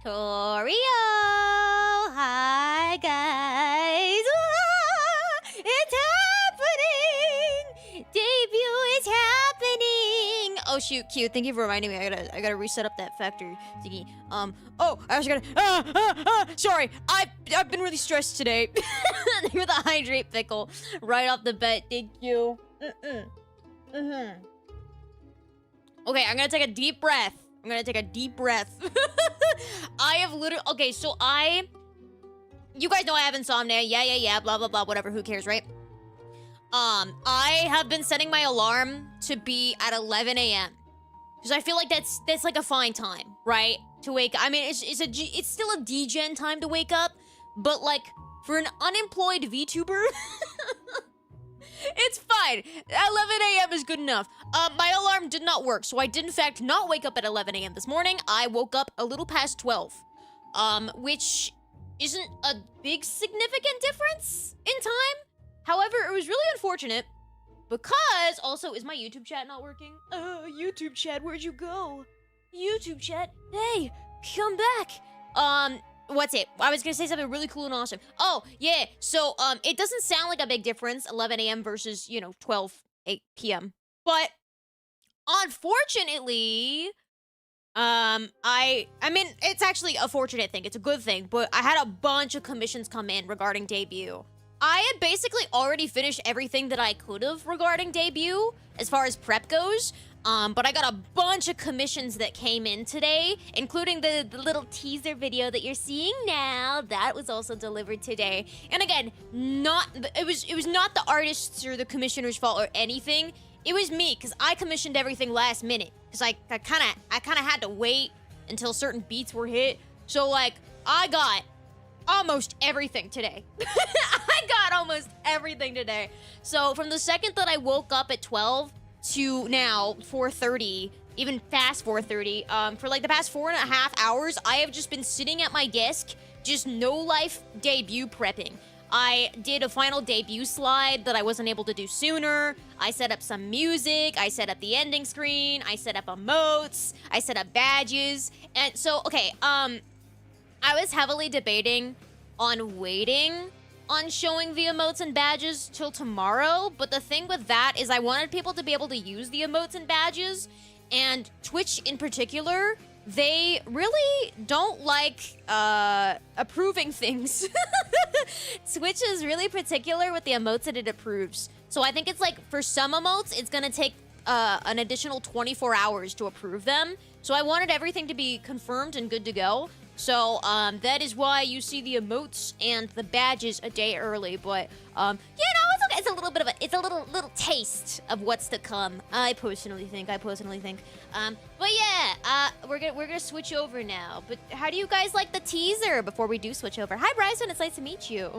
Torio! Hi, guys! Ah, it's happening! Debut is happening! Oh, shoot, cute. Thank you for reminding me. I gotta reset up that factory thingy. Oh, I was gonna... Sorry, I've been really stressed today. You're the hydrate pickle. Right off the bat, thank you. Okay, I'm gonna take a deep breath. I have literally... Okay, so you guys know I have insomnia. Yeah, blah, blah, blah, whatever. Who cares, right? I have been setting my alarm to be at 11 a.m. Because I feel like that's like a fine time, right? To wake up. I mean, it's still a degen time to wake up. But, like, for an unemployed VTuber... It's fine. 11 a.m. is good enough. My alarm did not work, so I did in fact not wake up at 11 a.m. this morning. I woke up a little past 12, which isn't a big significant difference in time. However, it was really unfortunate because also, is my YouTube chat not working? YouTube chat, where'd you go? YouTube chat, hey, come back. What's it? I was gonna say something really cool and awesome. Oh, yeah. So, it doesn't sound like a big difference, 11 a.m. versus, 8 p.m. But, unfortunately, I mean, it's actually a fortunate thing. It's a good thing. But I had a bunch of commissions come in regarding debut. I had basically already finished everything that I could have regarding debut, as far as prep goes. But I got a bunch of commissions that came in today, including the little teaser video that you're seeing now. That was also delivered today. And again, it was not the artists or the commissioner's fault or anything. It was me, because I commissioned everything last minute. Because I kind of had to wait until certain beats were hit. So, like, I got almost everything today. I got almost everything today. So, from the second that I woke up at 12... to now 4:30, even past 4:30, for like the past 4.5 hours, I have just been sitting at my desk, just no life debut prepping. I did a final debut slide that I wasn't able to do sooner. I set up some music, I set up the ending screen, I set up emotes, I set up badges, and so, okay, I was heavily debating on waiting on showing the emotes and badges till tomorrow, but the thing with that is I wanted people to be able to use the emotes and badges, and Twitch in particular, they really don't like approving things. Twitch is really particular with the emotes that it approves. So I think it's like, for some emotes, it's gonna take an additional 24 hours to approve them. So I wanted everything to be confirmed and good to go. So, that is why you see the emotes and the badges a day early, but, it's okay. It's a little bit of it's a little taste of what's to come, I personally think. But yeah, we're gonna switch over now, but how do you guys like the teaser before we do switch over? Hi, Bryson, it's nice to meet you.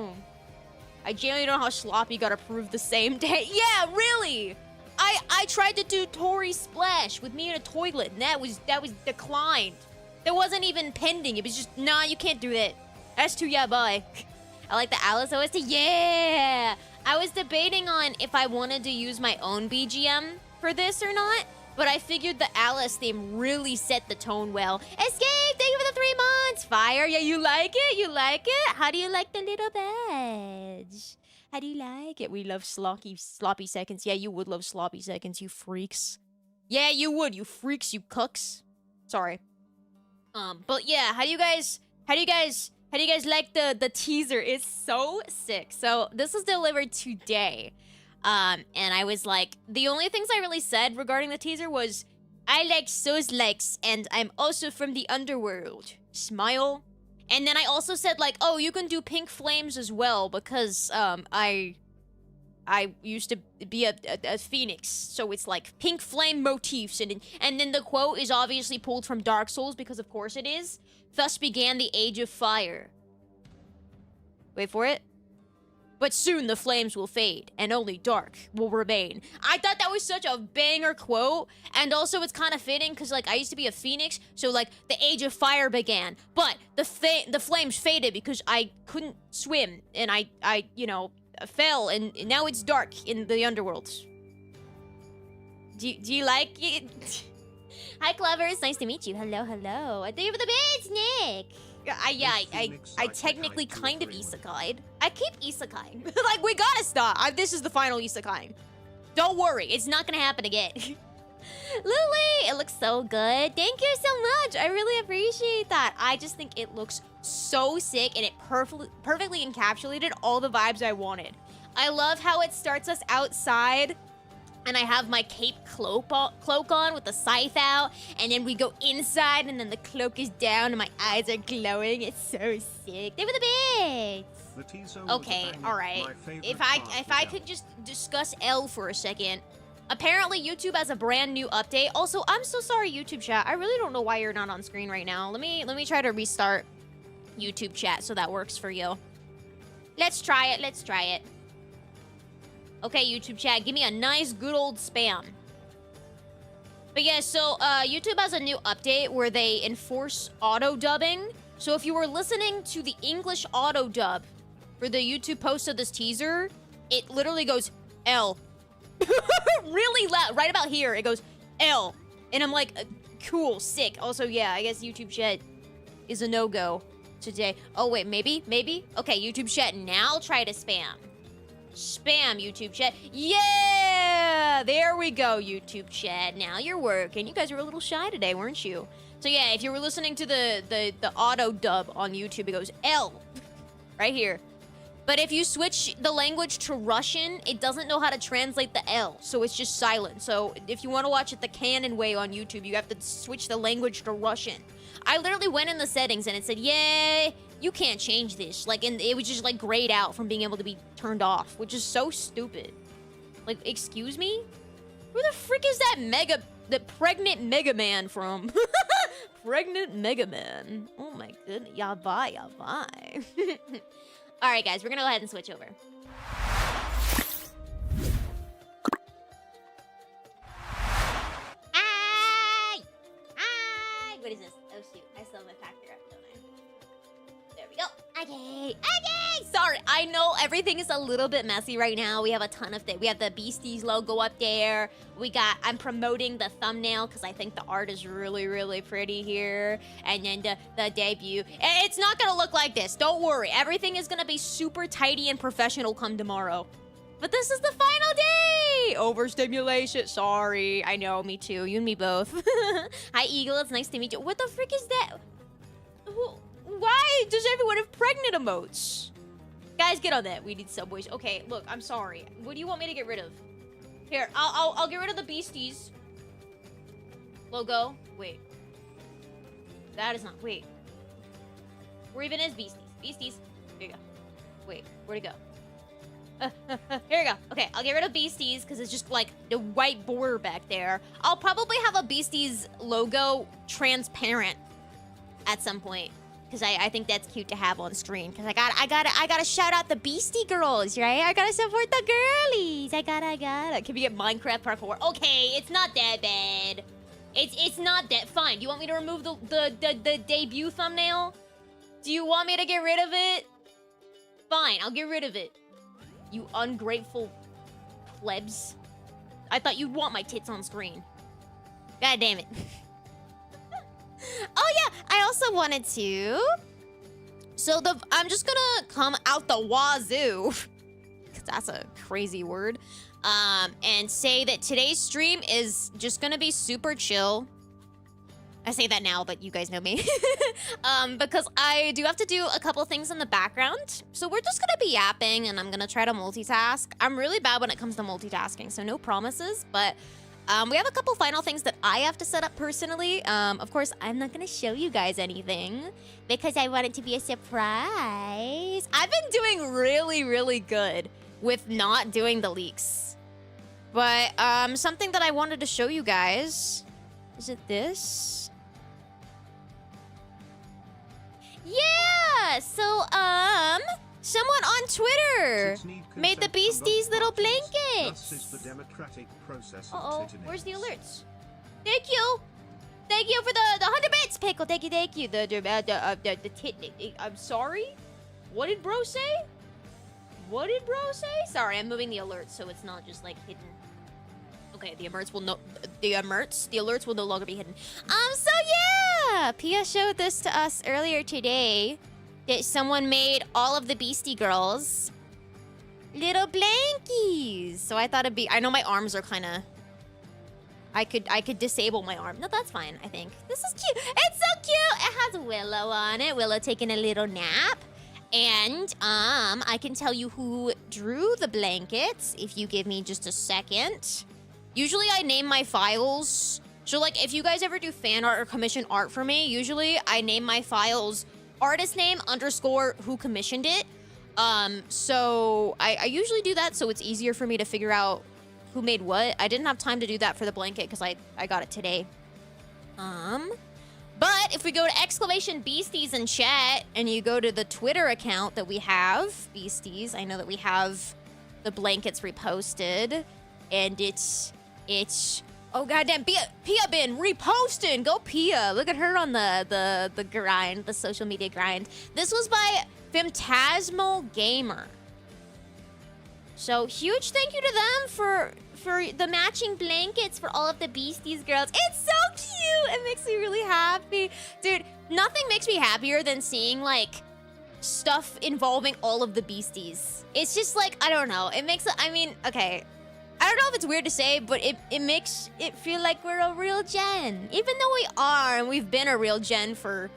I genuinely don't know how Sloppy got approved the same day. Yeah, really! I tried to do Tori Splash with me in a toilet, and that was declined. It wasn't even pending. It was just, nah, you can't do that. That's too bye. I like the Alice OST. Yeah! I was debating on if I wanted to use my own BGM for this or not, but I figured the Alice theme really set the tone well. Escape! Thank you for the 3 months! Fire! Yeah, you like it? You like it? How do you like the little badge? How do you like it? We love sloppy seconds. Yeah, you would love sloppy seconds, you freaks. Yeah, you would, you freaks, you cucks. Sorry. But yeah, how do you guys like the teaser? It's so sick. So this was delivered today. And I was like, the only things I really said regarding the teaser was, I like those likes, and I'm also from the underworld. Smile. And then I also said, like, oh, you can do pink flames as well, because, I used to be a phoenix, so it's like pink flame motifs, and then the quote is obviously pulled from Dark Souls, because of course it is. Thus began the Age of Fire. Wait for it. But soon the flames will fade, and only dark will remain. I thought that was such a banger quote, and also it's kind of fitting, because, like, I used to be a phoenix, so, like, the Age of Fire began, but the flames faded because I couldn't swim, and I fell, and now it's dark in the underworld. Do you like it? Hi, Clever. It's nice to meet you. Hello, hello. Thank you for the bits, Nick. I technically kind of isekai'd. I keep isekai'ing. Like, we gotta stop. This is the final isekai'ing. Don't worry. It's not gonna happen again. Lily, it looks so good. Thank you so much. I really appreciate that. I just think it looks so sick, and it perfectly encapsulated all the vibes I wanted. I love how it starts us outside, and I have my cape cloak on with the scythe out, and then we go inside, and then the cloak is down, and my eyes are glowing. It's so sick. They were the bits. Okay, all right. If I could just discuss L for a second. Apparently, YouTube has a brand new update. Also, I'm so sorry, YouTube chat. I really don't know why you're not on screen right now. Let me try to restart YouTube chat so that works for you. Let's try it. Let's try it. Okay, YouTube chat, give me a nice good old spam. But yeah, so YouTube has a new update where they enforce auto dubbing. So if you were listening to the English auto dub for the YouTube post of this teaser, it literally goes L. Really loud, right about here, it goes L. And I'm like, cool, sick. Also, yeah, I guess YouTube chat is a no-go today. Oh, wait, maybe? Okay, YouTube chat, now try to spam. Spam, YouTube chat. Yeah! There we go, YouTube chat. Now you're working. You guys were a little shy today, weren't you? So yeah, if you were listening to the auto dub on YouTube, it goes L. Right here. But if you switch the language to Russian, it doesn't know how to translate the L, so it's just silent. So if you want to watch it the canon way on YouTube, you have to switch the language to Russian. I literally went in the settings and it said, yeah, you can't change this. Like, and it was just like grayed out from being able to be turned off, which is so stupid. Like, excuse me? Who the frick is that pregnant Mega Man from? Pregnant Mega Man. Oh my goodness. Yabai, yabai. Alright, guys, we're gonna go ahead and switch over. What is this? Oh, shoot. I still have my factor up, don't I? There we go. Okay. Sorry, I know everything is a little bit messy right now. We have a ton of things. We have the Beasties logo up there. I'm promoting the thumbnail because I think the art is really, really pretty here. And then the debut. And it's not going to look like this. Don't worry. Everything is going to be super tidy and professional come tomorrow. But this is the final day! Overstimulation. Sorry. I know, me too. You and me both. Hi, Eagle. It's nice to meet you. What the frick is that? Why does everyone have pregnant emotes? Guys, get on that. We need subways. Okay, look, I'm sorry. What do you want me to get rid of? Here, I'll get rid of the Beasties logo. Wait. That is not. Wait. Where even is Beasties? Beasties. Here you go. Wait, where'd it go? Here we go. Okay, I'll get rid of Beasties because it's just like the white border back there. I'll probably have a Beasties logo transparent at some point because I think that's cute to have on screen. Because I gotta shout out the Beastie girls, right? I gotta support the girlies. I gotta. Can we get Minecraft parkour? Okay, it's not that bad. It's not that. Fine. Do you want me to remove the debut thumbnail? Do you want me to get rid of it? Fine, I'll get rid of it. You ungrateful plebs. I thought you'd want my tits on screen. God damn it. Oh yeah, I also wanted to. So I'm just gonna come out the wazoo. Cause that's a crazy word. And say that today's stream is just gonna be super chill. I say that now, but you guys know me. Because I do have to do a couple things in the background. So we're just gonna be yapping and I'm gonna try to multitask. I'm really bad when it comes to multitasking, so no promises, but we have a couple final things that I have to set up personally. Of course, I'm not gonna show you guys anything because I want it to be a surprise. I've been doing really, really good with not doing the leaks. But something that I wanted to show you guys, is it this? Yeah, so someone on Twitter made the Beasties little blankets. Uh-oh, where's the alerts? Thank you for the 100 bits, Pickle. Thank you. The tit. I'm sorry. What did bro say? Sorry, I'm moving the alerts so it's not just like hidden. Okay, the alerts will no longer be hidden. So yeah, Pia showed this to us earlier today. That someone made all of the Beastie Girls little blankies. So I thought it'd be. I know my arms are kind of. I could disable my arm. No, that's fine. I think this is cute. It's so cute. It has Willow on it. Willow taking a little nap. And I can tell you who drew the blankets if you give me just a second. Usually I name my files. So like if you guys ever do fan art or commission art for me, usually I name my files artist name _ who commissioned it. So I usually do that so it's easier for me to figure out who made what. I didn't have time to do that for the blanket because I got it today. But if we go to !beasties in chat and you go to the Twitter account that we have, Beasties, I know that we have the blankets reposted. And it's oh goddamn, Pia been reposting. Go Pia. Look at her on the grind, the social media grind. This was by Phantasmal Gamer. So huge thank you to them for the matching blankets for all of the Beasties girls. It's so cute. It makes me really happy. Dude, nothing makes me happier than seeing like stuff involving all of the Beasties. It's just like, I don't know. It makes, I mean, okay. I don't know if it's weird to say, but it makes it feel like we're a real gen. Even though we are, and we've been a real gen for,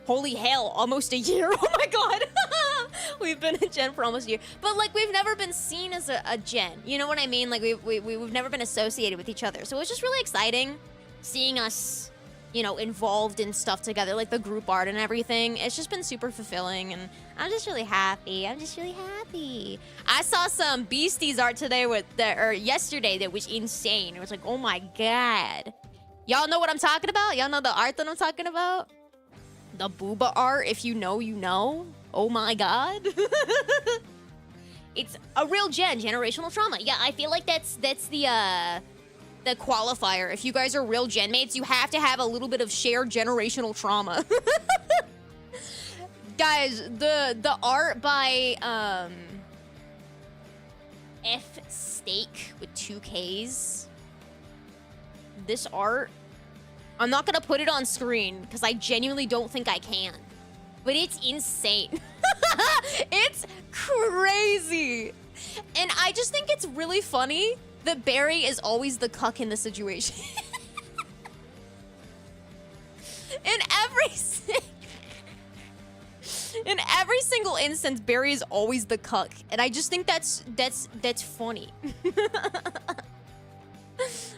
holy hell, almost a year. Oh my god. We've been a gen for almost a year. But like, we've never been seen as a gen. You know what I mean? Like, we've never been associated with each other. So it was just really exciting seeing us, you know, involved in stuff together, like the group art and everything. It's just been super fulfilling, and I'm just really happy. I'm just really happy. I saw some Beasties art today or yesterday that was insane. It was like, oh my god. Y'all know what I'm talking about? Y'all know the art that I'm talking about? The booba art, if you know, you know. Oh my god. It's a real generational trauma. Yeah, I feel like that's the qualifier. If you guys are real gen mates, you have to have a little bit of shared generational trauma. Guys, the art by F Steak with 2 Ks. This art, I'm not gonna put it on screen because I genuinely don't think I can. But it's insane. It's crazy. And I just think it's really funny that Barry is always the cuck in the situation. In every single instance, Barry is always the cuck. And I just think that's funny.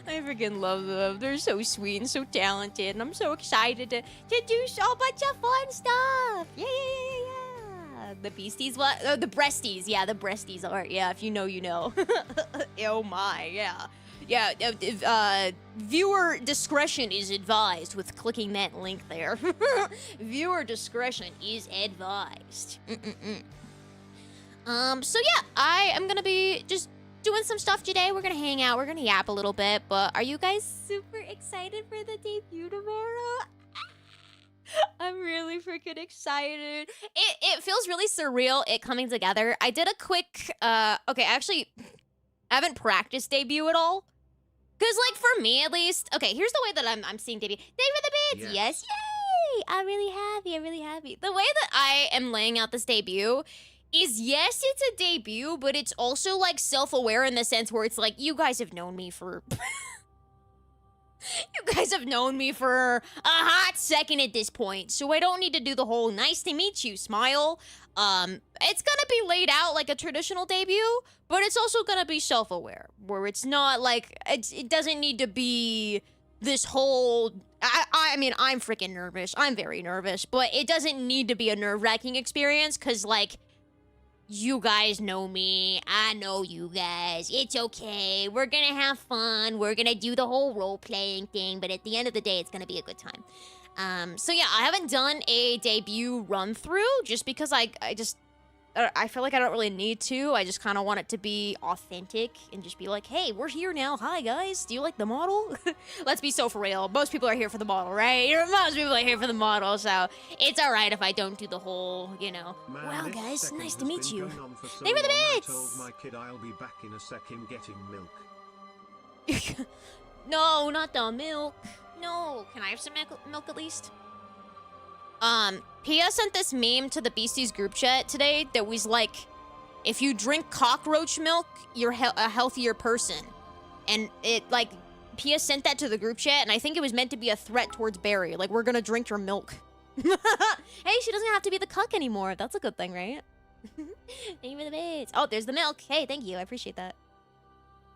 I freaking love them. They're so sweet and so talented. And I'm so excited to do so much of fun stuff. Yeah. The Beasties, what? Oh, the Breasties. Yeah, the Breasties art. Yeah, if you know, you know. Oh my, yeah. Yeah, viewer discretion is advised with clicking that link there. Viewer discretion is advised. So yeah, I am gonna be just doing some stuff today. We're gonna hang out, we're gonna yap a little bit, but are you guys super excited for the debut tomorrow? I'm really freaking excited. It feels really surreal, it coming together. I did a quick, okay, actually, I haven't practiced debut at all. Because, like, for me, at least... Okay, here's the way that I'm seeing debut. Thank you for the bits! Yes, yay! I'm really happy. The way that I am laying out this debut is, yes, it's a debut, but it's also, like, self-aware in the sense where it's like, you guys have known me for... You guys have known me for a hot second at this point, so I don't need to do the whole nice to meet you smile. It's gonna be laid out like a traditional debut, but it's also gonna be self-aware, where it's not like, it doesn't need to be this whole, I mean, I'm freaking nervous. I'm very nervous, but it doesn't need to be a nerve-wracking experience, because, like, you guys know me. I know you guys. It's okay. We're gonna have fun. We're gonna do the whole role-playing thing, but at the end of the day, it's gonna be a good time. So yeah, I haven't done a debut run-through just because I feel like I don't really need to. I just kind of want it to be authentic and just be like, hey, we're here now. Hi, guys. Do you like the model? Let's be so for real. Most people are here for the model, right? Most people are here for the model, so it's all right if I don't do the whole, you know. Man, well, guys, nice to meet you. So Thank you for the I bits. told my kid I'll be back in a second getting milk. No, not the milk. No, can I have some milk at least? Pia sent this meme to the Beasties group chat today that was like, if you drink cockroach milk, you're a healthier person. And it, like, Pia sent that to the group chat, and I think it was meant to be a threat towards Barry. Like, we're gonna drink your milk. Hey, she doesn't have to be the cuck anymore. That's a good thing, right? Thank you for the bits. Oh, there's the milk. Hey, thank you. I appreciate that.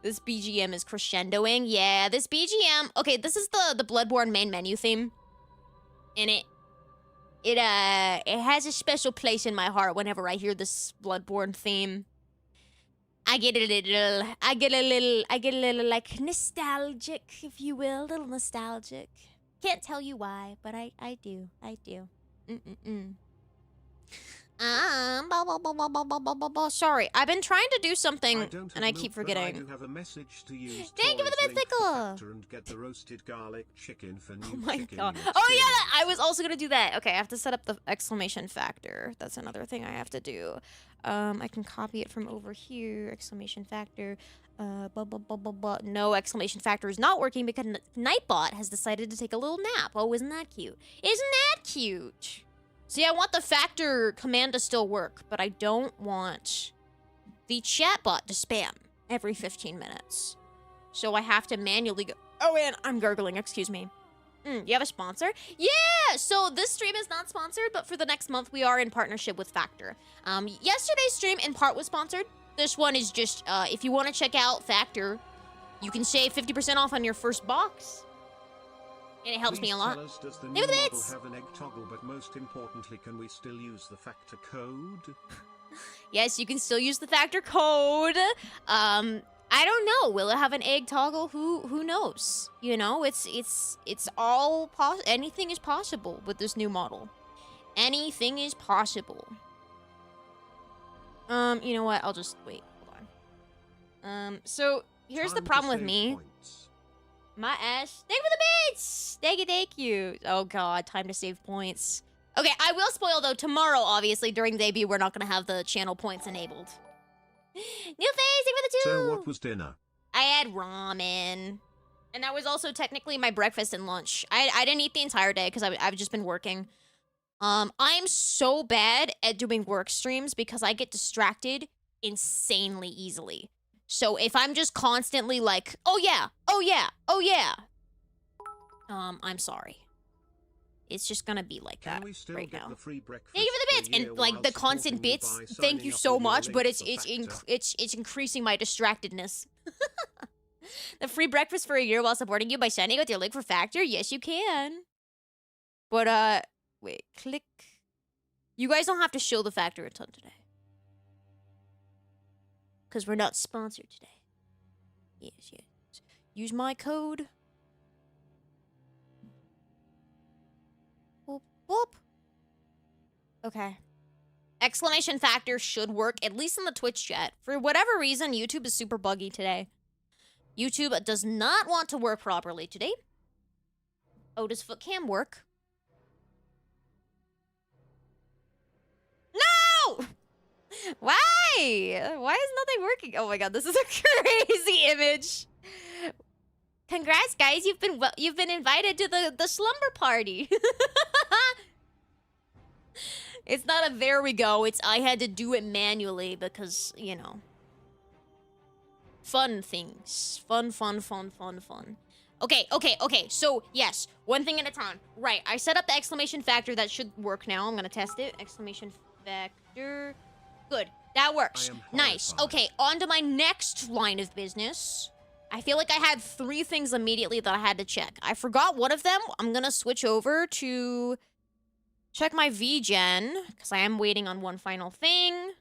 This BGM is crescendoing. Yeah, this BGM. Okay, this is the Bloodborne main menu theme. And it has a special place in my heart whenever I hear this Bloodborne theme. I get a little like nostalgic, if you will, a little nostalgic. Can't tell you why, but I do. Sorry, I've been trying to do something and I keep forgetting. I do have a message to use. Thank you for the mythical. And get the roasted garlic chicken for new Oh my chicken god. Oh yeah, I was also gonna do that. Okay, I have to set up the exclamation factor. That's another thing I have to do. I can copy it from over here. Exclamation factor. No, exclamation factor is not working because Nightbot has decided to take a little nap. Oh, isn't that cute? Isn't that cute? See, I want the factor command to still work, but I don't want the chatbot to spam every 15 minutes. So I have to manually go. Oh, and I'm gurgling, excuse me. You have a sponsor? Yeah! So this stream is not sponsored, but for the next month, we are in partnership with Factor. Yesterday's stream in part was sponsored. This one is just, if you want to check out Factor, you can save 50% off on your first box. And it helps me a lot. Does the new model have an egg toggle, but most importantly, can we still use the Factor code? Yes, you can still use the Factor code. I don't know. Will it have an egg toggle? Who knows? You know, it's all anything is possible with this new model. Anything is possible. You know what? I'll just wait. Hold on. So here's the problem with me. My ass. Thank you for the bits! Thank you. Oh god, time to save points. Okay, I will spoil though, tomorrow, obviously, during debut, we're not gonna have the channel points enabled. New face, thank you for the 2! So what was dinner? I had ramen. And that was also technically my breakfast and lunch. I didn't eat the entire day because I've just been working. I'm so bad at doing work streams because I get distracted insanely easily. So if I'm just constantly like, oh yeah, I'm sorry. It's just gonna be like that right now. Thank you for the bits and like the constant bits. Thank you so much, but it's increasing my distractedness. The free breakfast for a year while supporting you by signing with your link for Factor. Yes, you can. But wait, click. You guys don't have to show the Factor a ton today. Because we're not sponsored today. Yes. Use my code. Boop, boop. Okay. Exclamation factor should work, at least in the Twitch chat. For whatever reason, YouTube is super buggy today. YouTube does not want to work properly today. Oh, does footcam work? No! Why? Why is nothing working? Oh my god, this is a crazy image. Congrats, guys! You've been invited to the slumber party. It's not a there we go. It's I had to do it manually because, you know, fun things. Fun. Okay. So, yes, one thing at a time. Right, I set up the exclamation factor. That should work now. I'm gonna test it. Exclamation factor. Good. That works. Nice. Okay, on to my next line of business. I feel like I had 3 things immediately that I had to check. I forgot one of them. I'm gonna switch over to check my VGen, because I am waiting on one final thing.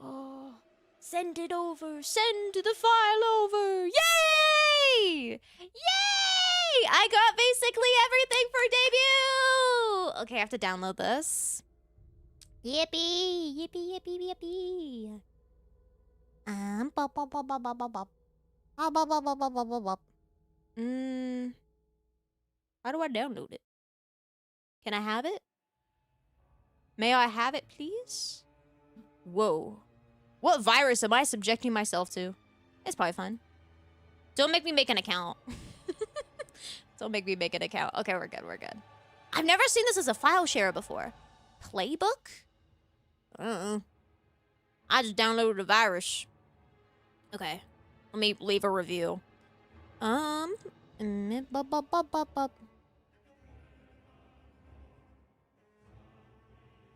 Oh, send it over. Send the file over. Yay! Yay! I got basically everything for debut! Okay, I have to download this. Yippee! Yippee! Bop. How do I download it? Can I have it? May I have it, please? Whoa. What virus am I subjecting myself to? It's probably fine. Don't make me make an account. Don't make me make an account. Okay, we're good, we're good. I've never seen this as a file share before. Playbook? I just downloaded a virus. Okay, let me leave a review.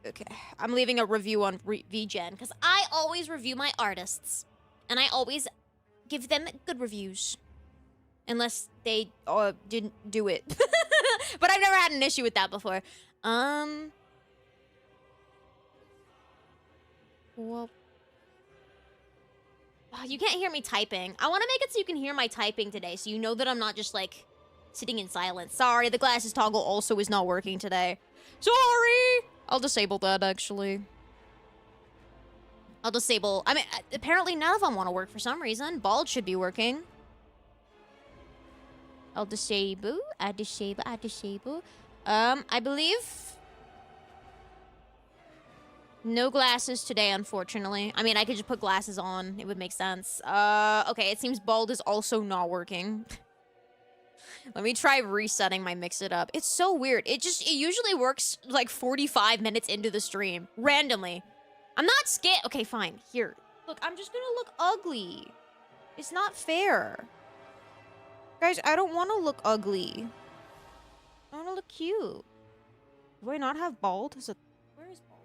Okay, I'm leaving a review on VGen because I always review my artists, and I always give them good reviews, unless they didn't do it. But I've never had an issue with that before. Well, you can't hear me typing. I want to make it so you can hear my typing today, so you know that I'm not just like sitting in silence. Sorry, the glasses toggle also is not working today. Sorry. I'll disable that, actually. I'll disable... I mean, apparently none of them want to work for some reason. Bald should be working. I'll disable. I disable. I believe... No glasses today, unfortunately. I mean, I could just put glasses on. It would make sense. Okay, it seems bald is also not working. Let me try resetting my Mix It Up. It's so weird. It usually works like 45 minutes into the stream. Randomly. I'm not scared. Okay, fine. Here. Look, I'm just gonna look ugly. It's not fair. Guys, I don't want to look ugly. I want to look cute. Do I not have bald? Where is bald?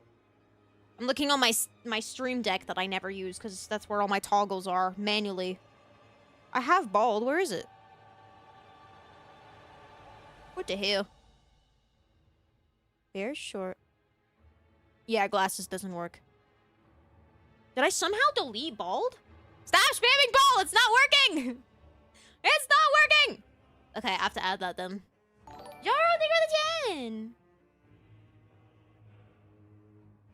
I'm looking on my stream deck that I never use because that's where all my toggles are manually. I have bald. Where is it? What the hell? Very short. Yeah, glasses doesn't work. Did I somehow delete bald? Stop spamming bald! It's not working! It's not working! Okay, I have to add that then. Jaro, thank you for the 10!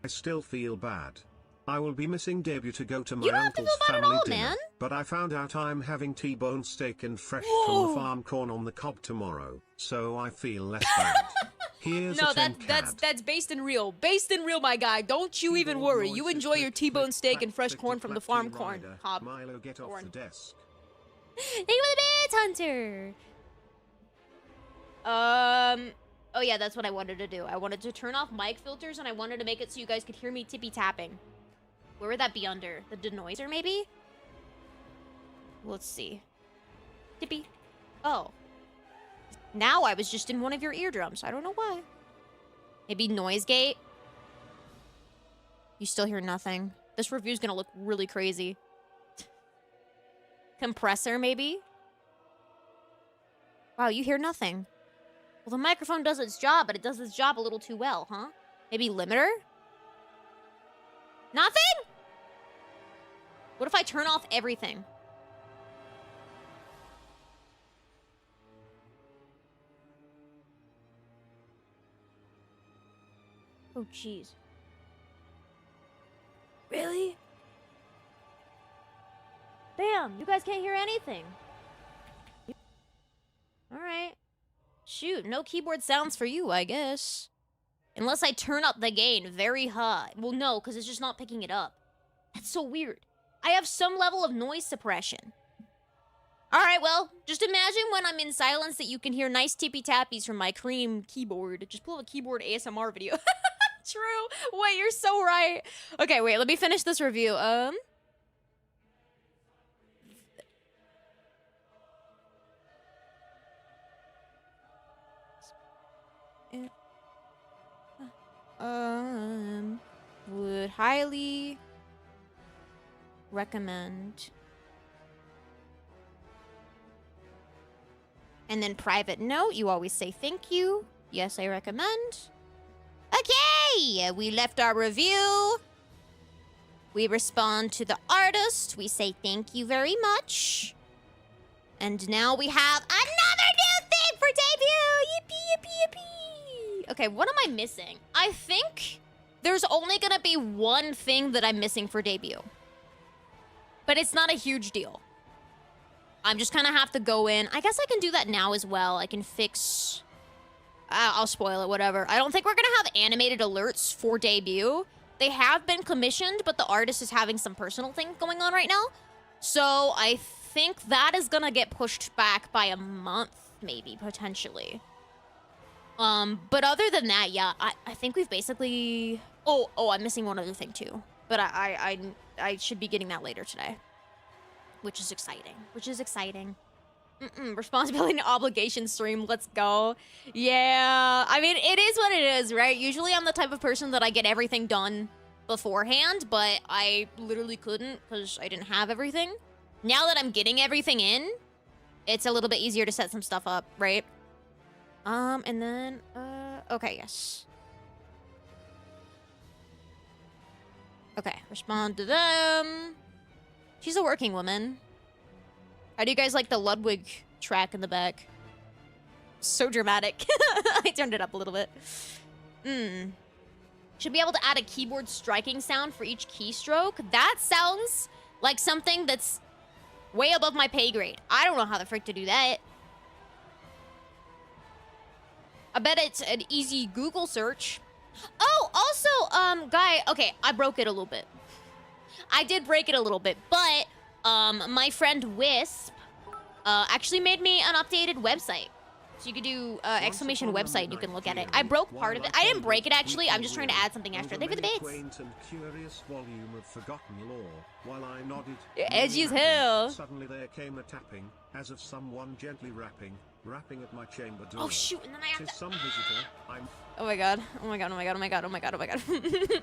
I still feel bad. I will be missing debut to go to my You don't have to uncle's feel bad at family all, dinner, man. but I found out I'm having T-bone steak and fresh Whoa. from the farm corn on the cob tomorrow, so I feel less bad. Here's No, a 10 that's based in real. Based in real, my guy. Don't you even worry. You enjoy your T-bone steak and fresh corn from the farm corn cob. Milo, get off the desk. Thank you for the bits, Hunter. Oh yeah, that's what I wanted to do. I wanted to turn off mic filters and I wanted to make it so you guys could hear me tippy tapping. Where would that be under? The denoiser, maybe? Let's see. Tippy. Oh. Now I was just in one of your eardrums. I don't know why. Maybe noise gate? You still hear nothing. This review's gonna look really crazy. Compressor, maybe? Wow, you hear nothing. Well, the microphone does its job, but it does its job a little too well, huh? Maybe limiter? Nothing? What if I turn off everything? Oh, jeez. Really? Bam! You guys can't hear anything. Alright. Shoot, no keyboard sounds for you, I guess. Unless I turn up the gain very high. Well, no, because it's just not picking it up. That's so weird. I have some level of noise suppression. Alright, well, just imagine when I'm in silence that you can hear nice tippy-tappies from my cream keyboard. Just pull up a keyboard ASMR video. True. Wait, you're so right. Okay, wait, let me finish this review. Would highly recommend. And then private note, you always say thank you. Yes, I recommend. Okay, we left our review. We respond to the artist. We say thank you very much. And now we have another new thing for debut. Yippee, yippee, yippee. Okay, what am I missing? I think there's only gonna be one thing that I'm missing for debut. But it's not a huge deal. I'm just gonna have to go in. I guess I can do that now as well. I can fix... I'll spoil it, whatever. I don't think we're gonna have animated alerts for debut. They have been commissioned, but the artist is having some personal thing going on right now. So I think that is gonna get pushed back by a month, maybe, potentially. But other than that, yeah, I think we've basically... Oh, I'm missing one other thing, too. But I should be getting that later today. Which is exciting. Responsibility and obligation stream, let's go. Yeah, I mean, it is what it is, right? Usually I'm the type of person that I get everything done beforehand, but I literally couldn't because I didn't have everything. Now that I'm getting everything in, it's a little bit easier to set some stuff up, right? And then, okay, yes. Okay, respond to them. She's a working woman. How do you guys like the Ludwig track in the back? So dramatic. I turned it up a little bit. Should be able to add a keyboard striking sound for each keystroke. That sounds like something that's way above my pay grade. I don't know how the frick to do that. I bet it's an easy Google search. Oh, also, guy, okay, I broke it a little bit. I did break it a little bit, but my friend Wisp actually made me an updated website. So you could do exclamation website, you can look at it. I broke part of it. I didn't break it, actually. I'm just trying to add something extra. Thank you for the bits. Curious volume of forgotten lore. While I nodded, edgy as hell. Suddenly there came a tapping, as of someone gently rapping at my chamber door. Oh shoot, and then I have to... some visitor. Oh my god. I'm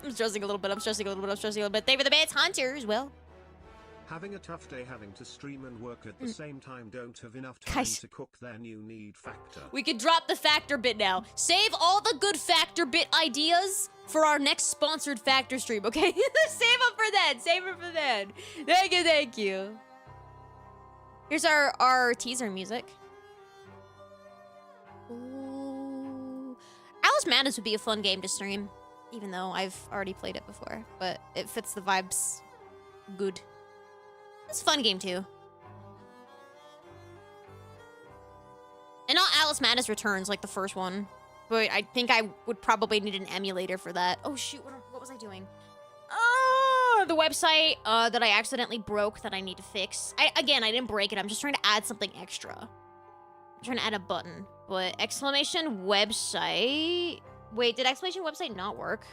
stressing a little bit. Thank you for the bits, Hunters. Well, having a tough day having to stream and work at the same time, don't have enough time to cook their new need factor. We could drop the factor bit now. Save all the good factor bit ideas for our next sponsored factor stream, okay? Save them for then. Thank you. Here's our teaser music. Ooh. Alice Madness would be a fun game to stream, even though I've already played it before, but it fits the vibes good. It's a fun game, too. And not Alice Madness Returns like the first one. But I think I would probably need an emulator for that. Oh, shoot. What was I doing? Oh, the website that I accidentally broke that I need to fix. Again, I didn't break it. I'm just trying to add something extra. I'm trying to add a button. But exclamation website... Wait, did exclamation website not work?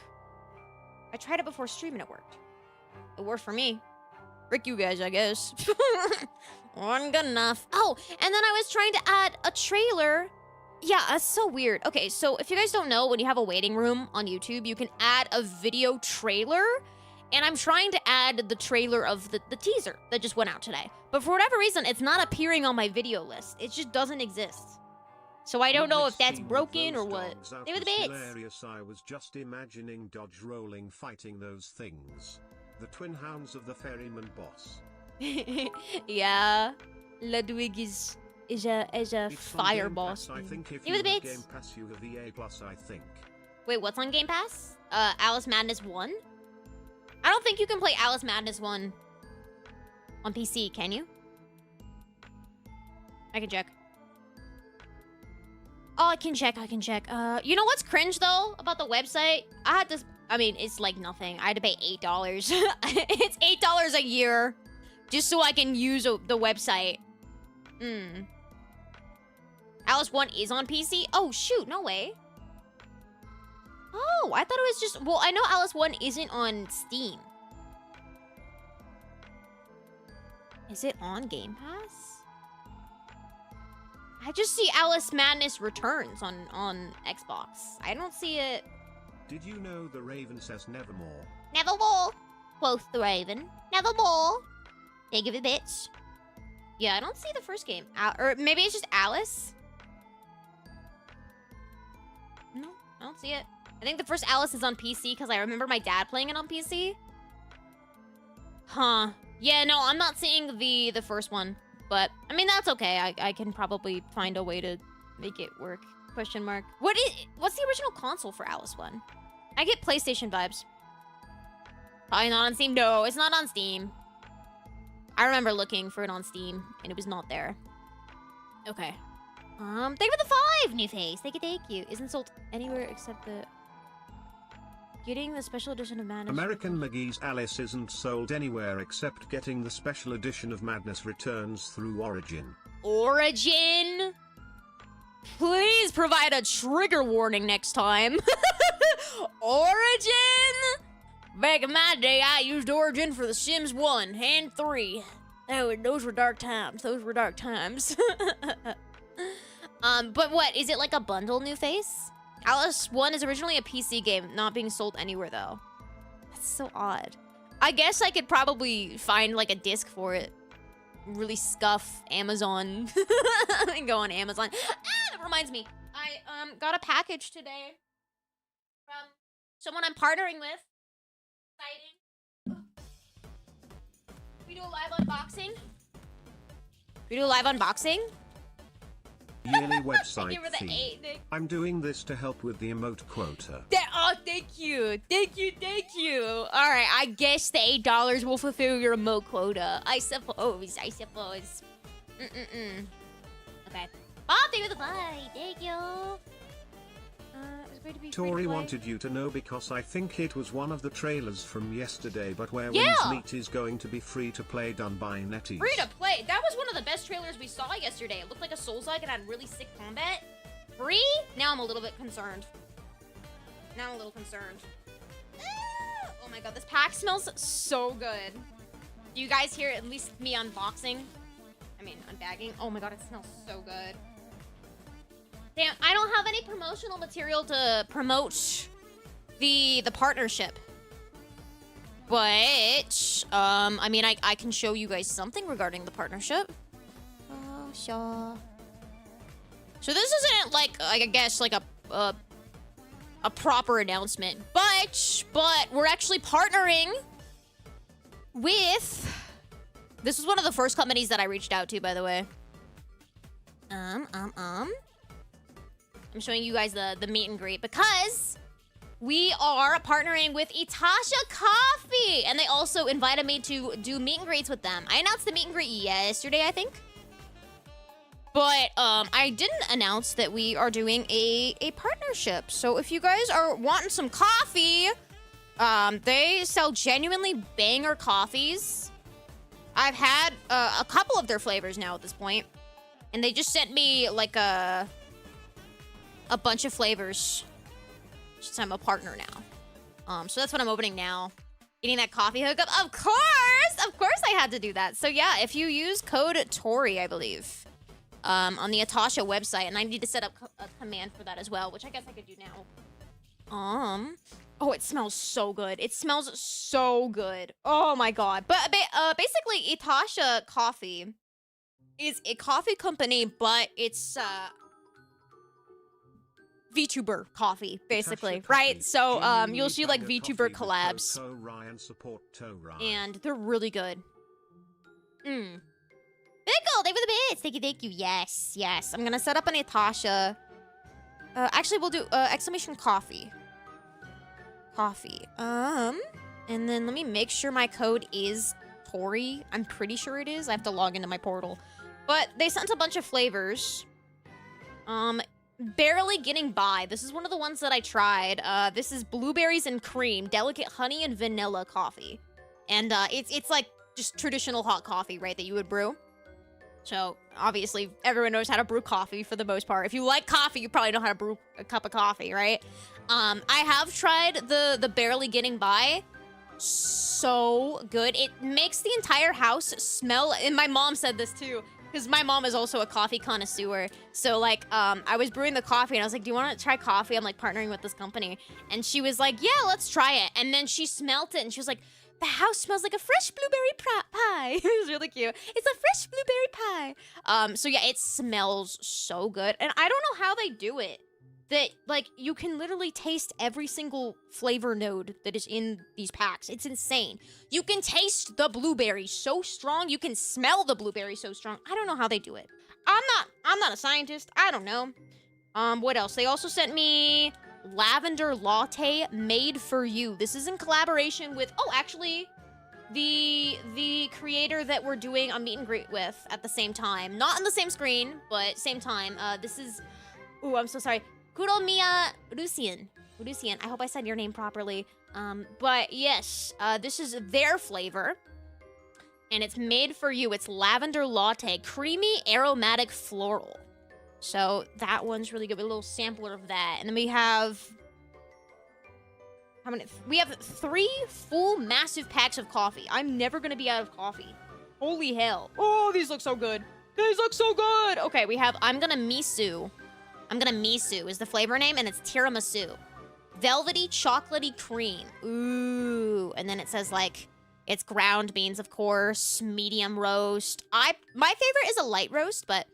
I tried it before stream and it worked. It worked for me. Frick you guys, I guess. Wasn't good enough. Oh, and then I was trying to add a trailer. Yeah, that's so weird. Okay, so if you guys don't know, when you have a waiting room on YouTube, you can add a video trailer. And I'm trying to add the trailer of the teaser that just went out today. But for whatever reason, it's not appearing on my video list. It just doesn't exist. So I don't know if that's broken or what. They were the bits. Hilarious. I was just imagining Dodge rolling fighting those things. The twin hounds of the ferryman boss. Yeah, Ludwig is a fire boss. I think if you have Game Pass, you have EA Plus, I think. Wait, what's on Game Pass? Alice Madness 1? I don't think you can play Alice Madness 1 on PC, can you? I can check. Oh, I can check. You know what's cringe, though, about the website? I had this... I mean, it's like nothing. I had to pay $8. It's $8 a year just so I can use the website. Alice 1 is on PC? Oh, shoot. No way. Oh, I thought it was just... Well, I know Alice 1 isn't on Steam. Is it on Game Pass? I just see Alice Madness Returns on Xbox. I don't see it... Did you know the Raven says nevermore? Nevermore, quoth the Raven. Nevermore. They give it bitch. Yeah, I don't see the first game. Or maybe it's just Alice? No, I don't see it. I think the first Alice is on PC because I remember my dad playing it on PC. Huh. Yeah, no, I'm not seeing the first one. But, I mean, that's okay. I can probably find a way to make it work. Question mark. What's the original console for Alice 1? I get PlayStation vibes. Probably not on Steam. No, it's not on Steam. I remember looking for it on Steam, and it was not there. Okay. Thank you for the 5, new face. Thank you. Isn't sold anywhere except the... Getting the special edition of Madness. American McGee's Alice isn't sold anywhere except getting the special edition of Madness Returns through Origin. Origin? Please provide a trigger warning next time. Origin? Back in my day, I used Origin for The Sims 1 and 3. Oh, those were dark times. Those were dark times. But what? Is it like a bundle, New Face? Alice 1 is originally a PC game, not being sold anywhere, though. That's so odd. I guess I could probably find, like, a disc for it. Really scuff Amazon. And go on Amazon. Ah, that reminds me. I, got a package today from someone I'm partnering with. Exciting. We do a live unboxing? We do a live unboxing? Yearly website Thank you for the theme. 8, Nick. I'm doing this to help with the emote quota. Oh, thank you. Thank you, thank you. All right, I guess the $8 will fulfill your emote quota. I suppose. Okay. Bob, thank you for the bye. Thank you. It was great to be free to Tori play. wanted you to know because I think it was one of the trailers from yesterday, but where Yeah. Wins Meet is going to be free to play done by NetEase. Free to play. That was one of the best trailers we saw yesterday. It looked like a Souls-like and had really sick combat. Free? Now I'm a little bit concerned. Now I'm a little concerned. Ah! Oh my god, this pack smells so good. Do you guys hear at least me unboxing? I mean, unbagging. Oh my god, it smells so good. Damn, I don't have any promotional material to promote the partnership. But, I mean, I can show you guys something regarding the partnership. Oh, sure. So this isn't like I guess like a proper announcement, but we're actually partnering with. This was one of the first companies that I reached out to, by the way. I'm showing you guys the meet and greet because we are partnering with Itasha Coffee, and they also invited me to do meet and greets with them. I announced the meet and greet yesterday, I think. But I didn't announce that we are doing a partnership. So if you guys are wanting some coffee, they sell genuinely banger coffees. I've had a couple of their flavors now at this point, and they just sent me like a bunch of flavors since I'm a partner now. So that's what I'm opening now. Getting that coffee hookup, of course I had to do that. So yeah, if you use code Tori, I believe, on the Atasha website, and I need to set up a command for that as well, which I guess I could do now. Oh, it smells so good. It smells so good. Oh my god. But basically, Itasha Coffee is a coffee company, but it's VTuber coffee, basically, right? So you'll see like VTuber collabs, and they're really good. Pickle, thank you for the bits. Thank you. Yes. I'm gonna set up an Itasha. Actually, we'll do exclamation coffee. And then let me make sure my code is Tori. I'm pretty sure it is. I have to log into my portal. But they sent a bunch of flavors. Barely getting by. This is one of the ones that I tried. This is blueberries and cream, delicate honey and vanilla coffee. And it's like just traditional hot coffee, right, that you would brew. So obviously everyone knows how to brew coffee for the most part. If you like coffee, you probably know how to brew a cup of coffee, right? I have tried the barely getting by. So good. It makes the entire house smell, and my mom said this too, because my mom is also a coffee connoisseur. So like, I was brewing the coffee and I was like, do you want to try coffee? I'm like partnering with this company. And she was like, yeah, let's try it. And then she smelt it and she was like, the house smells like a fresh blueberry pie. It was really cute. It's a fresh blueberry pie. So yeah, it smells so good. And I don't know how they do it. That, like, you can literally taste every single flavor node that is in these packs. It's insane. You can taste the blueberry so strong. You can smell the blueberry so strong. I don't know how they do it. I'm not a scientist. I don't know. What else? They also sent me lavender latte made for you. This is in collaboration with, oh, actually, the creator that we're doing a meet and greet with at the same time. Not on the same screen, but same time. This is, ooh, I'm so sorry. Kuromiya Rusian. Lucian, I hope I said your name properly. But yes, this is their flavor. And it's made for you. It's lavender latte, creamy, aromatic, floral. So that one's really good. A little sampler of that. And then we have... How many? We have 3 full massive packs of coffee. I'm never going to be out of coffee. Holy hell. Oh, these look so good. These look so good. Okay, we have... I'm gonna miso is the flavor name, and it's tiramisu. Velvety, chocolatey cream. Ooh. And then it says, like... It's ground beans, of course, medium roast. My favorite is a light roast, but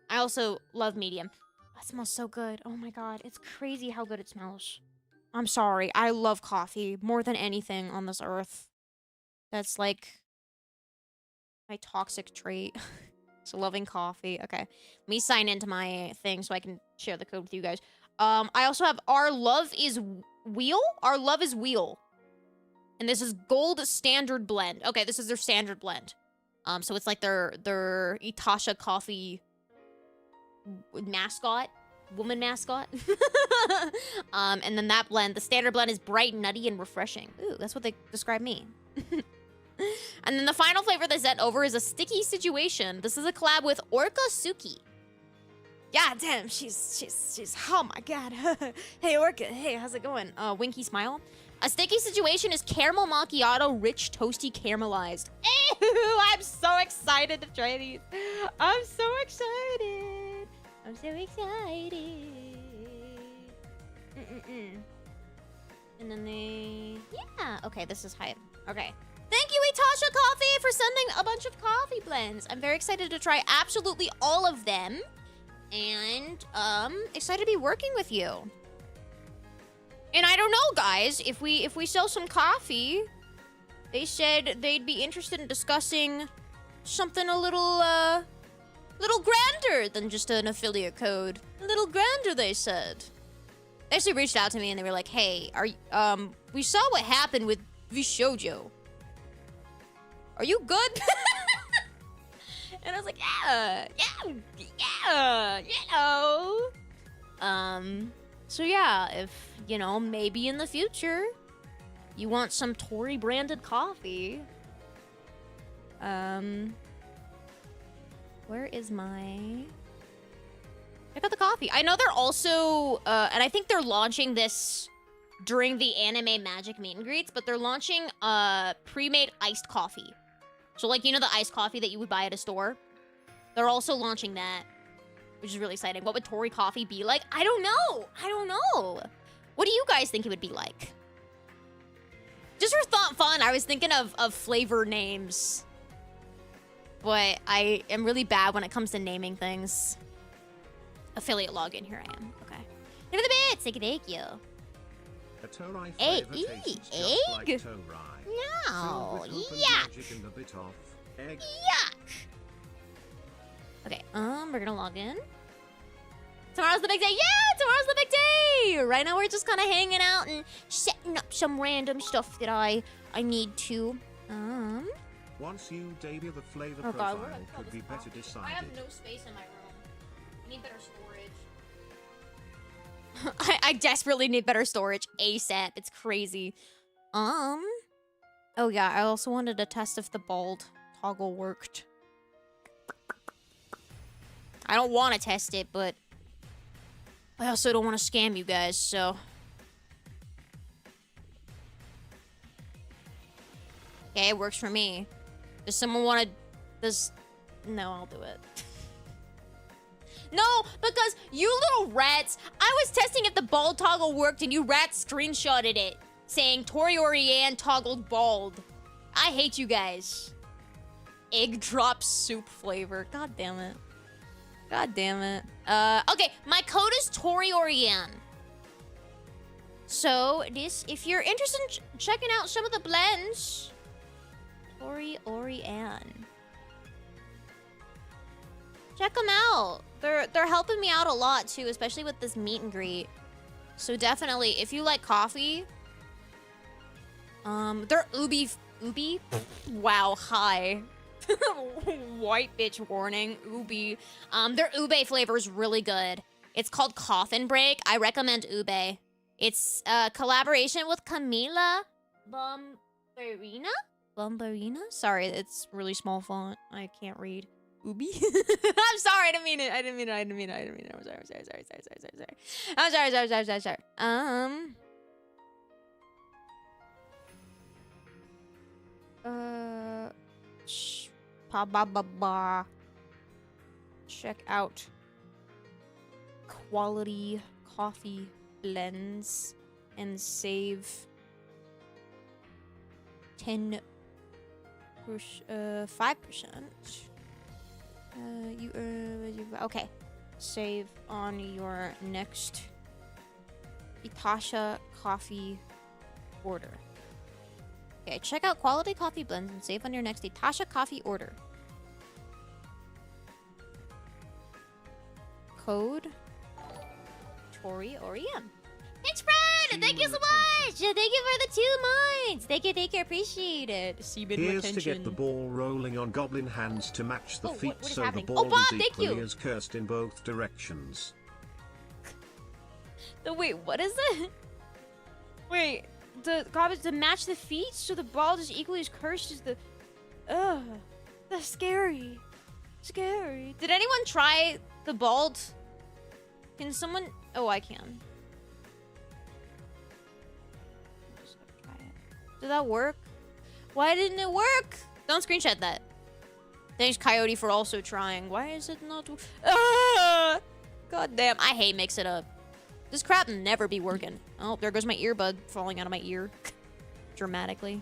I also love medium. That smells so good. Oh my god, it's crazy how good it smells. I'm sorry, I love coffee more than anything on this earth. That's like my toxic trait. So loving coffee. Okay, let me sign into my thing so I can share the code with you guys. I also have Our Love is Wheel. Our Love is Wheel. And this is Gold Standard Blend. Okay, this is their standard blend. So it's like their Itasha coffee mascot, woman mascot. And then that blend, the standard blend, is bright, nutty, and refreshing. Ooh, that's what they describe me. And then the final flavor they sent over is a Sticky Situation. This is a collab with Orca Suki. Yeah, damn, she's. Oh my god. Hey Orca, hey, how's it going? Winky smile. A Sticky Situation is caramel macchiato, rich, toasty, caramelized. Ew, I'm so excited to try these. I'm so excited. I'm so excited. And then yeah, okay, this is hype. Okay. Thank you, Itasha Coffee, for sending a bunch of coffee blends. I'm very excited to try absolutely all of them. And, excited to be working with you. And I don't know, guys, if we sell some coffee, they said they'd be interested in discussing something a little grander than just an affiliate code. A little grander, they said. They actually reached out to me and they were like, hey, we saw what happened with vshojo. Are you good? And I was like, yeah, you know. So yeah, if, you know, maybe in the future, you want some Tori branded coffee. Where is my... I got the coffee. I know they're also, and I think they're launching this during the Anime Magic meet and greets, but they're launching, pre-made iced coffee. So, like, you know the iced coffee that you would buy at a store? They're also launching that, which is really exciting. What would Tori coffee be like? I don't know. I don't know. What do you guys think it would be like? Just for fun, I was thinking of flavor names. But I am really bad when it comes to naming things. Affiliate login, here I am. Okay. Give it a bit. Thank you. A Tori Hey, flavor tastes egg? just like Tori. No. Filled with open Yuck. magic and a bit of egg. Yuck. Okay, we're gonna log in. Tomorrow's the big day. Yeah, tomorrow's the big day. Right now we're just kind of hanging out and setting up some random stuff that I need to. Once you debut the flavor Oh God, profile could be better I decided. have no space in my room. I need better storage. I desperately need better storage ASAP. It's crazy. Oh yeah, I also wanted to test if the bald toggle worked. I don't want to test it, but I also don't want to scam you guys, so. Okay, it works for me. Does someone want to... No, I'll do it. No, because you little rats, I was testing if the bald toggle worked and you rats screenshotted it, saying Tori Oriane toggled bald. I hate you guys. Egg drop soup flavor. God damn it. God damn it. Okay, my code is Tori Oriane. So, if you're interested in checking out some of the blends, Tori Oriane. Check them out. They're helping me out a lot too, especially with this meet and greet. So definitely, if you like coffee, they're ubi. Wow, hi. White bitch warning. Ubi. Their ube flavor is really good. It's called Coffin Break. I recommend ube. It's a collaboration with Camila Bombarina? Bombarina? Sorry, it's really small font. I can't read. Ubi? I'm sorry, I didn't mean it. I didn't mean it. I'm sorry. I'm sorry. Check out quality coffee blends and save 5%. Okay. Save on your next Itasha coffee order. Okay, check out quality coffee blends and save on your next Itasha coffee order. Code Tori Oriane. Thanks, Fred! Thank you so much! Thank you for the 2 months! Thank you, appreciate it. Simen Here's retention. to get the ball rolling on goblin hands to match the feet what is so happening? the ball Oh, Bob, is thank equally you. as cursed in both directions. Wait, what is it? Wait, the garbage to match the feet so the ball is equally as cursed as the... Ugh, that's scary. Scary. Did anyone try the bald? Can someone... Oh, I can. Did that work? Why didn't it work? Don't screenshot that. Thanks, Coyote, for also trying. Why is it not... Ah! God damn, I hate mix it up. This crap never be working. Oh, there goes my earbud falling out of my ear. Dramatically.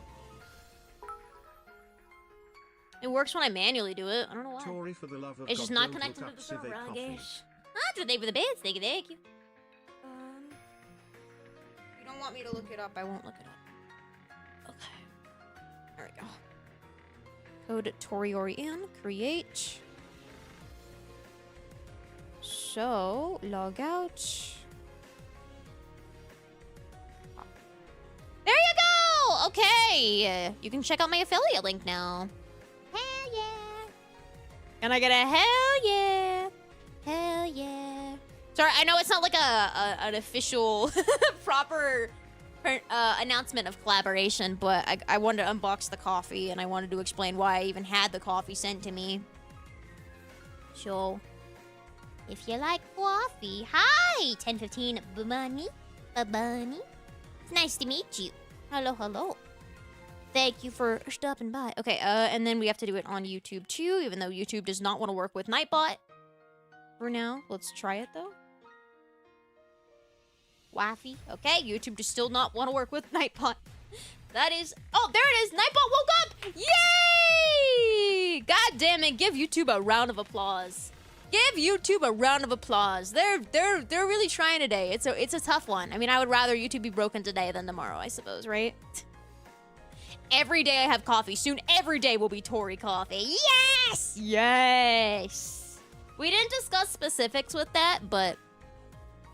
It works when I manually do it. I don't know why. Tori, for the love of It's God, just not don't connected hook to up the Civic server, I Coffee. guess. Today for the beds. Thank you. You don't want me to look it up. I won't look it up. Okay. There we go. Code Tori Oriane. Create. So, log out. There you go! Okay. You can check out my affiliate link now. Hell yeah. Can I get a hell yeah? Hell yeah. Sorry, I know it's not like an official proper announcement of collaboration, but I wanted to unbox the coffee and I wanted to explain why I even had the coffee sent to me. So, if you like coffee, hi, 1015 Bunny. Bunny. It's nice to meet you. Hello. Thank you for stopping by. Okay, and then we have to do it on YouTube too, even though YouTube does not want to work with Nightbot. For now, let's try it though. Waffy. Okay, YouTube does still not want to work with Nightbot. That is... Oh, there it is! Nightbot woke up! Yay! God damn it, give YouTube a round of applause. Give YouTube a round of applause. They're really trying today. It's a tough one. I mean, I would rather YouTube be broken today than tomorrow, I suppose, right? Every day I have coffee. Soon every day will be Tori coffee. Yes! Yes! We didn't discuss specifics with that, but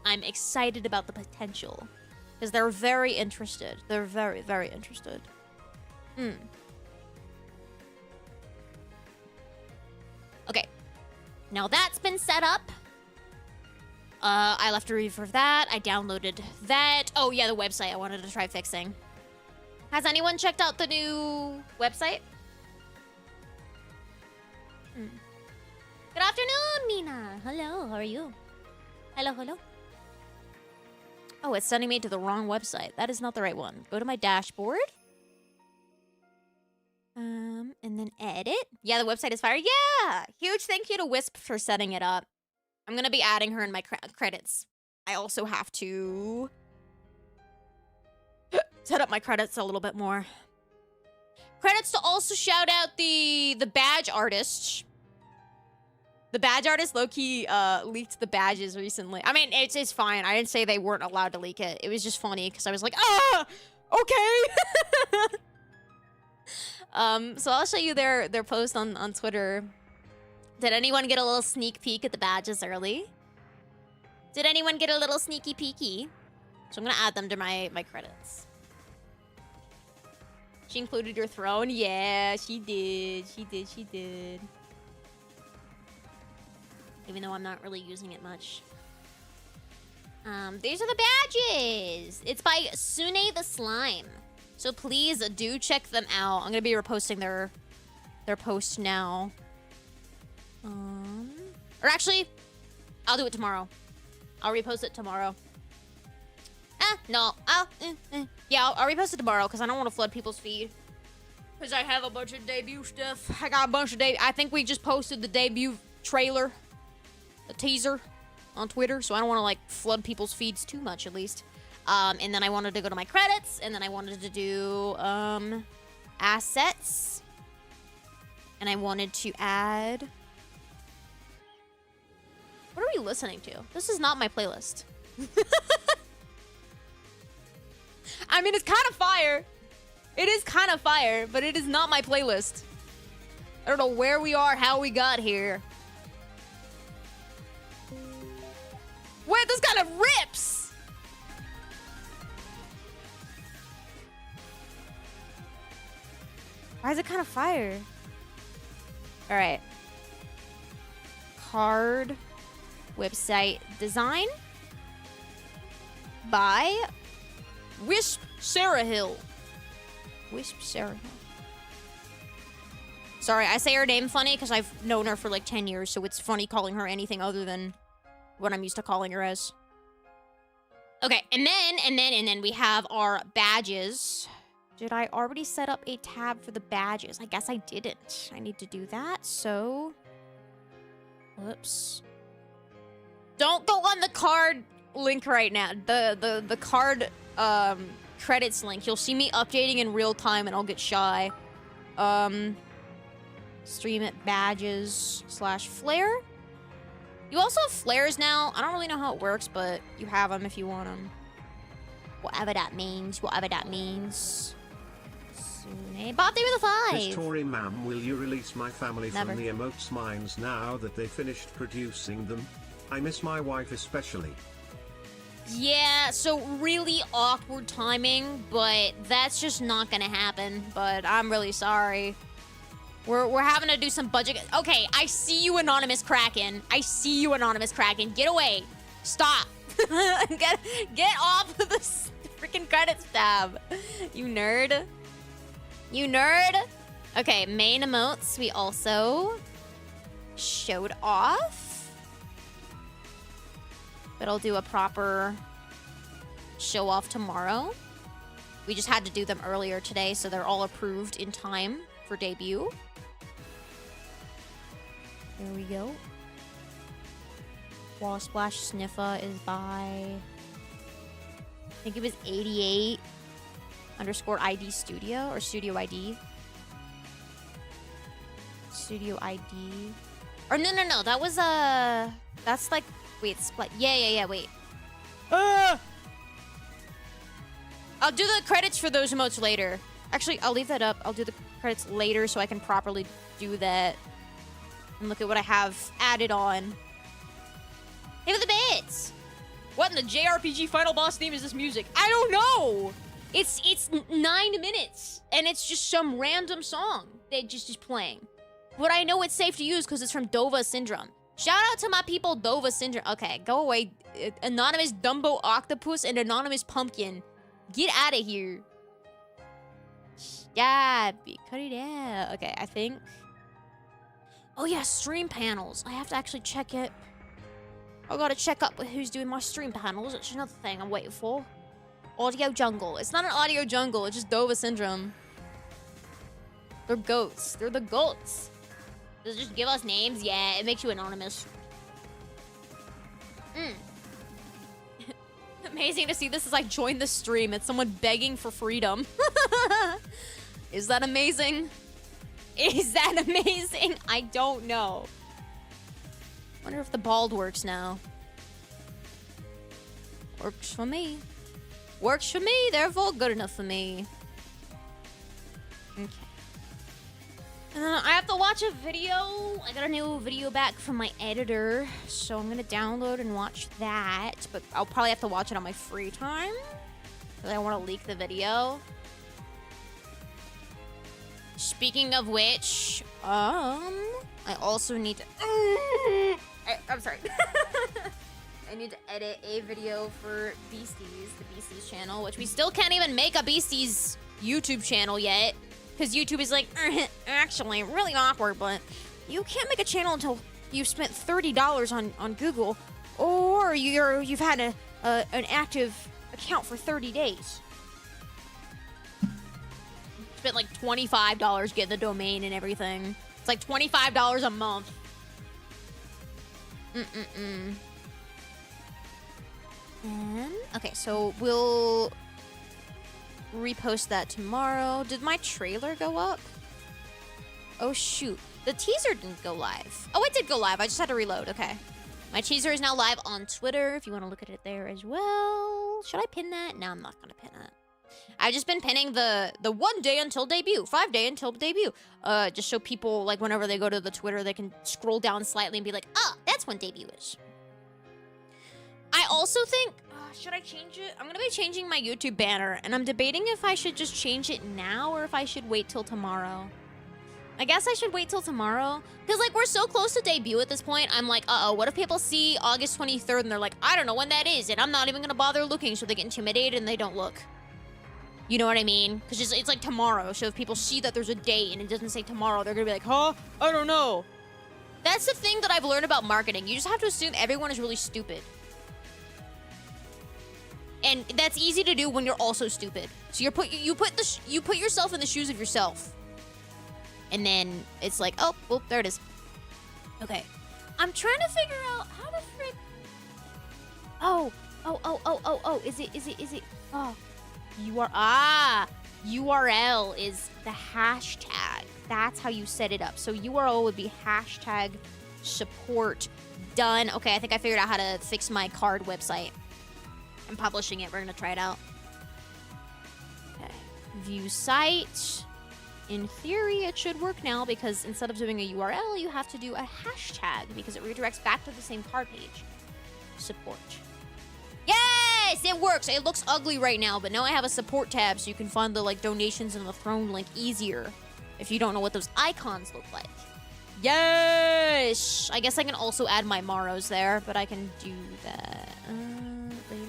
I'm excited about the potential. Because they're very interested. They're very, very interested. Okay. Now that's been set up. I left a review for that. I downloaded that. Oh, yeah, the website I wanted to try fixing. Has anyone checked out the new website? Good afternoon, Mina. Hello, how are you? Hello. Oh, it's sending me to the wrong website. That is not the right one. Go to my dashboard. And then edit. Yeah, the website is fire. Yeah! Huge thank you to Wisp for setting it up. I'm gonna be adding her in my credits. I also have to set up my credits a little bit more. Credits to also shout out the badge artist. The badge artist low-key leaked the badges recently. I mean, it's fine. I didn't say they weren't allowed to leak it. It was just funny because I was like, ah, okay. So I'll show you their post on Twitter. Did anyone get a little sneak peek at the badges early? Did anyone get a little sneaky peeky? So I'm gonna add them to my credits. She included your throne? Yeah, she did. She did. Even though I'm not really using it much. These are the badges. It's by Sune the Slime. So please do check them out. I'm gonna be reposting their post now. Or actually, I'll do it tomorrow. I'll repost it tomorrow. No. Yeah, I'll repost it tomorrow because I don't want to flood people's feed. Because I have a bunch of debut stuff. I got a bunch of I think we just posted the debut trailer, the teaser, on Twitter, so I don't want to like flood people's feeds too much, at least. And then I wanted to go to my credits, and then I wanted to do assets, and I wanted to add. What are we listening to? This is not my playlist. I mean, it's kind of fire. It is kind of fire, but it is not my playlist. I don't know where we are, how we got here. Wait, this kind of rips! Why is it kind of fire? Alright. Card website design by Wisp Sarah Hill. Wisp Sarah Hill. Sorry, I say her name funny because I've known her for like 10 years, so it's funny calling her anything other than what I'm used to calling her as. Okay, and then we have our badges. Did I already set up a tab for the badges? I guess I didn't. I need to do that, so... Whoops. Don't go on the card link right now. The card credits link. You'll see me updating in real time and I'll get shy. Stream at badges / flare. You also have flares now. I don't really know how it works, but you have them if you want them. Whatever that means. Whatever that means. Sune. Bob, they were the 5. Miss Tori, ma'am, will you release my family Never. from the emotes mines now that they finished producing them? I miss my wife especially. Yeah, so really awkward timing, but that's just not gonna happen. But I'm really sorry. We're having to do some budget. Okay, I see you, Anonymous Kraken. I see you, Anonymous Kraken. Get away. Stop. get off of the freaking credits tab. You nerd. You nerd. Okay, main emotes we also showed off. But I'll do a proper show off tomorrow. We just had to do them earlier today, so they're all approved in time for debut. There we go. Wall Splash Sniffa is by... I think it was 88_ID Studio, or Studio ID. Studio ID. Or no, that was that's like... Wait, split. Yeah, wait. I'll do the credits for those emotes later. Actually, I'll leave that up. I'll do the credits later so I can properly do that. And look at what I have added on. Hey, with the bits! What in the JRPG final boss theme is this music? I don't know! It's 9 minutes, and it's just some random song that just is playing. But I know it's safe to use because it's from Dova Syndrome. Shout out to my people, Dova Syndrome. Okay, go away. Anonymous Dumbo Octopus and Anonymous Pumpkin. Get out of here. Yeah, cut it out. Okay, I think... Oh yeah, stream panels. I have to actually check it. I gotta check up with who's doing my stream panels. It's another thing I'm waiting for. Audio Jungle. It's not an Audio Jungle, it's just Dova Syndrome. They're goats. They're the goats. Does it just give us names? Yeah, it makes you anonymous. Amazing to see this as I join the stream. It's someone begging for freedom. Is that amazing? Is that amazing? I don't know. Wonder if the bald works now. Works for me. Works for me, therefore good enough for me. Okay. And then I have to watch a video. I got a new video back from my editor, so I'm gonna download and watch that. But I'll probably have to watch it on my free time, because I want to leak the video. Speaking of which, I also need to... I'm sorry. I need to edit a video for Beasties, the Beasties channel, which we still can't even make a Beasties YouTube channel yet. Because YouTube is like, actually, really awkward, but you can't make a channel until you've spent $30 on Google, or you've had an active account for 30 days. Spent like $25 getting the domain and everything. It's like $25 a month. And, okay, so we'll repost that tomorrow. Did my trailer go up? Oh, shoot. The teaser didn't go live. Oh, it did go live. I just had to reload. Okay. My teaser is now live on Twitter if you want to look at it there as well. Should I pin that? No, I'm not going to pin it. I've just been pinning the 1 day until debut, 5 day until debut. Just so people, like, whenever they go to the Twitter, they can scroll down slightly and be like, oh, that's when debut is. I also think, should I change it? I'm going to be changing my YouTube banner, and I'm debating if I should just change it now or if I should wait till tomorrow. I guess I should wait till tomorrow. Because, like, we're so close to debut at this point. I'm like, uh-oh, what if people see August 23rd and they're like, I don't know when that is, and I'm not even going to bother looking, so they get intimidated and they don't look. You know what I mean? Because it's like tomorrow, so if people see that there's a date and it doesn't say tomorrow, they're going to be like, huh? I don't know. That's the thing that I've learned about marketing. You just have to assume everyone is really stupid. And that's easy to do when you're also stupid. So you put yourself in the shoes of yourself. And then it's like, oh, well, there it is. Okay. I'm trying to figure out how to frick. Oh. Is it? Oh. URL is the hashtag. That's how you set it up. So URL would be hashtag support done. Okay, I think I figured out how to fix my card website. I'm publishing it. We're going to try it out. Okay. View site. In theory, it should work now because instead of doing a URL, you have to do a hashtag because it redirects back to the same card page. Support. Yes, it works. It looks ugly right now, but now I have a support tab so you can find the like donations and the throne link easier if you don't know what those icons look like. Yes! I guess I can also add my Maros there, but I can do that later.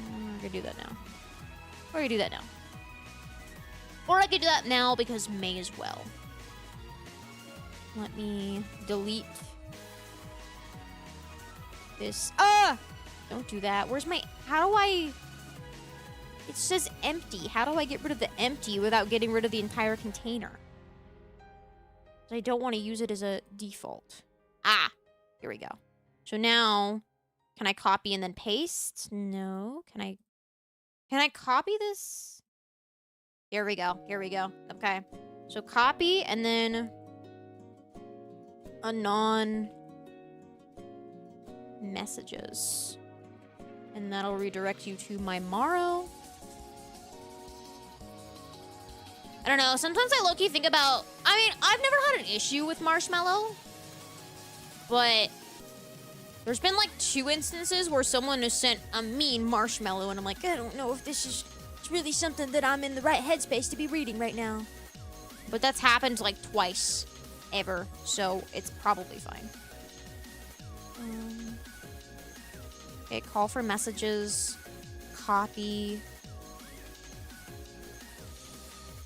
I'm gonna do that now. Or I can do that now. Or I could do that now because may as well. Let me delete this. Don't do that. Where's my... How do I... It says empty. How do I get rid of the empty without getting rid of the entire container? I don't want to use it as a default. Here we go. So now, can I copy and then paste? No. Can I copy this? Here we go. Okay. So copy and then anon messages. And that'll redirect you to my Maro. I don't know. Sometimes I low-key think about... I mean, I've never had an issue with Marshmallow. But there's been like 2 instances where someone has sent a mean Marshmallow. And I'm like, I don't know if this is really something that I'm in the right headspace to be reading right now. But that's happened like twice ever. So it's probably fine. Okay, call for messages. Copy.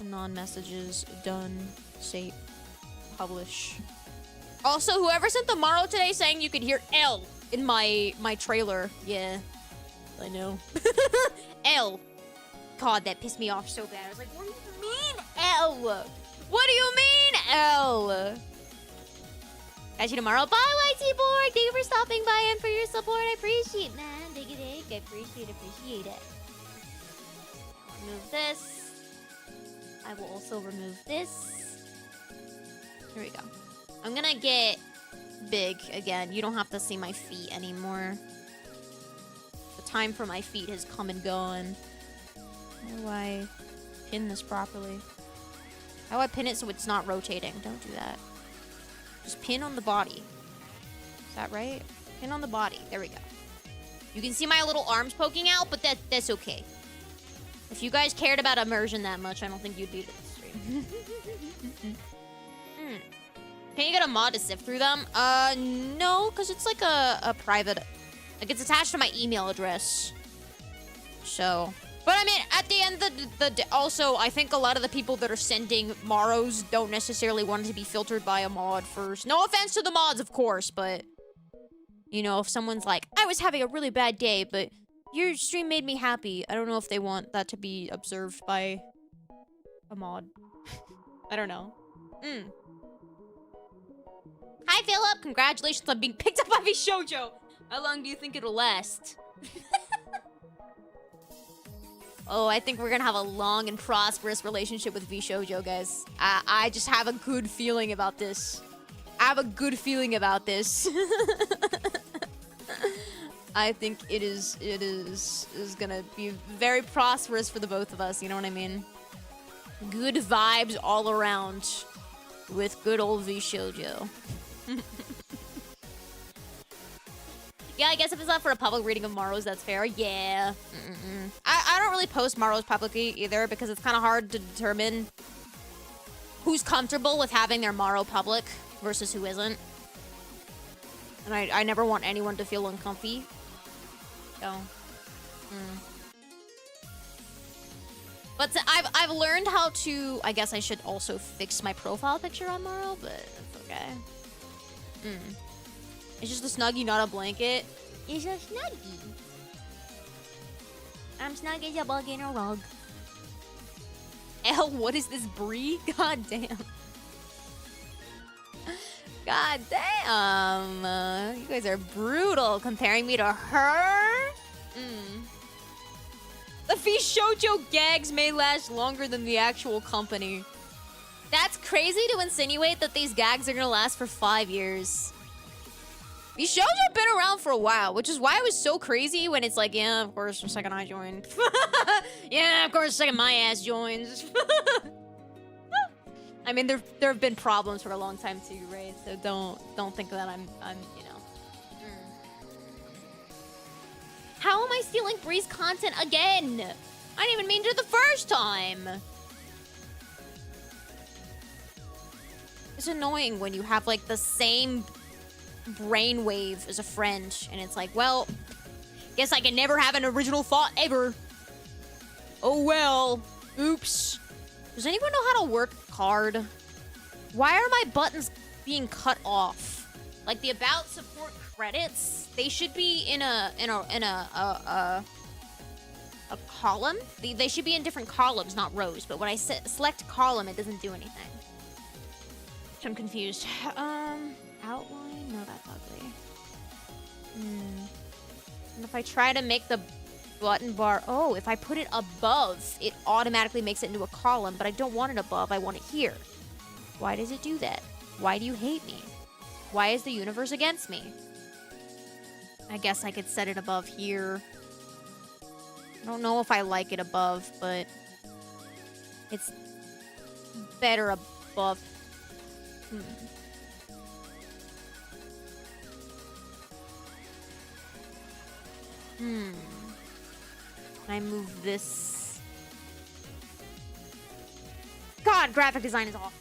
Non-messages. Done. Save. Publish. Also, whoever sent the Maro today saying you could hear L in my trailer. Yeah. I know. L. God, that pissed me off so bad. I was like, what do you mean L? What do you mean L? Catch you tomorrow. Bye, YT Board. Thank you for stopping by and for your support. I appreciate it, man. Dig it. I appreciate it. Remove this. I will also remove this. Here we go. I'm gonna get big again. You don't have to see my feet anymore. The time for my feet has come and gone. How do I pin this properly? How do I pin it so it's not rotating? Don't do that. Just pin on the body. Is that right? Pin on the body. There we go. You can see my little arms poking out, but that's okay. If you guys cared about immersion that much, I don't think you'd be to the stream. Can you get a mod to sift through them? No, because it's like a private Like, it's attached to my email address. So... But I mean, at the end of the day, also, I think a lot of the people that are sending Maros don't necessarily want it to be filtered by a mod first. No offense to the mods, of course, but... You know, if someone's like, I was having a really bad day, but your stream made me happy. I don't know if they want that to be observed by a mod. I don't know. Hi, Philip! Congratulations on being picked up by vshojo! How long do you think it'll last? Oh, I think we're gonna have a long and prosperous relationship with vshojo, guys. I just have a good feeling about this. I have a good feeling about this. I think it is gonna be very prosperous for the both of us, you know what I mean? Good vibes all around with good old vshojo. Yeah, I guess if it's not for a public reading of Maros, that's fair. Yeah. I don't really post Maros publicly either because it's kind of hard to determine who's comfortable with having their Maro public versus who isn't. And I never want anyone to feel uncomfy. So. But I've learned how to... I guess I should also fix my profile picture on Maro, but it's okay. It's just a snuggie, not a blanket. It's a snuggie. I'm snug as a bug in a rug. L, what is this, Brie? God damn. God damn. You guys are brutal comparing me to her. The vshojo gags may last longer than the actual company. That's crazy to insinuate that these gags are gonna last for 5 years. vshojo have been around for a while, which is why it was so crazy when it's like, yeah, of course, the second I joined. Yeah, of course, the second my ass joins. I mean, there have been problems for a long time too, right? So don't think that I'm you know. How am I stealing Bree's content again? I didn't even mean to the first time. It's annoying when you have like the same brainwave as a friend, and it's like, well, guess I can never have an original thought ever. Oh well. Oops. Does anyone know how to work card? Why are my buttons being cut off? Like the about support credits, they should be in a column. They should be in different columns, not rows. But when I select column, it doesn't do anything. So I'm confused. Outline? No, that's ugly. And if I try to make the button bar... Oh, if I put it above, it automatically makes it into a column, but I don't want it above, I want it here. Why does it do that? Why do you hate me? Why is the universe against me? I guess I could set it above here. I don't know if I like it above, but it's better above. I move this. God, graphic design is off.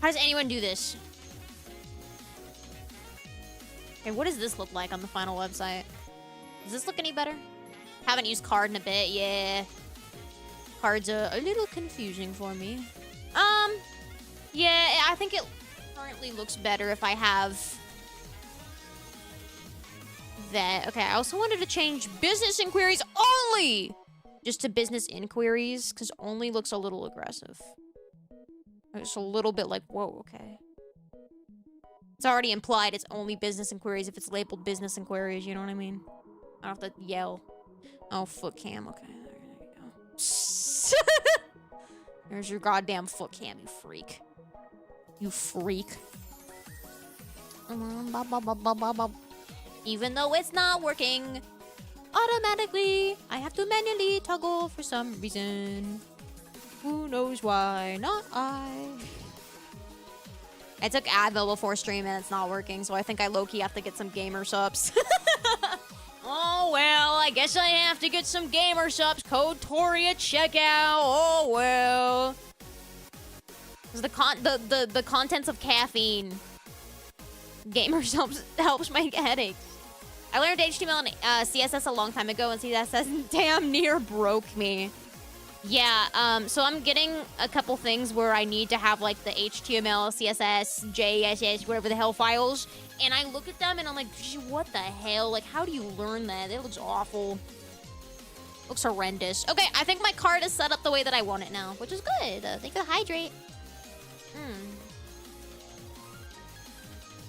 How does anyone do this? Okay, what does this look like on the final website? Does this look any better? Haven't used card in a bit, yeah. Card's a little confusing for me. Yeah, I think it currently looks better if I have that. Okay, I also wanted to change business inquiries only just to business inquiries, because only looks a little aggressive. It's a little bit like, whoa, okay. It's already implied it's only business inquiries if it's labeled business inquiries, you know what I mean? I don't have to yell. Oh, foot cam, okay. There you go. There's your goddamn foot cam, you freak. You freak. Even though it's not working, automatically, I have to manually toggle for some reason. Who knows why? Not I. I took Advil before stream and it's not working, so I think I low-key have to get some gamer subs. Oh well, I guess I have to get some gamer subs. Code Tori at checkout. Oh well. The contents of caffeine. Gamer subs helps my headaches. I learned HTML and CSS a long time ago, and CSS damn near broke me. Yeah, so I'm getting a couple things where I need to have, like, the HTML, CSS, JSS, whatever the hell files, and I look at them and I'm like, what the hell? Like, how do you learn that? It looks awful. Looks horrendous. Okay, I think my card is set up the way that I want it now, which is good. Thank you, hydrate.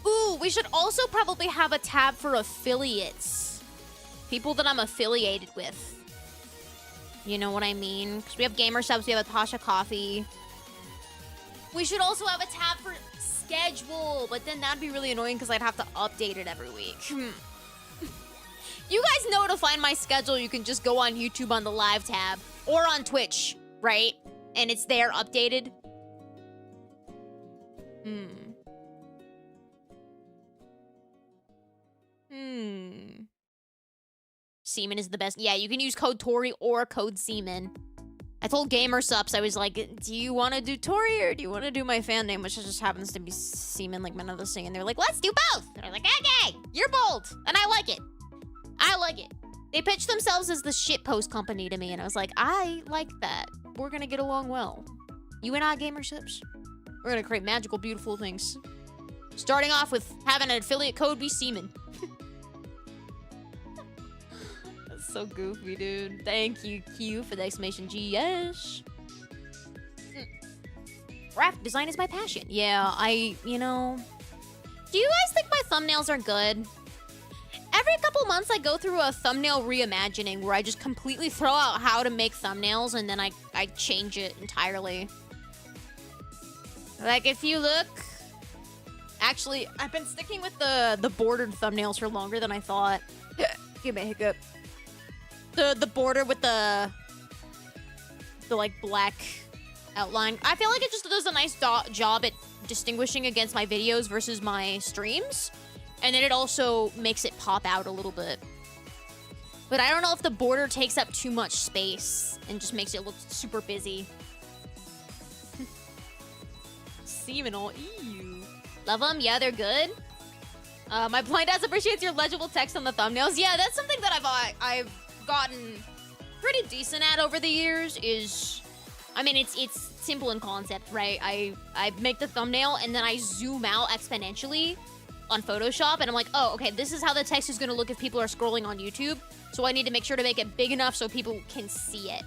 Ooh, we should also probably have a tab for affiliates. People that I'm affiliated with. You know what I mean? Because we have Gamer Subs, we have a Tasha Coffee. We should also have a tab for schedule, but then that'd be really annoying because I'd have to update it every week. You guys know to find my schedule, you can just go on YouTube on the live tab or on Twitch, right? And it's there updated. Simen is the best. Yeah, you can use code Tori or code Simen. I told Gamer Subs, I was like, do you want to do Tori or do you want to do my fan name, which just happens to be Simen, like my other thing. And they're like, let's do both. And I was like, okay, you're bold. And I like it. I like it. They pitched themselves as the shitpost company to me. And I was like, I like that. We're going to get along well. You and I, Gamer Subs. We're going to create magical, beautiful things. Starting off with having an affiliate code be Simen. So goofy, dude. Thank you, Q, for the exclamation GS. Graphic design is my passion. Yeah, you know... Do you guys think my thumbnails are good? Every couple months, I go through a thumbnail reimagining where I just completely throw out how to make thumbnails and then I change it entirely. Like, if you look... Actually, I've been sticking with the bordered thumbnails for longer than I thought. Give me a hiccup. The border with the like black outline. I feel like it just does a nice job at distinguishing against my videos versus my streams. And then it also makes it pop out a little bit. But I don't know if the border takes up too much space and just makes it look super busy. Seminal, ew. Love them? Yeah, they're good. My blind ass appreciates your legible text on the thumbnails. Yeah, that's something that I've gotten pretty decent at over the years is, I mean, it's simple in concept, right? I make the thumbnail and then I zoom out exponentially on Photoshop and I'm like, oh, okay, this is how the text is gonna look if people are scrolling on YouTube. So I need to make sure to make it big enough so people can see it.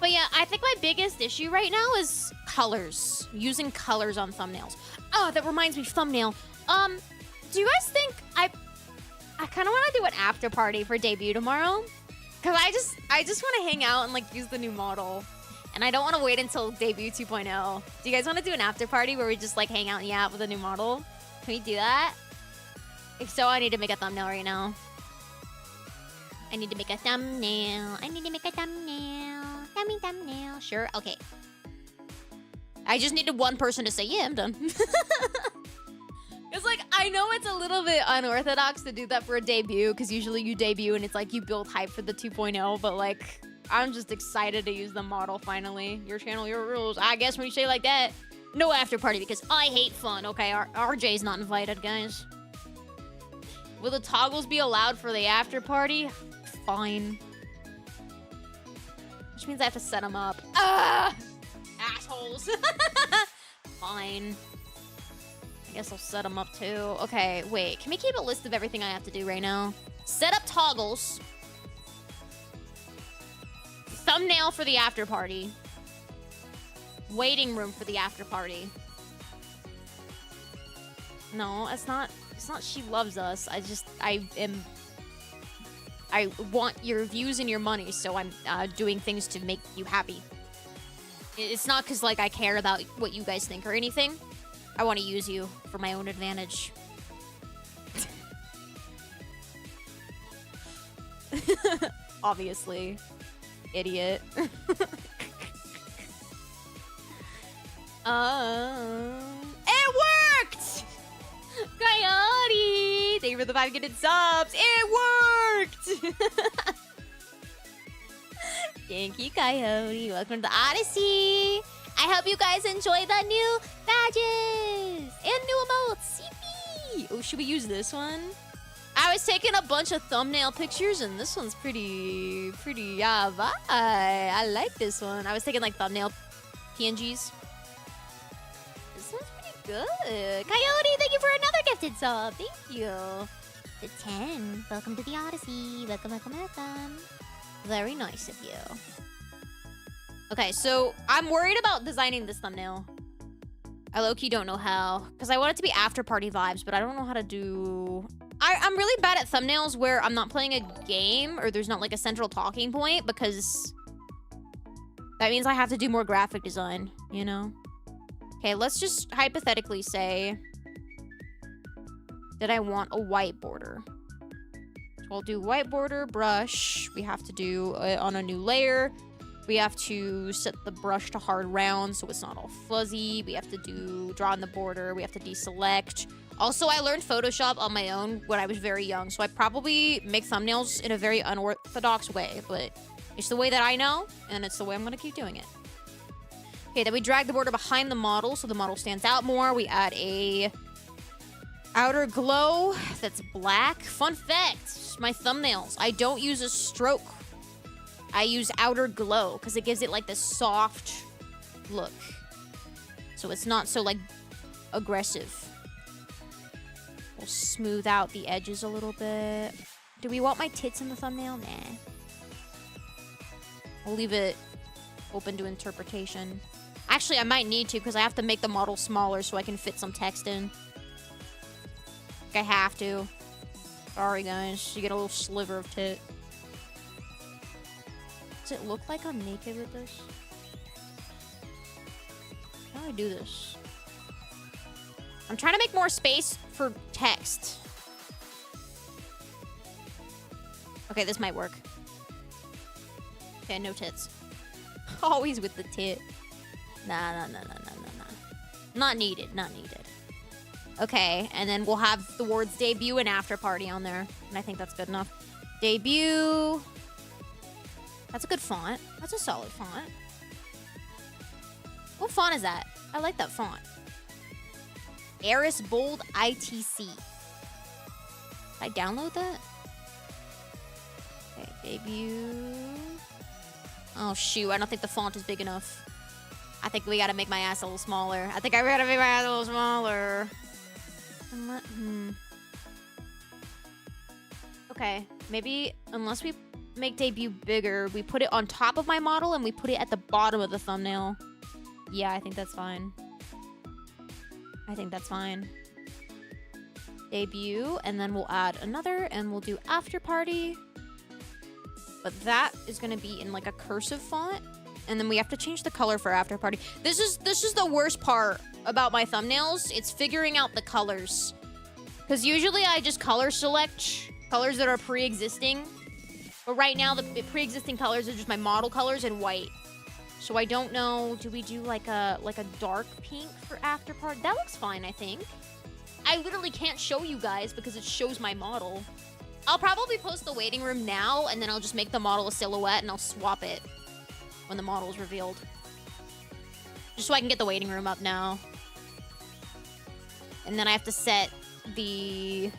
But yeah, I think my biggest issue right now is colors. Using colors on thumbnails. Oh, that reminds me, thumbnail. Do you guys think I kind of want to do an after party for debut tomorrow? Because I just want to hang out and like use the new model. And I don't want to wait until debut 2.0. Do you guys want to do an after party where we just like hang out and yap with a new model? Can we do that? If so, I need to make a thumbnail right now. I need to make a thumbnail. I need to make a thumbnail. Thumbnail. Sure. Okay. I just needed one person to say, yeah, I'm done. It's like, I know it's a little bit unorthodox to do that for a debut, because usually you debut and it's like you build hype for the 2.0, but like, I'm just excited to use the model finally. Your channel, your rules. I guess when you say it like that, no after party because I hate fun. Okay, RJ's not invited, guys. Will the toggles be allowed for the after party? Fine. Which means I have to set them up. Ah! Assholes. Fine. I guess I'll set them up too. Okay, wait. Can we keep a list of everything I have to do right now? Set up toggles. Thumbnail for the after party. Waiting room for the after party. No, it's not She Loves Us. I want your views and your money, so I'm doing things to make you happy. It's not because, like, I care about what you guys think or anything. I want to use you for my own advantage. Obviously. Idiot. It worked! Coyote! Thank you for the 5 gifted subs. It worked! Thank you, Coyote. Welcome to the Odyssey. I hope you guys enjoy the new badges and new emotes. CP. Oh, should we use this one? I was taking a bunch of thumbnail pictures, and this one's pretty vibe. I like this one. I was taking like thumbnail PNGs. This one's pretty good. Coyote, thank you for another gifted sub. Thank you. The 10. Welcome to the Odyssey. Welcome, welcome, welcome. Very nice of you. Okay, so I'm worried about designing this thumbnail. I low-key don't know how, because I want it to be after party vibes, but I don't know how to do... I'm really bad at thumbnails where I'm not playing a game or there's not like a central talking point, because that means I have to do more graphic design, you know? Okay, let's just hypothetically say that I want a white border. So we'll do white border, brush. We have to do it on a new layer. We have to set the brush to hard round so it's not all fuzzy. We have to draw on the border. We have to deselect. Also, I learned Photoshop on my own when I was very young, so I probably make thumbnails in a very unorthodox way, but it's the way that I know, and it's the way I'm gonna keep doing it. Okay, then we drag the border behind the model so the model stands out more. We add a outer glow that's black. Fun fact, my thumbnails, I don't use a stroke. I use outer glow because it gives it like this soft look. So it's not so like aggressive. We'll smooth out the edges a little bit. Do we want my tits in the thumbnail? Nah. We'll leave it open to interpretation. Actually, I might need to because I have to make the model smaller so I can fit some text in. Like I have to. Sorry, guys. You get a little sliver of tit. Does it look like I'm naked with this? How do I do this? I'm trying to make more space for text. Okay, this might work. Okay, no tits. Always with the tit. Nah. Not needed, not needed. Okay, and then we'll have the words debut and after party on there. And I think that's good enough. Debut. That's a good font. That's a solid font. What font is that? I like that font. Eris Bold ITC. Did I download that? Okay, debut. Oh, shoot. I don't think the font is big enough. I think we gotta make my ass a little smaller. I think I gotta make my ass a little smaller. Okay, maybe unless we make debut bigger, we put it on top of my model and we put it at the bottom of the thumbnail. Yeah, I think that's fine. I think that's fine. Debut, and then we'll add another, and we'll do after party. But that is gonna be in like a cursive font, and then we have to change the color for after party. This is the worst part about my thumbnails. It's figuring out the colors, because usually I just color select colors that are pre-existing. But right now the pre-existing colors are just my model colors and white. So I don't know, do we do like a dark pink for after party? That looks fine, I think. I literally can't show you guys because it shows my model. I'll probably post the waiting room now, and then I'll just make the model a silhouette, and I'll swap it when the model is revealed. Just so I can get the waiting room up now. And then I have to set the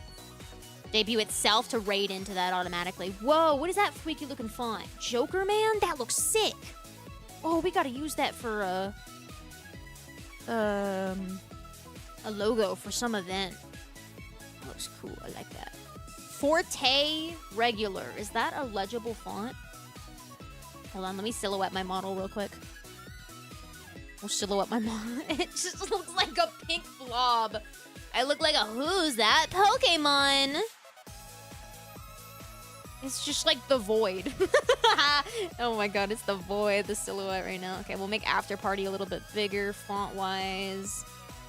debut itself to raid into that automatically. Whoa, what is that freaky looking font? Joker Man? That looks sick. Oh, we gotta use that for a logo for some event. That looks cool. I like that. Forte regular. Is that a legible font? Hold on, let me silhouette my model real quick. We'll silhouette my model. It just looks like a pink blob. I look like a who's that Pokemon? It's just like the void. Oh my god, it's the void, the silhouette right now. Okay, we'll make after party a little bit bigger font-wise.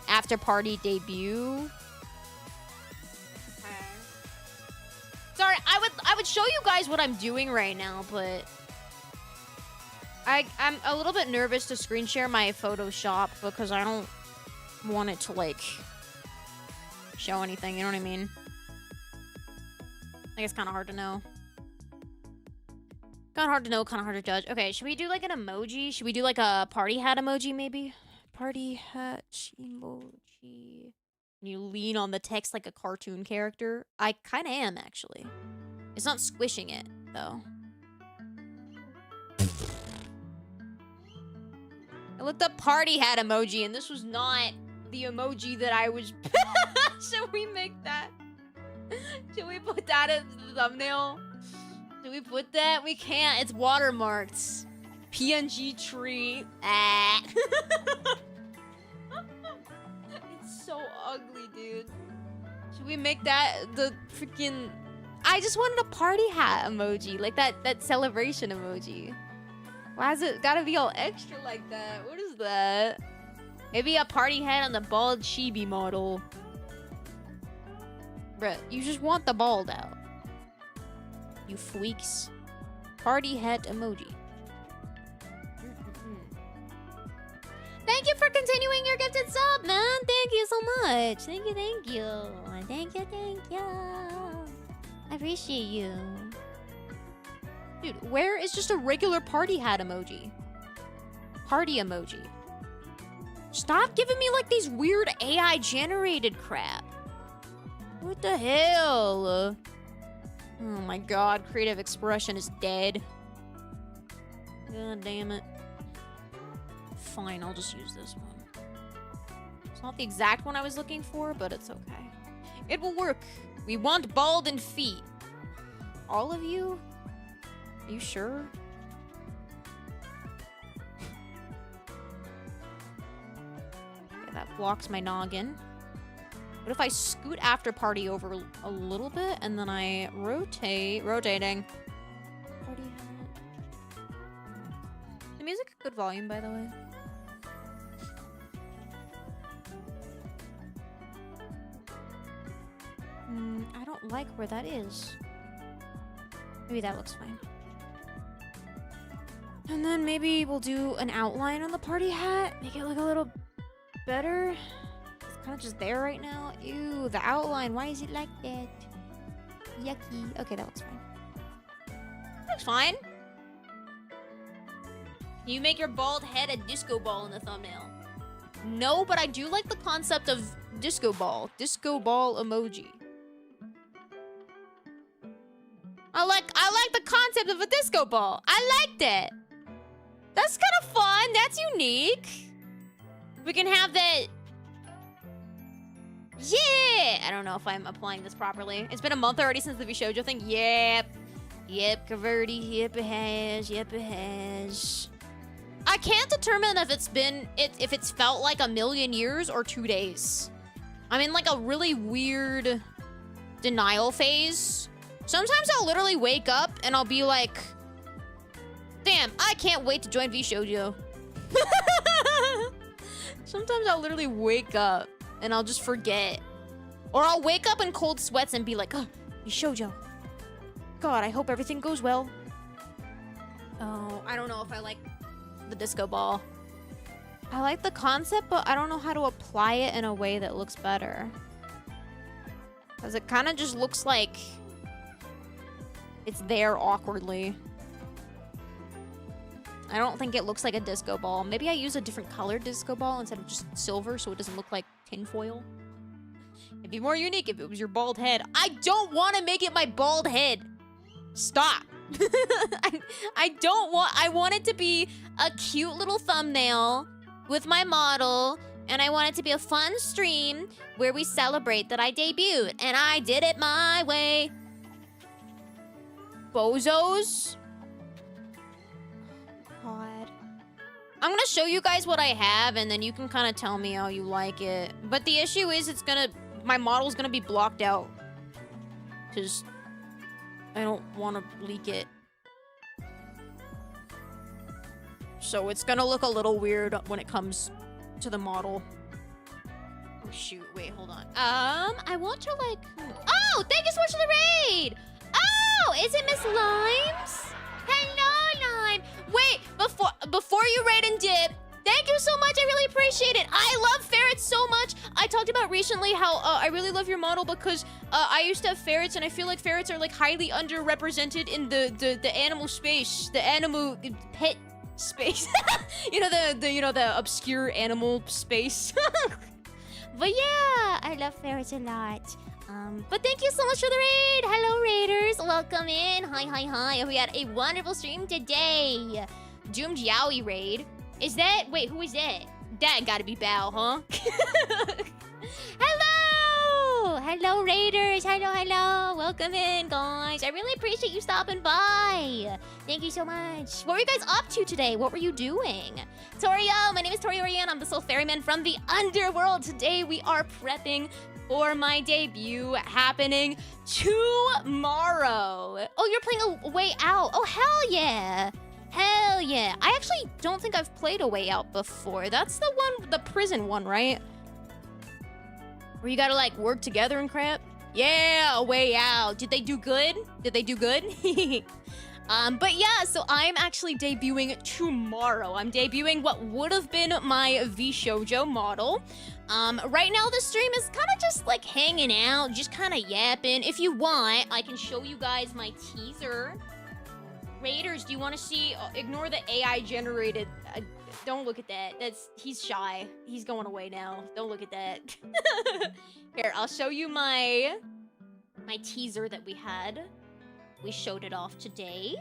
After party debut. Okay. Sorry, I would show you guys what I'm doing right now, but I'm a little bit nervous to screen share my Photoshop because I don't want it to like show anything, you know what I mean? I guess kind of hard to know. Kind of hard to know, kind of hard to judge. Okay, should we do like an emoji? Should we do like a party hat emoji maybe? Party hat emoji. You lean on the text like a cartoon character. I kind of am, actually. It's not squishing it, though. I looked up party hat emoji, and this was not the emoji that I was... Should we make that? Should we put that as the thumbnail? Should we put that? We can't. It's watermarked. PNG tree. Ah. It's so ugly, dude. Should we make that the freaking... I just wanted a party hat emoji. Like that celebration emoji. Why has it gotta be all extra like that? What is that? Maybe a party hat on the bald chibi model. Bruh, you just want the bald out. You freaks. Party hat emoji. Thank you for continuing your gifted sub, man. Thank you so much. Thank you, thank you. Thank you, thank you. I appreciate you. Dude, where is just a regular party hat emoji? Party emoji. Stop giving me like these weird AI generated crap. What the hell? Oh my god, creative expression is dead. God damn it. Fine, I'll just use this one. It's not the exact one I was looking for, but it's okay. It will work. We want bald and feet. All of you? Are you sure? Okay, that blocks my noggin. What if I scoot after party over a little bit and then I rotating. Party hat. The music at good volume, by the way. I don't like where that is. Maybe that looks fine. And then maybe we'll do an outline on the party hat. Make it look a little better. It's kind of just there right now. Ew, the outline. Why is it like that? Yucky. Okay, that looks fine. Looks fine. You make your bald head a disco ball in the thumbnail. No, but I do like the concept of disco ball. Disco ball emoji. I like the concept of a disco ball. I liked it. That's kind of fun. That's unique. We can have that. Yeah. I don't know if I'm applying this properly. It's been a month already since the vshojo thing. Yep. Yep, Caverdi. Yep, it has. Yep, it has. I can't determine if if it's felt like a million years or 2 days. I'm in like a really weird denial phase. Sometimes I'll literally wake up and I'll be like, damn, I can't wait to join vshojo. Sometimes I'll literally wake up and I'll just forget. Or I'll wake up in cold sweats and be like, oh, vshojo. God, I hope everything goes well. Oh, I don't know if I like the disco ball. I like the concept, but I don't know how to apply it in a way that looks better. Because it kind of just looks like it's there awkwardly. I don't think it looks like a disco ball. Maybe I use a different colored disco ball instead of just silver so it doesn't look like tinfoil. It'd be more unique if it was your bald head. I don't want to make it my bald head. Stop. I want it to be a cute little thumbnail with my model, and I want it to be a fun stream where we celebrate that I debuted, and I did it my way. Bozos? God. I'm gonna show you guys what I have, and then you can kind of tell me how you like it. But the issue is my model's gonna be blocked out. Because I don't want to leak it. So it's gonna look a little weird when it comes to the model. Oh shoot, wait, hold on. I want to like... Oh, thank you so much for the raid! Oh, is it Miss Limes? Hello, Lime. Wait, before you raid and dip, thank you so much. I really appreciate it. I love ferrets so much. I talked about recently how I really love your model because I used to have ferrets, and I feel like ferrets are like highly underrepresented in the animal space, the animal pet space. you know the obscure animal space. But yeah, I love ferrets a lot. But thank you so much for the raid. Hello, raiders. Welcome in. Hi, hi, hi. We had a wonderful stream today. Doomed Yowie raid. Is that... Wait, who is that? That gotta be Bao, huh? Hello! Hello, raiders. Hello, hello. Welcome in, guys. I really appreciate you stopping by. Thank you so much. What were you guys up to today? What were you doing? Tori, my name is Tori Oriane. I'm the Soul Ferryman from the Underworld. Today, we are prepping for my debut happening tomorrow. Oh, you're playing A Way Out. Oh, hell yeah. Hell yeah. I actually don't think I've played A Way Out before. That's the one, the prison one, right? Where you gotta, like, work together and crap? Yeah, A Way Out. Did they do good? Did they do good? But yeah, so I'm actually debuting tomorrow. I'm debuting what would have been my vshojo model. Right now the stream is kind of just like hanging out, just kind of yapping. If you want, I can show you guys my teaser. Raiders, do you want to see? Ignore the AI generated. Don't look at that. He's shy. He's going away now. Don't look at that. Here, I'll show you my teaser that we had. We showed it off today.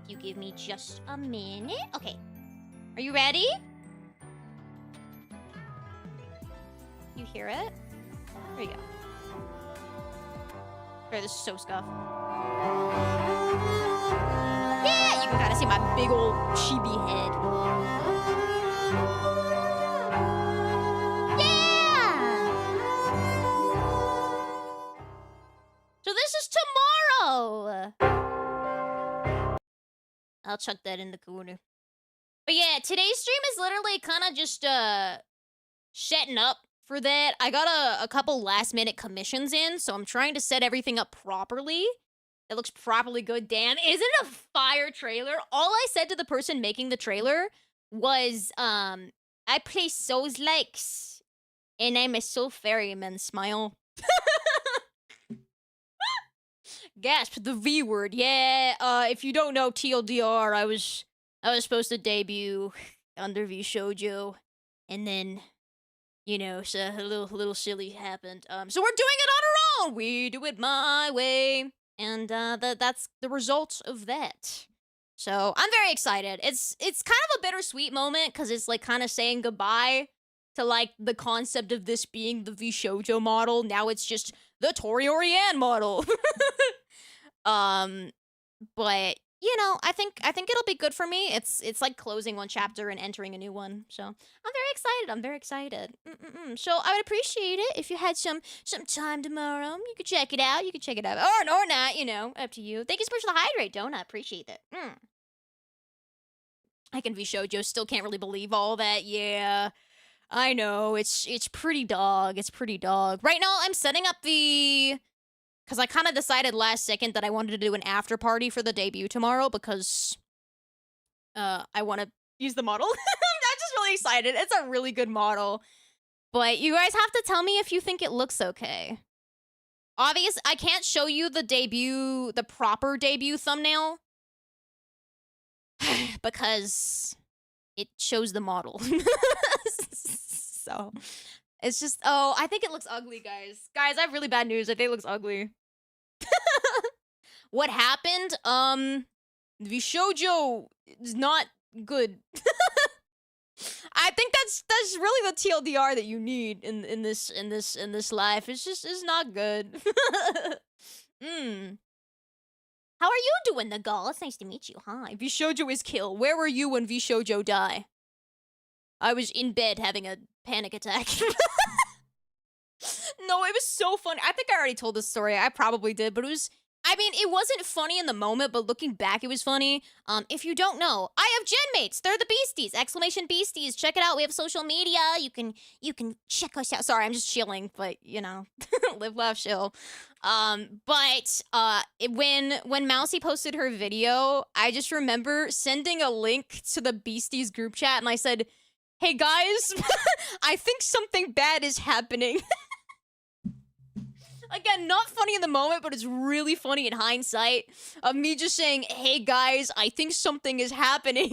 If you give me just a minute. Okay. Are you ready? You hear it? There you go. Sorry, this is so scuffed. Yeah, you can kind of see my big old chibi head. Yeah! So this is tomorrow! I'll chuck that in the corner. But yeah, today's stream is literally kind of just, setting up for that. I got a couple last-minute commissions in, so I'm trying to set everything up properly. It looks properly good. Damn, isn't it a fire trailer? All I said to the person making the trailer was, I play Souls-likes, and I'm a soul ferryman, smile. Gasp, the V word. Yeah, if you don't know TLDR, I was supposed to debut under vshojo, and then, you know, so a little silly happened. So we're doing it on our own. We do it my way, and that's the result of that. So I'm very excited. It's kind of a bittersweet moment because it's like kind of saying goodbye to like the concept of this being the vshojo model. Now it's just the Tori Oriane model. But you know, I think it'll be good for me. It's like closing one chapter and entering a new one. So I'm very excited. I'm very excited. So I would appreciate it if you had some time tomorrow. You could check it out. You could check it out, or not. You know, up to you. Thank you so much for the hydrate, Donut. Appreciate it. I can vshojo. Still can't really believe all that. Yeah, I know. It's pretty dog. It's pretty dog. Right now, I'm setting up the. Because I kind of decided last second that I wanted to do an after party for the debut tomorrow because I want to use the model. I'm just really excited. It's a really good model. But you guys have to tell me if you think it looks okay. Obviously, I can't show you the proper debut thumbnail. Because it shows the model. So, it's just, oh, I think it looks ugly, guys. Guys, I have really bad news. I think it looks ugly. What happened? vshojo is not good. I think that's really the TLDR that you need in this life. It's not good. How are you doing, the Gull? It's nice to meet you. Hi. vshojo is kill. Where were you when vshojo die? I was in bed having a panic attack. No, it was so funny. I think I already told this story. I probably did, but it was... I mean, it wasn't funny in the moment, but looking back, it was funny. If you don't know, I have genmates. They're the beasties! Exclamation beasties. Check it out. We have social media. You can check us out. Sorry, I'm just chilling, but, you know, live, laugh, chill. When Mousy posted her video, I just remember sending a link to the beasties group chat, and I said, hey, guys, I think something bad is happening. Again, not funny in the moment, but it's really funny in hindsight of me just saying, hey guys, I think something is happening.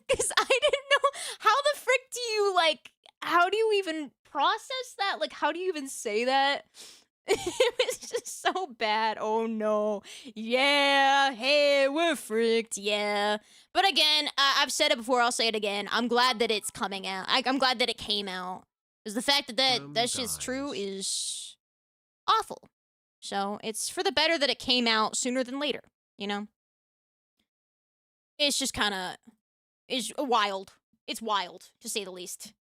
Because I didn't know, how the frick do you, like, how do you even process that? Like, how do you even say that? It was just so bad. Oh no. Yeah, hey, we're freaked. Yeah. But again, I've said it before, I'll say it again. I'm glad that it's coming out. I'm glad that it came out. Because the fact that shit's true Guys. is awful. So it's for the better that it came out sooner than later, you know? It's just kind of, it's wild. It's wild, to say the least.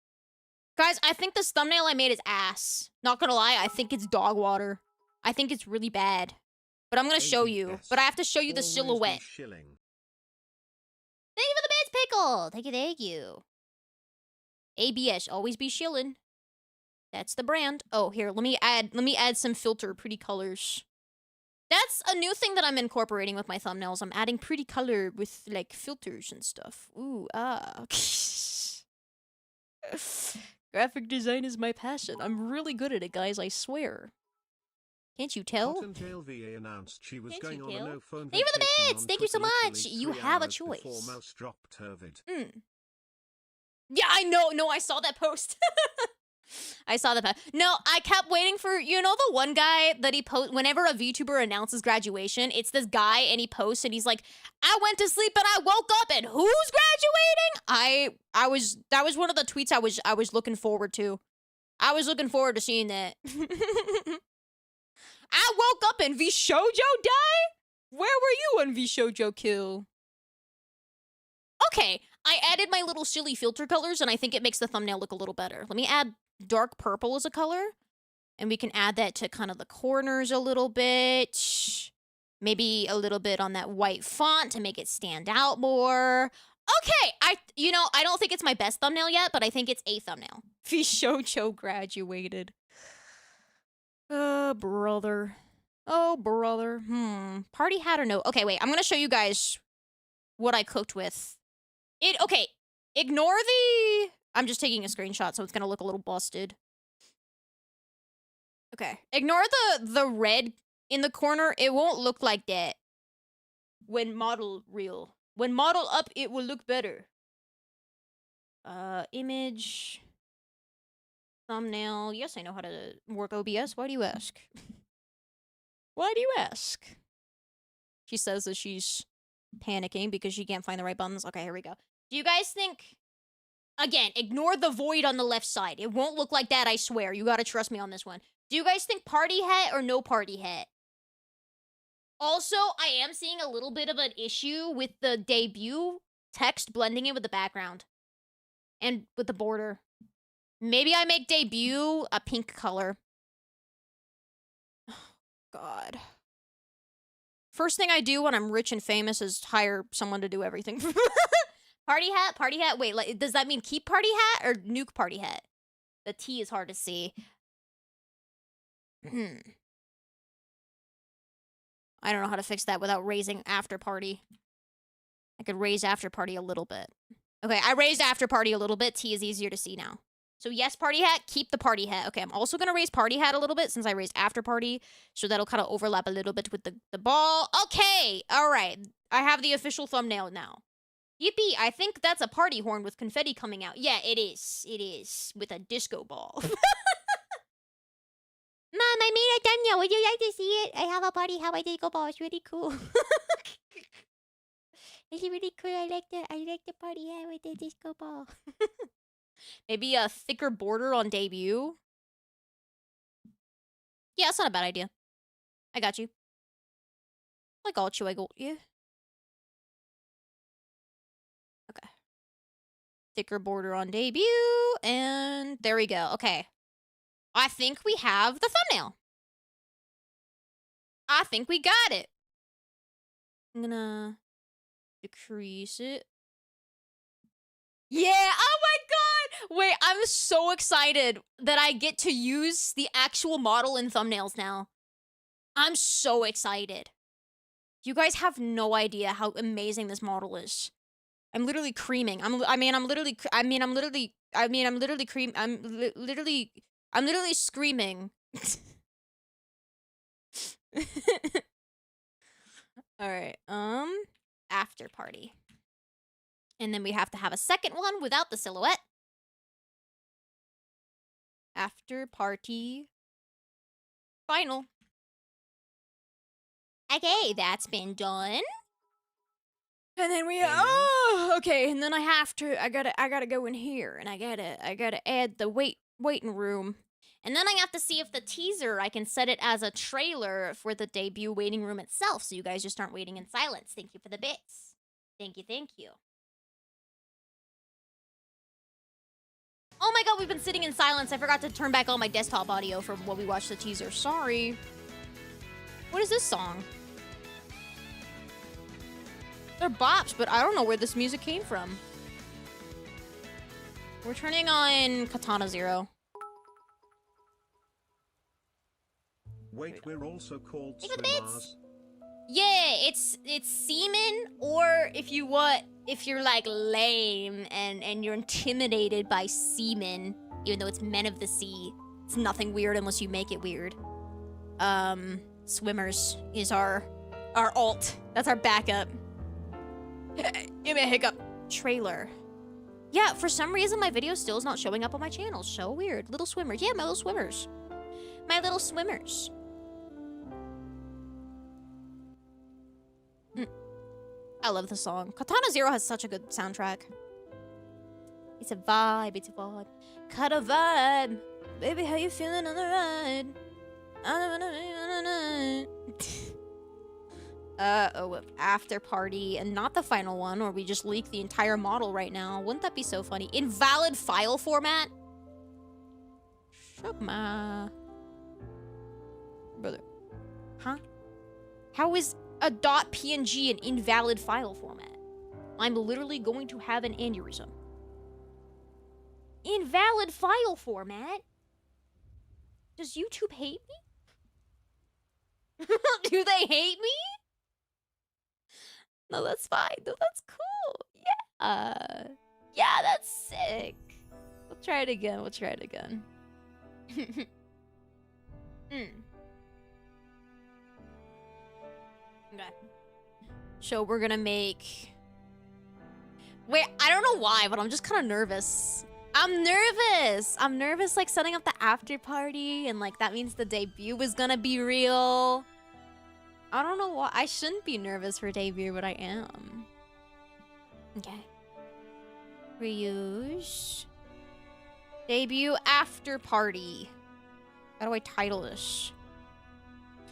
Guys, I think this thumbnail I made is ass. Not gonna lie, I think it's dog water. I think it's really bad. But I'm gonna show you. But I have to show you the silhouette. Thank you for the bits, Pickle! Thank you, thank you. ABS, always be shillin'. That's the brand. Oh, here, let me add some filter, pretty colors. That's a new thing that I'm incorporating with my thumbnails. I'm adding pretty color with, like, filters and stuff. Ooh, ah. Graphic design is my passion. I'm really good at it, guys, I swear. Can't you tell? Cottontail VA announced she was Can't going you on tell? a no phone Thank you for the vacation bits! on Thank you so Twitter much! literally You 3 have a hours before choice. Mouse dropped her vid. Yeah, I know. No, I saw that post. I saw the post. No, I kept waiting for, you know, the one guy that he post whenever a VTuber announces graduation, it's this guy and he posts and he's like, I went to sleep and I woke up and who's graduating? That was one of the tweets I was looking forward to. I was looking forward to seeing that. I woke up and vshojo die? Where were you when vshojo kill? Okay, I added my little silly filter colors, and I think it makes the thumbnail look a little better. Let me add dark purple as a color, and we can add that to kind of the corners a little bit. Maybe a little bit on that white font to make it stand out more. Okay, I don't think it's my best thumbnail yet, but I think it's a thumbnail. vshojo graduated. Brother. Oh, brother. Party hat or no? Okay, wait, I'm gonna show you guys what I cooked with. Okay, ignore the... I'm just taking a screenshot, so it's gonna look a little busted. Okay, ignore the red in the corner. It won't look like that when model real. When model up, it will look better. Image... Thumbnail. Yes, I know how to work OBS. Why do you ask? Why do you ask? She says that she's panicking because she can't find the right buttons. Okay, here we go. Do you guys think... Again, ignore the void on the left side. It won't look like that, I swear. You gotta trust me on this one. Do you guys think party hat or no party hat? Also, I am seeing a little bit of an issue with the debut text blending in with the background. And with the border. Maybe I make debut a pink color. Oh, God. First thing I do when I'm rich and famous is hire someone to do everything. Party hat, party hat. Wait, like, does that mean keep party hat or nuke party hat? The T is hard to see. I don't know how to fix that without raising after party. I could raise after party a little bit. Okay, I raised after party a little bit. T is easier to see now. So yes, party hat, keep the party hat. Okay, I'm also going to raise party hat a little bit since I raised after party. So that'll kind of overlap a little bit with the ball. Okay, all right. I have the official thumbnail now. Yippee, I think that's a party horn with confetti coming out. Yeah, it is. It is. With a disco ball. Mom, I made a thumbnail. Would you like to see it? I have a party hat with a disco ball. It's really cool. It's really cool. I like the party hat with the disco ball. Maybe a thicker border on debut. Yeah, that's not a bad idea. I got you. I got you. Okay. Thicker border on debut. And there we go. Okay. I think we have the thumbnail. I think we got it. I'm gonna decrease it. Yeah, oh my god! Wait, I'm so excited that I get to use the actual model in thumbnails now. I'm so excited. You guys have no idea how amazing this model is. I'm literally creaming. I'm literally screaming. All right. After party. And then we have to have a second one without the silhouette. After party. Final. Okay, that's been done. And then okay, and then I gotta go in here, and I gotta add the waiting room. And then I have to see if the teaser, I can set it as a trailer for the debut waiting room itself, so you guys just aren't waiting in silence. Thank you for the bits. Thank you, thank you. Oh my god, we've been sitting in silence. I forgot to turn back all my desktop audio from when we watched the teaser. Sorry. What is this song? They're bops, but I don't know where this music came from. We're turning on Katana Zero. Wait, we're also called Take the bits. swimmers. Yeah, it's semen, or if you're like lame and you're intimidated by semen, even though it's men of the sea. It's nothing weird unless you make it weird. Swimmers is our alt. That's our backup. Give me a hiccup. Trailer. Yeah, for some reason my video still is not showing up on my channel. So weird. Little swimmers. Yeah, my little swimmers. My little swimmers. I love the song. Katana Zero has such a good soundtrack. It's a vibe. It's a vibe. Cut a vibe. Baby, how you feeling on the ride? After party, and not the final one, or we just leak the entire model right now. Wouldn't that be so funny? Invalid file format? Shugma. Brother. Huh? How is a .png an invalid file format? I'm literally going to have an aneurysm. Invalid file format? Does YouTube hate me? Do they hate me? No, that's fine. No, that's cool. Yeah. Yeah, that's sick. We'll try it again. We'll try it again. Okay. So we're gonna make... Wait, I don't know why, but I'm just kind of nervous. I'm nervous, like, setting up the after party, and, like, that means the debut is gonna be real. I don't know why. I shouldn't be nervous for debut, but I am. Okay. Reuse. Debut after party. How do I title this?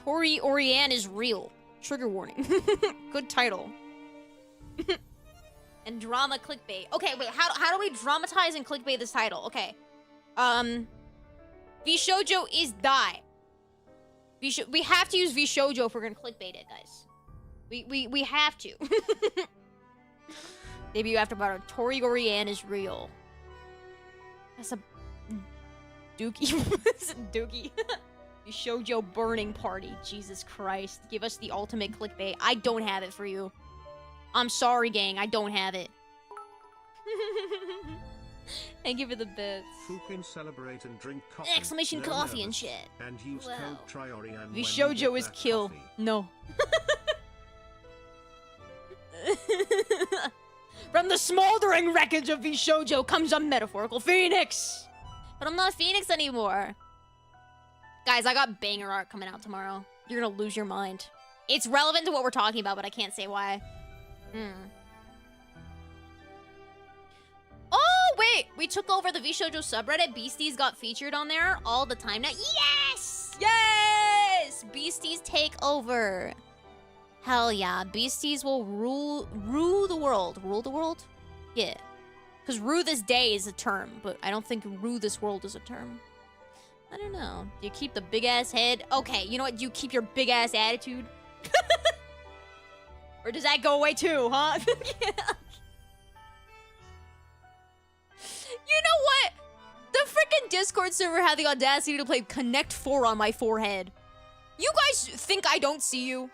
Tori Oriane is real. Trigger warning. Good title. And drama clickbait. Okay, wait, how do we dramatize and clickbait this title? Okay. vshojo is die. We have to use vshojo if we're gonna clickbait it, guys. We have to. Debut after party. Tori Oriane is real. That's a dookie. It's a dookie. vshojo burning party. Jesus Christ. Give us the ultimate clickbait. I don't have it for you. I'm sorry, gang. I don't have it. Thank you for the bits. Who can celebrate and drink coffee? Exclamation No coffee nervous. and shit. And use Wow. code TRYORIAN when vshojo you get is that kill. coffee. No. From the smoldering wreckage of vshojo comes a metaphorical phoenix. But I'm not a phoenix anymore. Guys, I got banger art coming out tomorrow. You're gonna lose your mind. It's relevant to what we're talking about, but I can't say why. Oh, wait! We took over the vshojo subreddit. Beasties got featured on there all the time now. Yes! Yes! Beasties take over. Hell yeah. Beasties will rule the world. Rule the world? Yeah. Because rue this day is a term, but I don't think rue this world is a term. I don't know. Do you keep the big-ass head? Okay, you know what? Do you keep your big-ass attitude? Or does that go away too, huh? Yeah. You know what? The freaking Discord server had the audacity to play Connect 4 on my forehead. You guys think I don't see you?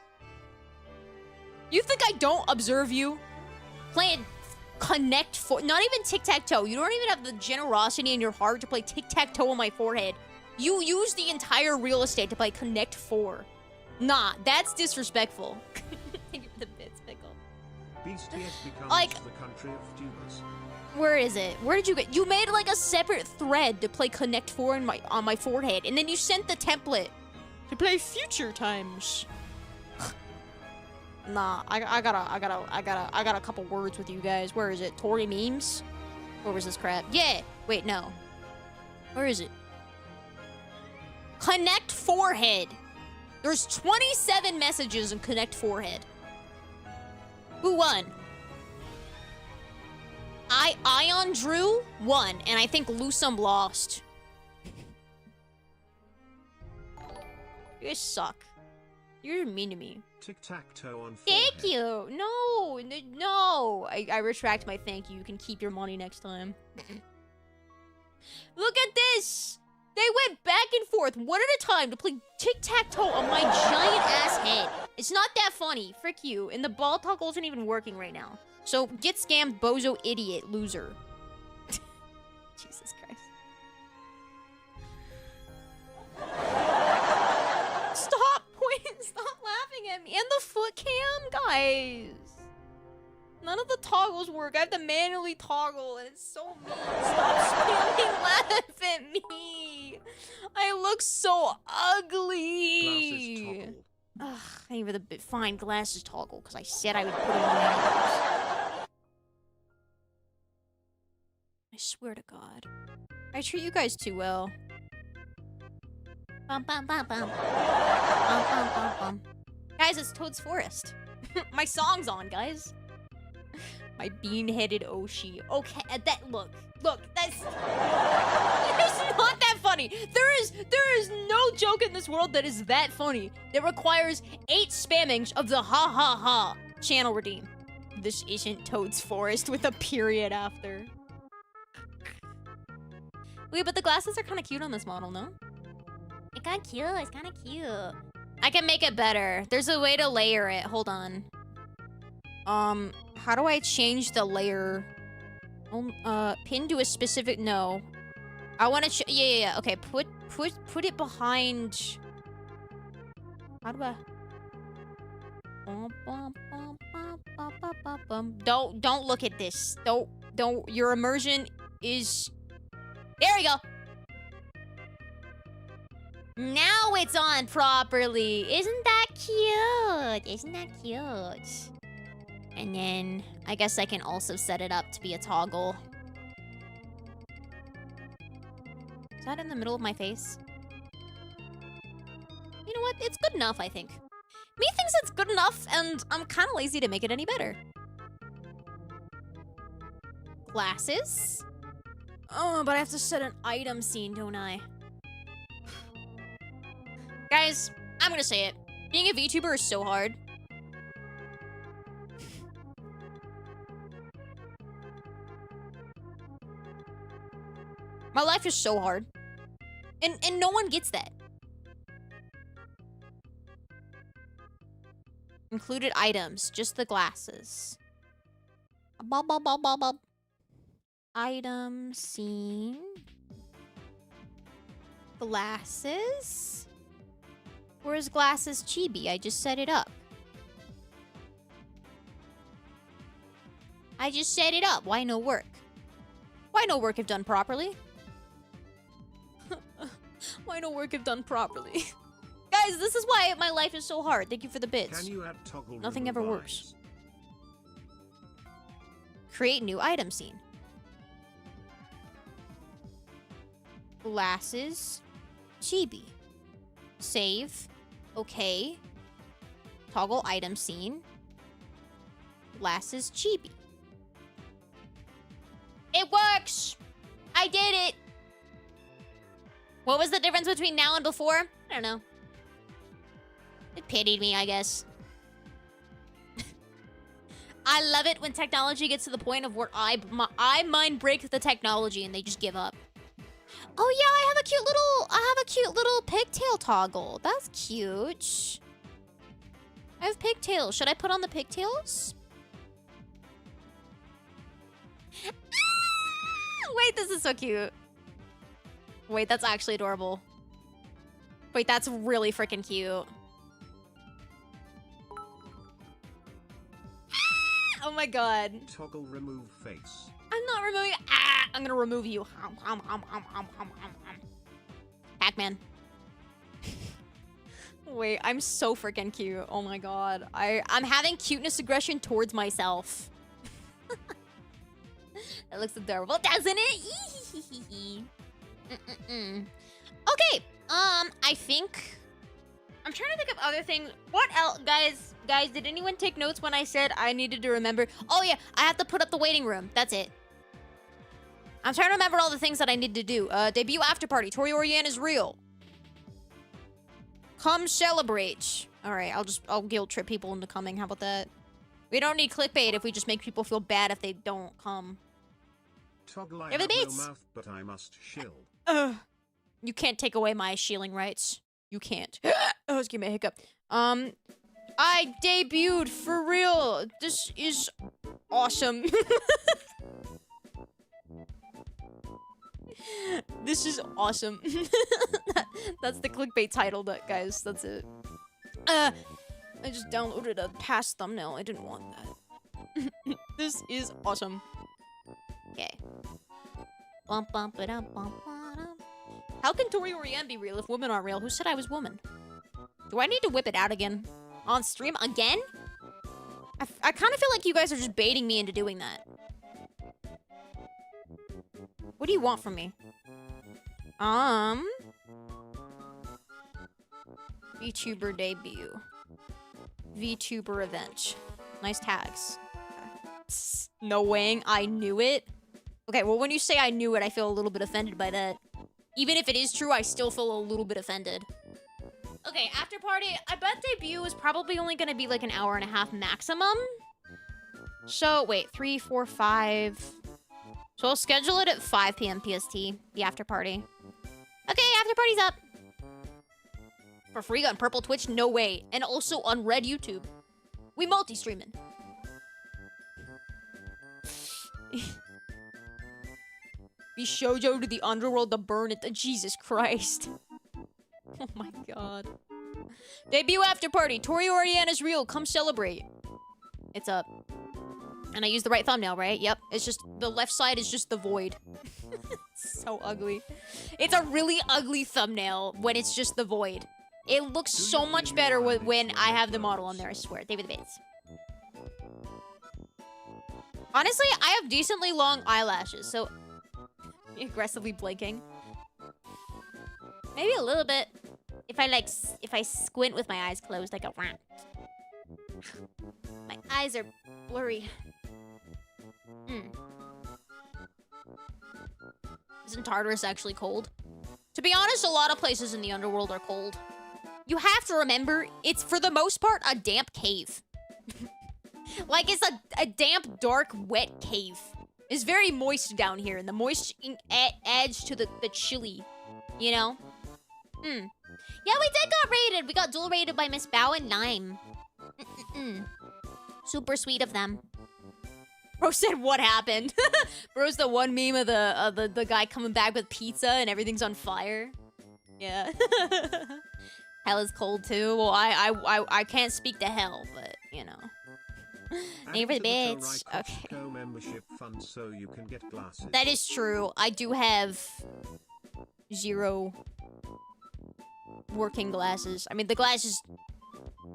You think I don't observe you? Playing Connect 4, not even tic-tac-toe. You don't even have the generosity in your heart to play tic-tac-toe on my forehead. You use the entire real estate to play Connect 4. Nah, that's disrespectful. Thank you for the bits, Pickle. BSTS becomes Like- the country of tubers. Where is it? Where did you get? You made like a separate thread to play Connect 4 on my forehead, and then you sent the template to play Future Times. Nah, I got a couple words with you guys. Where is it? Tori memes? Where was this crap? Yeah. Wait, no. Where is it? Connect Forehead. There's 27 messages in Connect Forehead. Who won? Ion Drew won, and I think Lusum lost. You guys suck. You're mean to me. Tic-tac-toe on forehead. Thank you. No. I retract my thank you. You can keep your money next time. Look at this. They went back and forth, one at a time, to play tic-tac-toe on my giant ass head. It's not that funny. Frick you. And the ball toggle isn't even working right now. So get scammed, bozo idiot loser. Jesus Christ. Stop laughing at me. And the foot cam, guys. None of the toggles work. I have to manually toggle, and it's so mean. Stop spamming laugh at me. I look so ugly. Glasses toggle. Ugh, I need the fine glasses toggle, because I said I would put them on anyways. I swear to God. I treat you guys too well. Bum, bum, bum, bum. Bum, bum, bum, bum. Guys, it's Toad's Forest. My song's on, guys. My bean-headed Oshi. Okay, look, that's it's not that funny. There is no joke in this world that is that funny. That requires 8 spammings of the ha ha ha channel redeem. This isn't Toad's Forest with a period after. Wait, but the glasses are kind of cute on this model, no? It's kind of cute. It's kind of cute. I can make it better. There's a way to layer it. Hold on. How do I change the layer? Pin to a specific. No. I want to. Yeah. Okay. Put it behind. How do I? Don't look at this. Don't. Your immersion is. There we go. Now it's on properly. Isn't that cute? Isn't that cute? And then I guess I can also set it up to be a toggle. Is that in the middle of my face? You know what? It's good enough, I think. Me thinks it's good enough, and I'm kind of lazy to make it any better. Glasses? Oh, but I have to set an item scene, don't I? Guys, I'm gonna say it. Being a VTuber is so hard. My life is so hard. And no one gets that. Included items, just the glasses. Item scene. Glasses. Where's glasses chibi? I just set it up. I just set it up. Why no work? Why no work if done properly? Why no work if done properly? Guys, this is why my life is so hard. Thank you for the bits. Can you add toggle Nothing ever remove works. eyes? Create new item scene. Glasses. Chibi. Save. Okay. Toggle item scene. Glasses chibi. It works! I did it! What was the difference between now and before? I don't know. It pitied me, I guess. I love it when technology gets to the point of where I mind break the technology and they just give up. Oh yeah, I have a cute little pigtail toggle. That's cute. I have pigtails. Should I put on the pigtails? Ah! Wait, this is so cute. Wait, that's actually adorable. Wait, that's really freaking cute. Ah! Oh my god. Toggle remove face. I'm not removing. Ah, I'm gonna remove you. Pac-Man. Wait, I'm so freaking cute. Oh my god. I'm having cuteness aggression towards myself. That looks adorable, doesn't it? Okay. I think I'm trying to think of other things. What else, guys? Guys, did anyone take notes when I said I needed to remember? Oh yeah, I have to put up the waiting room. That's it. I'm trying to remember all the things that I need to do. Debut after party. Tori Oriane is real. Come celebrate. All right, I'll guilt trip people into coming. How about that? We don't need clickbait if we just make people feel bad if they don't come. Toggle, I Have have the no beats. mouth, but I must shill. You can't take away my shielding rights. You can't. Oh, excuse me, a hiccup. I debuted for real. This is awesome. This is awesome. That's the clickbait title, guys. That's it. I just downloaded a past thumbnail. I didn't want that. This is awesome. Okay. How can Tori Oriane be real if women aren't real? Who said I was woman? Do I need to whip it out again? On stream? Again? I kind of feel like you guys are just baiting me into doing that. What do you want from me? VTuber debut. VTuber event. Nice tags. Psst, no weighing. I knew it. Okay, well, when you say I knew it, I feel a little bit offended by that. Even if it is true, I still feel a little bit offended. Okay, after party, I bet debut is probably only gonna be like an hour and a half maximum. So, wait, 3, 4, 5. So I'll schedule it at 5 p.m. PST, the after party. Okay, after party's up. For free on Purple Twitch? No way. And also on Red YouTube. We multi-streaming. vshojo to the underworld to burn it. Jesus Christ. Oh my god. Debut after party. Tori Oriane is real. Come celebrate. It's up. And I used the right thumbnail, right? Yep. It's just, the left side is just the void. It's so ugly. It's a really ugly thumbnail when it's just the void. It looks so much better when I have the model on there, I swear. David the Bates. Honestly, I have decently long eyelashes, so... aggressively blinking. Maybe a little bit. If I squint with my eyes closed, I go... My eyes are blurry. Isn't Tartarus actually cold? To be honest, a lot of places in the underworld are cold. You have to remember, it's for the most part a damp cave. Like, it's a damp, dark, wet cave. It's very moist down here, and the moist adds to the chilly, you know? Yeah, we did got raided. We got dual raided by Miss Bao and Lime. Super sweet of them. Bro said, what happened? Bro's the one meme of the guy coming back with pizza and everything's on fire. Yeah. Hell is cold too. Well, I can't speak to hell, but you know. Name for the bitch. Okay. Membership fund so you can get glasses. That is true. I do have 0 working glasses. I mean, the glasses...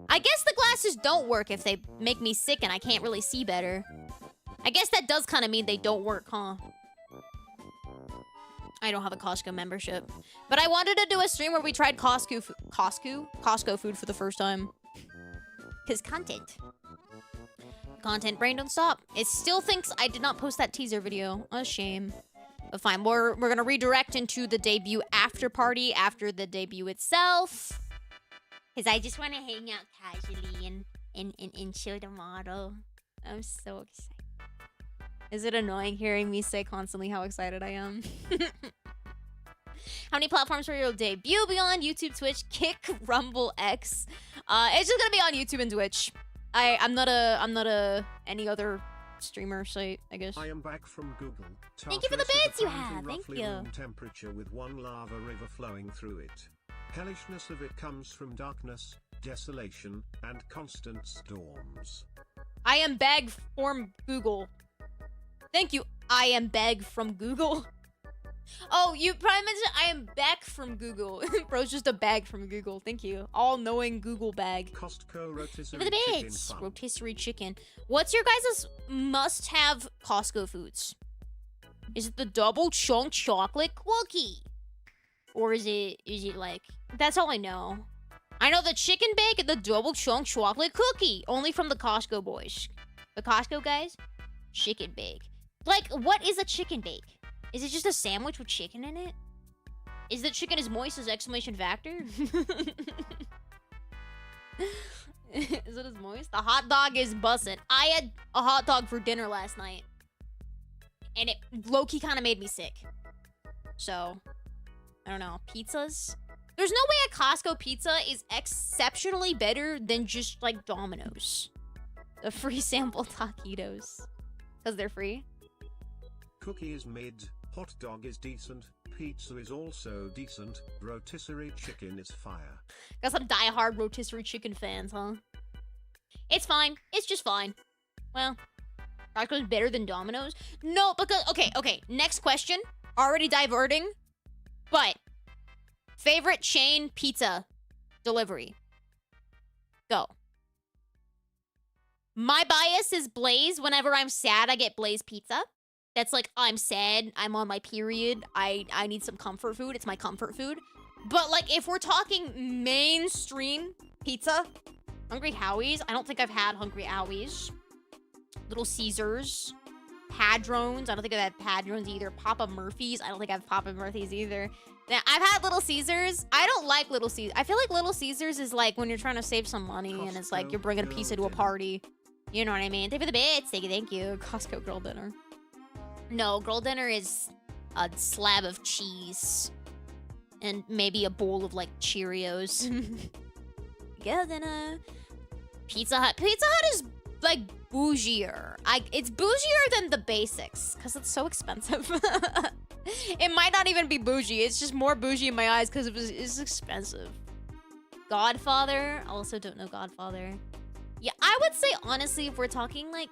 I guess the glasses don't work if they make me sick and I can't really see better. I guess that does kind of mean they don't work, huh? I don't have a Costco membership. But I wanted to do a stream where we tried Costco food for the first time. Because content. Content brain don't stop. It still thinks I did not post that teaser video. A shame. But fine, we're gonna redirect into the debut after party after the debut itself. Because I just want to hang out casually and show the model. I'm so excited. Is it annoying hearing me say constantly how excited I am? How many platforms for your debut beyond YouTube, Twitch, Kick, Rumble, X? It's just gonna be on YouTube and Twitch. I'm not a any other streamer site, I guess. I am back from Google. Thank you for the bits you have. Thank you. Room temperature with one lava river flowing through it. Hellishness of it comes from darkness, desolation, and constant storms. I am Bag from Google. Thank you, I am Bag from Google. Oh, you probably mentioned I am back from Google. Bro's just a bag from Google. Thank you. All-knowing Google bag. Costco rotisserie Give it a chicken bit. fun. Rotisserie chicken. What's your guys' must-have Costco foods? Is it the double chunk chocolate cookie? Or is it like... That's all I know. I know the chicken bake and the double chunk chocolate cookie. Only from the Costco boys. The Costco guys? Chicken bake. Like, what is a chicken bake? Is it just a sandwich with chicken in it? Is the chicken as moist as exclamation factor? Is it as moist? The hot dog is bussin'. I had a hot dog for dinner last night. And it low-key kind of made me sick. So, I don't know. Pizzas? There's no way a Costco pizza is exceptionally better than just, like, Domino's. The free sample taquitos. Because they're free. Cookie is mid, hot dog is decent, pizza is also decent, rotisserie chicken is fire. Got some die-hard rotisserie chicken fans, huh? It's fine. It's just fine. Well, Costco's better than Domino's? No, because... Okay. Next question. Already diverting. But, favorite chain pizza delivery. Go. My bias is Blaze. Whenever I'm sad, I get Blaze pizza. That's like, I'm sad, I'm on my period, I need some comfort food, it's my comfort food. But like, if we're talking mainstream pizza, Hungry Howie's, I don't think I've had Hungry Howie's. Little Caesars, Padrones, I don't think I've had Padrones either. Papa Murphy's, I don't think I have Papa Murphy's either. Now, I've had Little Caesars. I don't like Little Caesars. I feel like Little Caesars is like when you're trying to save some money and it's like you're bringing a pizza to a party. You know what I mean? Thank you for the bits. Thank you. Costco girl dinner. No, girl dinner is a slab of cheese. And maybe a bowl of, like, Cheerios. Girl dinner. Pizza Hut. Pizza Hut is, like, bougier. It's bougier than the basics. Because it's so expensive. It might not even be bougie. It's just more bougie in my eyes because it's expensive. Godfather. I also don't know Godfather. Yeah, I would say, honestly, if we're talking, like...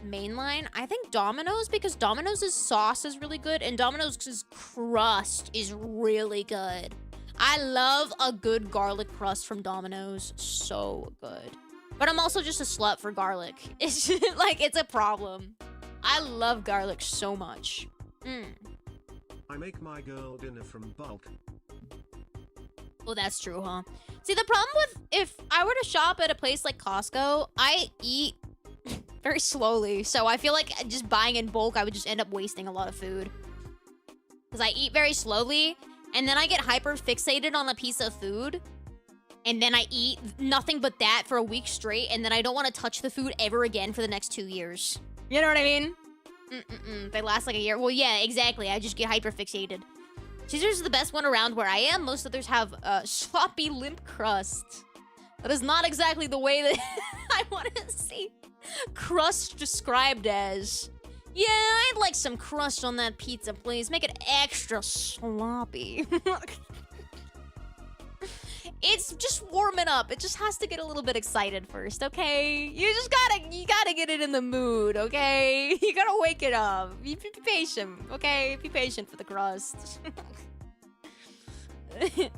mainline, I think Domino's, because Domino's' sauce is really good and Domino's' crust is really good. I love a good garlic crust from Domino's. So good. But I'm also just a slut for garlic. It's just, like, it's a problem. I love garlic so much. I make my girl dinner from bulk. Oh, that's true, huh? See, the problem with if I were to shop at a place like Costco, I eat very slowly, so I feel like just buying in bulk, I would just end up wasting a lot of food. Because I eat very slowly, and then I get hyper fixated on a piece of food, and then I eat nothing but that for a week straight, and then I don't want to touch the food ever again for the next 2 years. You know what I mean? They last like a year. Well, yeah, exactly. I just get hyper fixated. Caesar's is the best one around where I am. Most others have sloppy, limp crust. That is not exactly the way that I want to see crust described as. Yeah, I'd like some crust on that pizza, please. Make it extra sloppy. It's just warming up. It just has to get a little bit excited first, okay? You gotta get it in the mood, okay? You gotta wake it up. Be patient, okay? Be patient for the crust.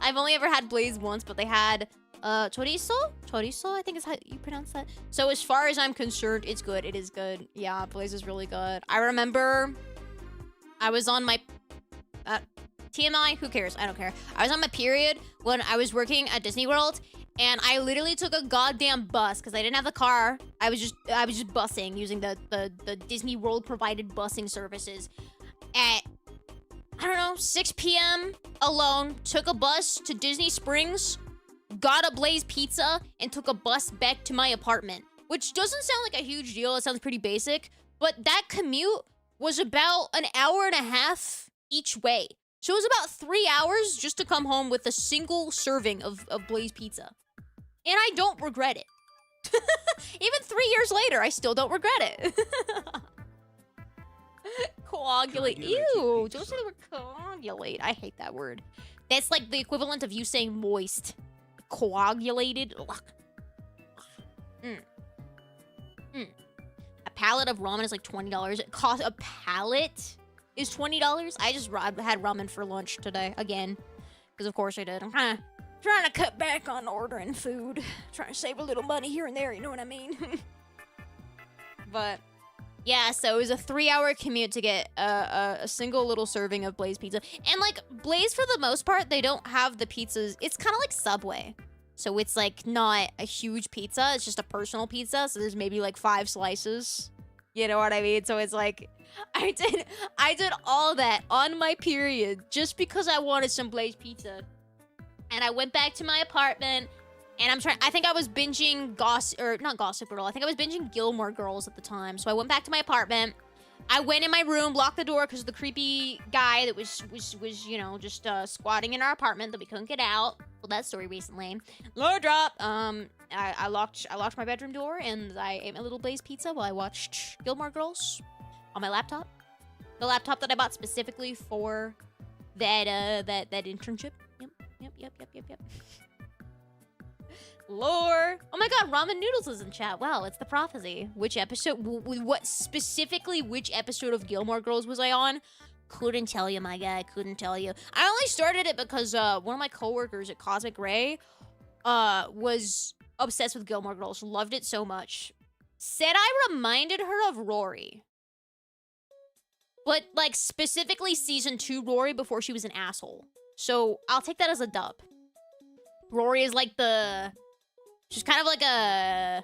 I've only ever had Blaze once, but they had chorizo? Chorizo, I think is how you pronounce that. So as far as I'm concerned, it's good. It is good. Yeah, Blaze is really good. I remember I was on my... TMI? Who cares? I don't care. I was on my period when I was working at Disney World, and I literally took a goddamn bus because I didn't have the car. I was just busing using the Disney World provided busing services at, I don't know, 6 p.m. alone. Took a bus to Disney Springs, got a Blaze pizza, and took a bus back to my apartment, which doesn't sound like a huge deal. It sounds pretty basic, but that commute was about an hour and a half each way. So it was about 3 hours just to come home with a single serving of Blaze pizza. And I don't regret it. Even 3 years later, I still don't regret it. Coagulate. Ew, don't say the word coagulate. I hate that word. That's like the equivalent of you saying moist. Coagulated. A pallet of ramen is like $20. It costs a pallet is $20. I just had ramen for lunch today again, because of course I did. I'm kind of trying to cut back on ordering food, trying to save a little money here and there. You know what I mean? But yeah, so it was a 3-hour commute to get a single little serving of Blaze pizza. And like Blaze, for the most part, they don't have the pizzas. It's kind of like Subway. So it's like not a huge pizza. It's just a personal pizza. So there's maybe like 5 slices. You know what I mean? So it's like I did all that on my period just because I wanted some Blaze pizza. And I went back to my apartment and I think I was binging not Gossip Girl. I think I was binging Gilmore Girls at the time. So I went back to my apartment. I went in my room, locked the door because the creepy guy that was you know, just squatting in our apartment that we couldn't get out. Well, that story recently. Low drop. I locked my bedroom door and I ate my little Blaze pizza while I watched Gilmore Girls on my laptop. The laptop that I bought specifically for that internship. Yep. Lore. Oh my god, Ramen Noodles is in chat. Wow, it's the prophecy. Which episode? Which episode of Gilmore Girls was I on? Couldn't tell you, my guy. Couldn't tell you. I only started it because one of my coworkers at Cosmic Ray was obsessed with Gilmore Girls. Loved it so much. Said I reminded her of Rory. But, like, specifically Season 2 Rory before she was an asshole. So, I'll take that as a dub. Rory is like she's kind of like a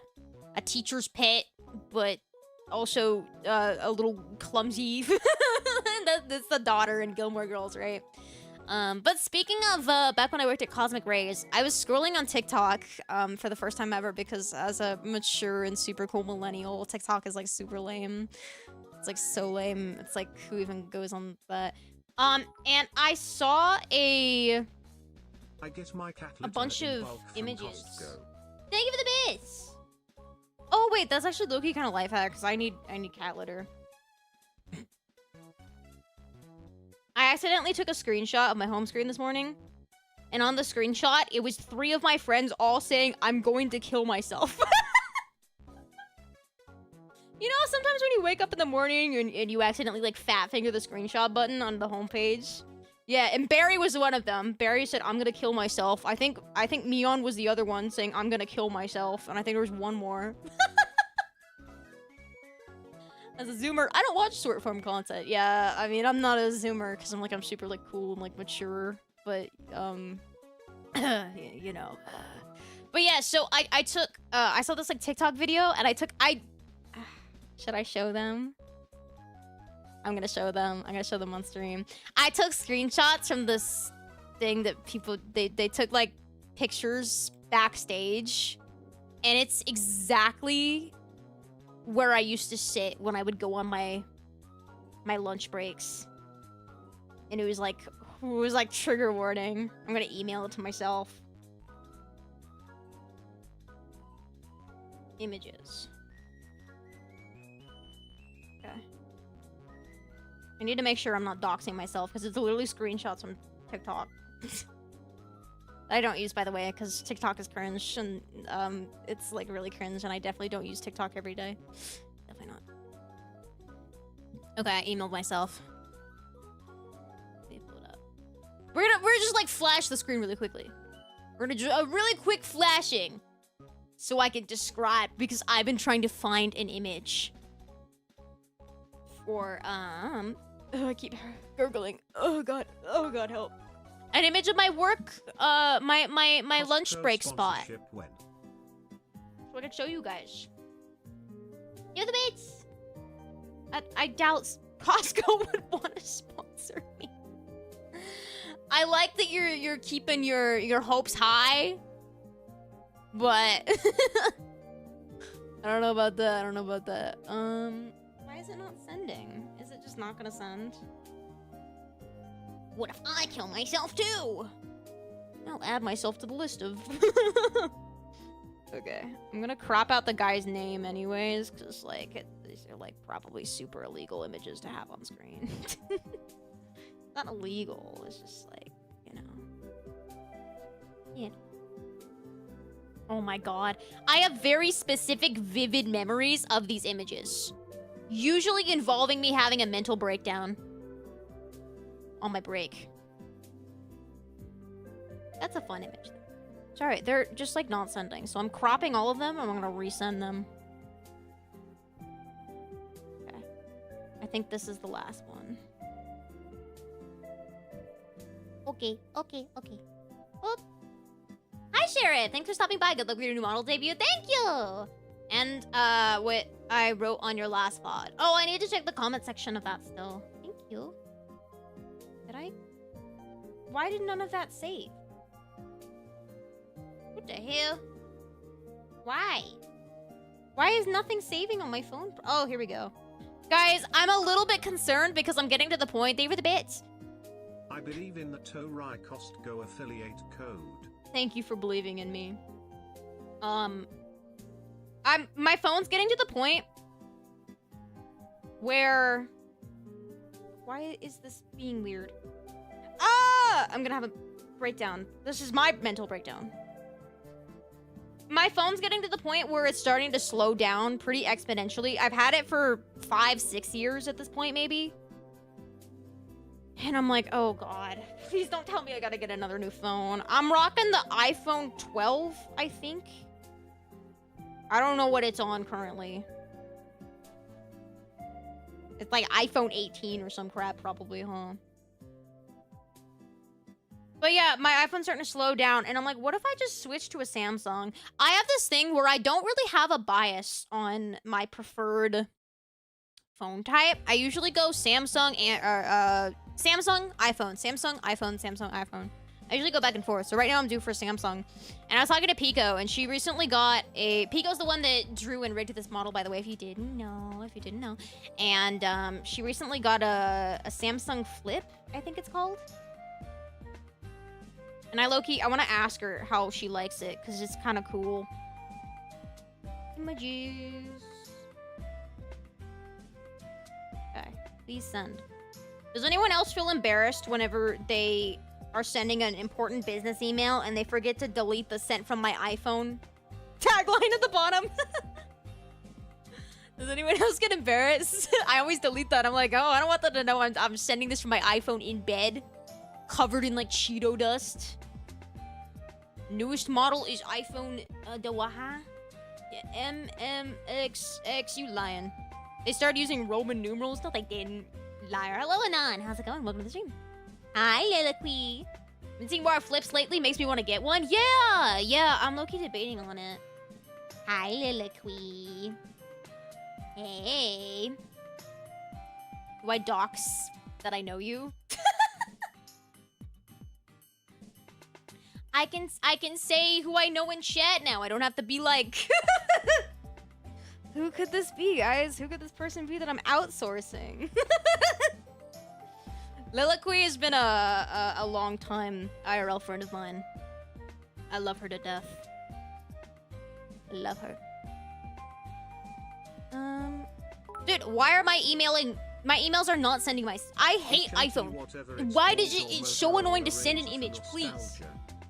teacher's pet, but also a little clumsy. That's the daughter in Gilmore Girls, right? But speaking of back when I worked at Cosmic Rays, I was scrolling on TikTok for the first time ever because as a mature and super cool millennial, TikTok is like super lame. It's like so lame. It's like who even goes on that? And I saw I get my cat a bunch in of bulk from images. Costco. Thank you for the bits. Oh wait, that's actually low-key kind of life hack because I need cat litter. I accidentally took a screenshot of my home screen this morning, and on the screenshot it was 3 of my friends all saying I'm going to kill myself. You know, sometimes when you wake up in the morning and you accidentally like fat finger the screenshot button on the homepage. Yeah, and Barry was one of them. Barry said, I'm gonna kill myself. I think Mion was the other one saying, I'm gonna kill myself. And I think there was one more. As a Zoomer, I don't watch short form content. Yeah, I mean, I'm not a Zoomer because I'm super like cool and like mature. But, you know. But yeah, so I saw this like TikTok video and should I show them? I'm gonna show them. I'm gonna show them on stream. I took screenshots from this thing that people they took like pictures backstage, and it's exactly where I used to sit when I would go on my lunch breaks. And it was like trigger warning. I'm gonna email it to myself. Images. Okay. I need to make sure I'm not doxing myself because it's literally screenshots from TikTok. I don't use, by the way, because TikTok is cringe and it's like really cringe, and I definitely don't use TikTok every day. Definitely not. Okay, I emailed myself. Let me pull it up. We're just like flash the screen really quickly. We're gonna do a really quick flashing so I can describe, because I've been trying to find an image for I keep gurgling. Oh god, help. An image of my work, my lunch break spot. So I can show you guys. You're the mates. I doubt Costco would want to sponsor me. I like that you're keeping your hopes high, but I don't know about that. Why is it not sending? Is it just not gonna send? What if I kill myself too? I'll add myself to the list of... Okay, I'm gonna crop out the guy's name anyways, because like these are like probably super illegal images to have on screen. Not illegal, it's just like, you know. Yeah. Oh my god. I have very specific, vivid memories of these images. Usually involving me having a mental breakdown. On my break. That's a fun image. It's alright, they're just like not sending. So I'm cropping all of them and I'm gonna resend them. Okay. I think this is the last one. Okay. Oop. Hi, Sherry. Thanks for stopping by. Good luck with your new model debut. Thank you. And what I wrote on your last VOD. Oh, I need to check the comment section of that still. Thank you. Did I? Why did none of that save? What the hell? Why? Why is nothing saving on my phone? Oh, here we go. Guys, I'm a little bit concerned because I'm getting to the point. They were the bits. I believe in the Tori Costco affiliate code. Thank you for believing in me. My phone's getting to the point where... Why is this being weird? Ah! I'm gonna have a breakdown. This is my mental breakdown. My phone's getting to the point where it's starting to slow down pretty exponentially. I've had it for 5-6 years at this point, maybe. And I'm like, oh god, please don't tell me I gotta get another new phone. I'm rocking the iPhone 12, I think. I don't know what it's on currently. It's like iPhone 18 or some crap probably, huh? But yeah, my iPhone's starting to slow down, and I'm like, what if I just switch to a Samsung? I have this thing where I don't really have a bias on my preferred phone type. I usually go Samsung and Samsung, iPhone, Samsung, iPhone, Samsung, iPhone. I usually go back and forth. So right now I'm due for Samsung. And I was talking to Pico, and she recently got a... Pico's the one that drew and rigged this model, by the way, if you didn't know. And she recently got a Samsung Flip, I think it's called. And I low-key, I want to ask her how she likes it, because it's kind of cool. Images. Okay, please send. Does anyone else feel embarrassed whenever they are sending an important business email and they forget to delete the sent from my iPhone tagline at the bottom? Does anyone else get embarrassed? I always delete that. I'm like, oh, I don't want them to know I'm sending this from my iPhone in bed, covered in like Cheeto dust. Newest model is iPhone the Waha. Yeah, MMXX, you lying. They started using Roman numerals. No, they didn't. Liar. Hello, Anon. How's it going? Welcome to the stream. Hi, Liliqui. Been seeing more flips lately. Makes me want to get one. Yeah. I'm low-key debating on it. Hi, Liliqui. Hey. Do I dox that I know you? I can say who I know in chat now. I don't have to be like... Who could this be, guys? Who could this person be that I'm outsourcing? Liliqui has been a long time IRL friend of mine. I love her to death. I love her. Dude, why are my emails are not sending my... I hate iPhone. Why did you... It's so annoying to send an image, please.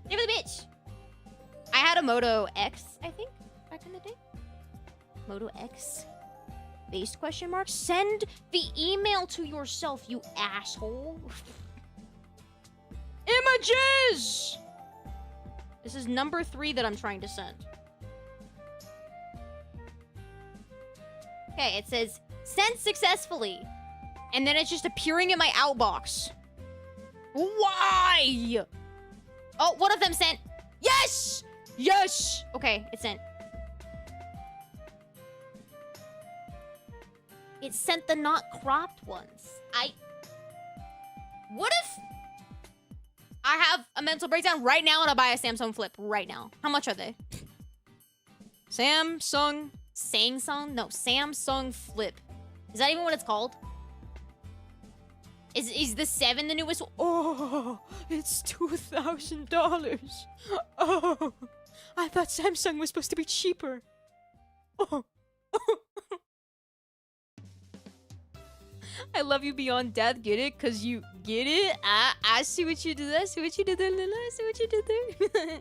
Give it a bitch. I had a Moto X, I think, back in the day. Moto X. Based question mark. Send the email to yourself, you asshole. Images! This is number 3 that I'm trying to send. Okay, it says, sent successfully. And then it's just appearing in my outbox. Why? Oh, one of them sent. Yes! Yes! Okay, it's sent. It sent the not cropped ones. What if I have a mental breakdown right now and I buy a Samsung Flip right now? How much are they? Samsung Flip. Is that even what it's called? Is the 7 the newest one? Oh, it's $2,000. Oh, I thought Samsung was supposed to be cheaper. Oh. I love you beyond death. Get it? Cause you get it. I see what you did. I see what you did there, Lila. I see what you did there.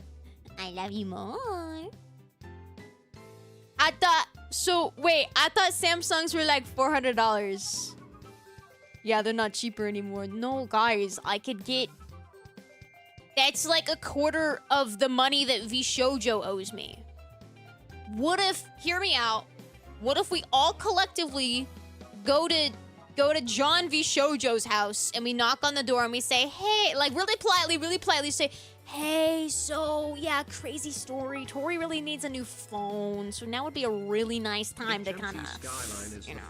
I love you more. I thought... So, wait. I thought Samsungs were like $400. Yeah, they're not cheaper anymore. No, guys. I could get... That's like a quarter of the money that vshojo owes me. What if... Hear me out. What if we all collectively go to John vshojo's house and we knock on the door and we say, hey, like really politely say, hey, so yeah, crazy story. Tori really needs a new phone, so now would be a really nice time to kind of, you know,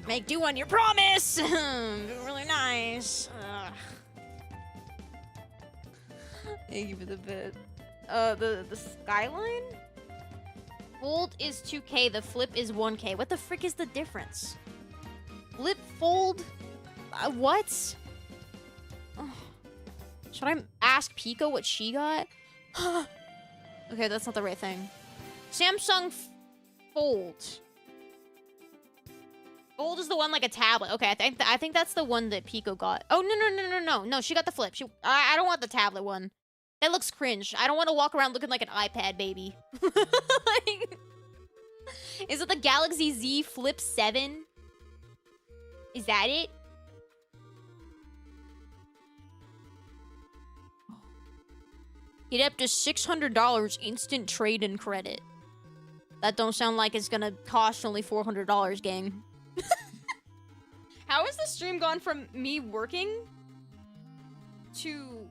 make do on your promise. Really nice. Ugh. Thank you for the bit. The skyline? Fold is 2K, the flip is 1K. What the frick is the difference? Flip, fold? What? Oh. Should I ask Pico what she got? Okay, that's not the right thing. Samsung Fold. Fold is the one like a tablet. Okay, I think that's the one that Pico got. Oh, no, she got the flip. I don't want the tablet one. That looks cringe. I don't want to walk around looking like an iPad baby. Like, is it the Galaxy Z Flip 7? Is that it? Get up to $600 instant trade-in credit. That don't sound like it's gonna cost only $400, gang. How has the stream gone from me working to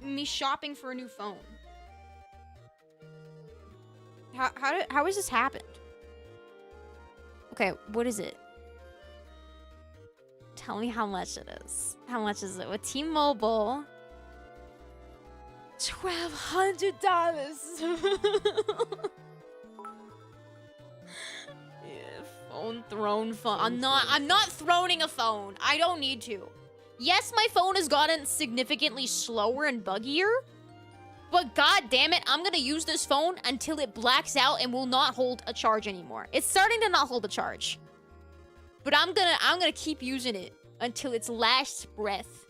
me shopping for a new phone? How has this happened? Okay, what is it? Tell me how much it is. How much is it with T-Mobile? $1,200. Yeah, phone. I'm not throning a phone. I don't need to. Yes, my phone has gotten significantly slower and buggier, but god damn it, I'm gonna use this phone until it blacks out and will not hold a charge anymore. It's starting to not hold a charge, but I'm gonna keep using it until its last breath.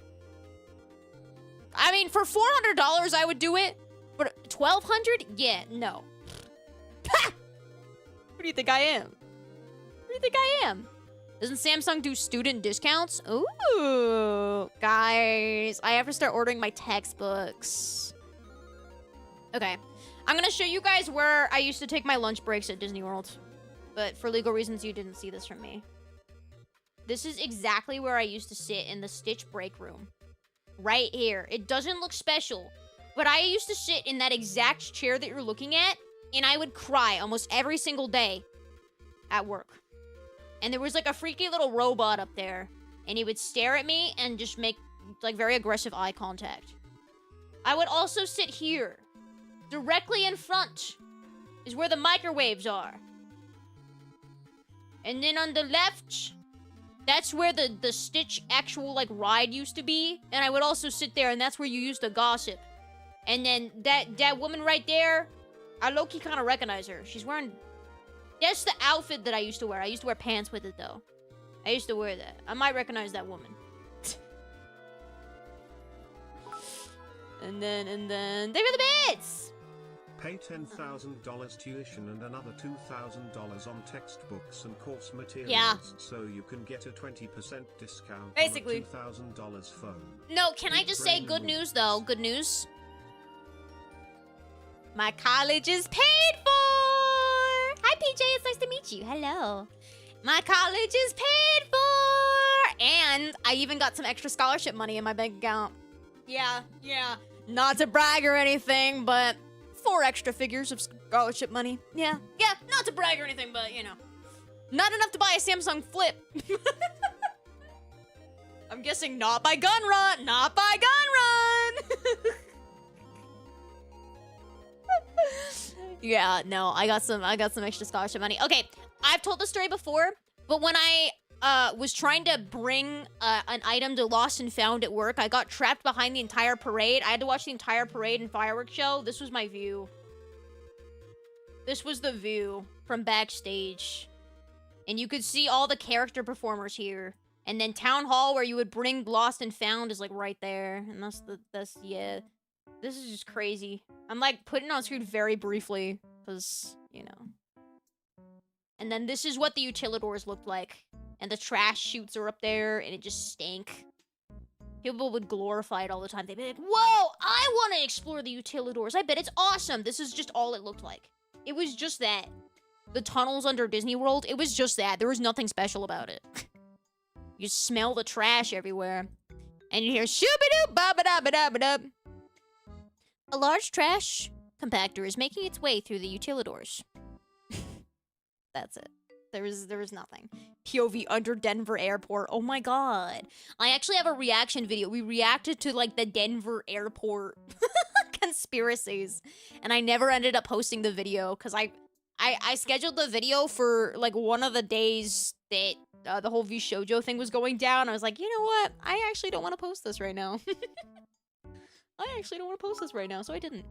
I mean, for $400, I would do it, but $1,200? Yeah, no. Ha! Who do you think I am? Who do you think I am? Doesn't Samsung do student discounts? Ooh, guys, I have to start ordering my textbooks. Okay, I'm gonna show you guys where I used to take my lunch breaks at Disney World, but for legal reasons, you didn't see this from me. This is exactly where I used to sit in the Stitch break room. Right here. It doesn't look special, but I used to sit in that exact chair that you're looking at, and I would cry almost every single day at work. And there was like a freaky little robot up there, and he would stare at me and just make like very aggressive eye contact. I would also sit here. Directly in front is where the microwaves are. And then on the left, that's where the Stitch actual, like, ride used to be. And I would also sit there, and that's where you used to gossip. And then that woman right there, I low-key kind of recognize her. She's wearing... That's the outfit that I used to wear. I used to wear pants with it, though. I used to wear that. I might recognize that woman. and then... There are the bits! Pay $10,000 tuition and another $2,000 on textbooks and course materials, so you can get a 20% discount Basically. on a $2,000 phone. No, can I just say good news, though? Good news. My college is paid for! Hi, PJ. It's nice to meet you. Hello. My college is paid for! And I even got some extra scholarship money in my bank account. Yeah. Not to brag or anything, but... 4 extra figures of scholarship money. Yeah, not to brag or anything, but, you know. Not enough to buy a Samsung Flip. I'm guessing not by gun run. Not by gun run. Yeah, no, I got some extra scholarship money. Okay, I've told the story before, but when I was trying to bring an item to Lost and Found at work, I got trapped behind the entire parade. I had to watch the entire parade and fireworks show. This was my view. This was the view from backstage. And you could see all the character performers here. And then Town Hall, where you would bring Lost and Found, is like right there. And yeah. This is just crazy. I'm like putting it on screen very briefly, because, you know. And then this is what the utilidors looked like. And the trash chutes are up there, and it just stank. People would glorify it all the time. They'd be like, whoa, I want to explore the utilidors. I bet it's awesome. This is just all it looked like. It was just that. The tunnels under Disney World, it was just that. There was nothing special about it. You smell the trash everywhere. And you hear shoo-ba-doo, ba-ba-da-ba-da-ba-da. A large trash compactor is making its way through the utilidors. That's it. There was nothing. POV under Denver Airport. Oh my god. I actually have a reaction video. We reacted to, like, the Denver Airport conspiracies. And I never ended up posting the video because I scheduled the video for, like, one of the days that the whole vshojo thing was going down. I was like, you know what? I actually don't want to post this right now. I actually don't want to post this right now, so I didn't.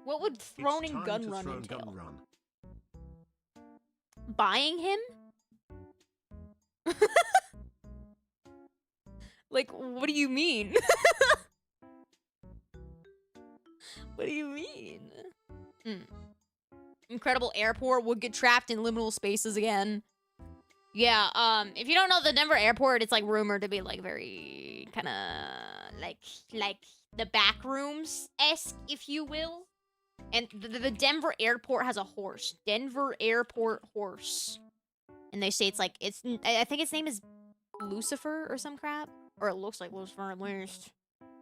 What would throning gun run entail? Buying him? Like, what do you mean? What do you mean? Incredible airport would get trapped in liminal spaces again. Yeah, if you don't know the Denver airport, it's like rumored to be like very kind of like the back rooms-esque, if you will. And the Denver airport has a horse. Denver airport horse. And they say it's like, I think its name is Lucifer or some crap. Or it looks like Lucifer at least.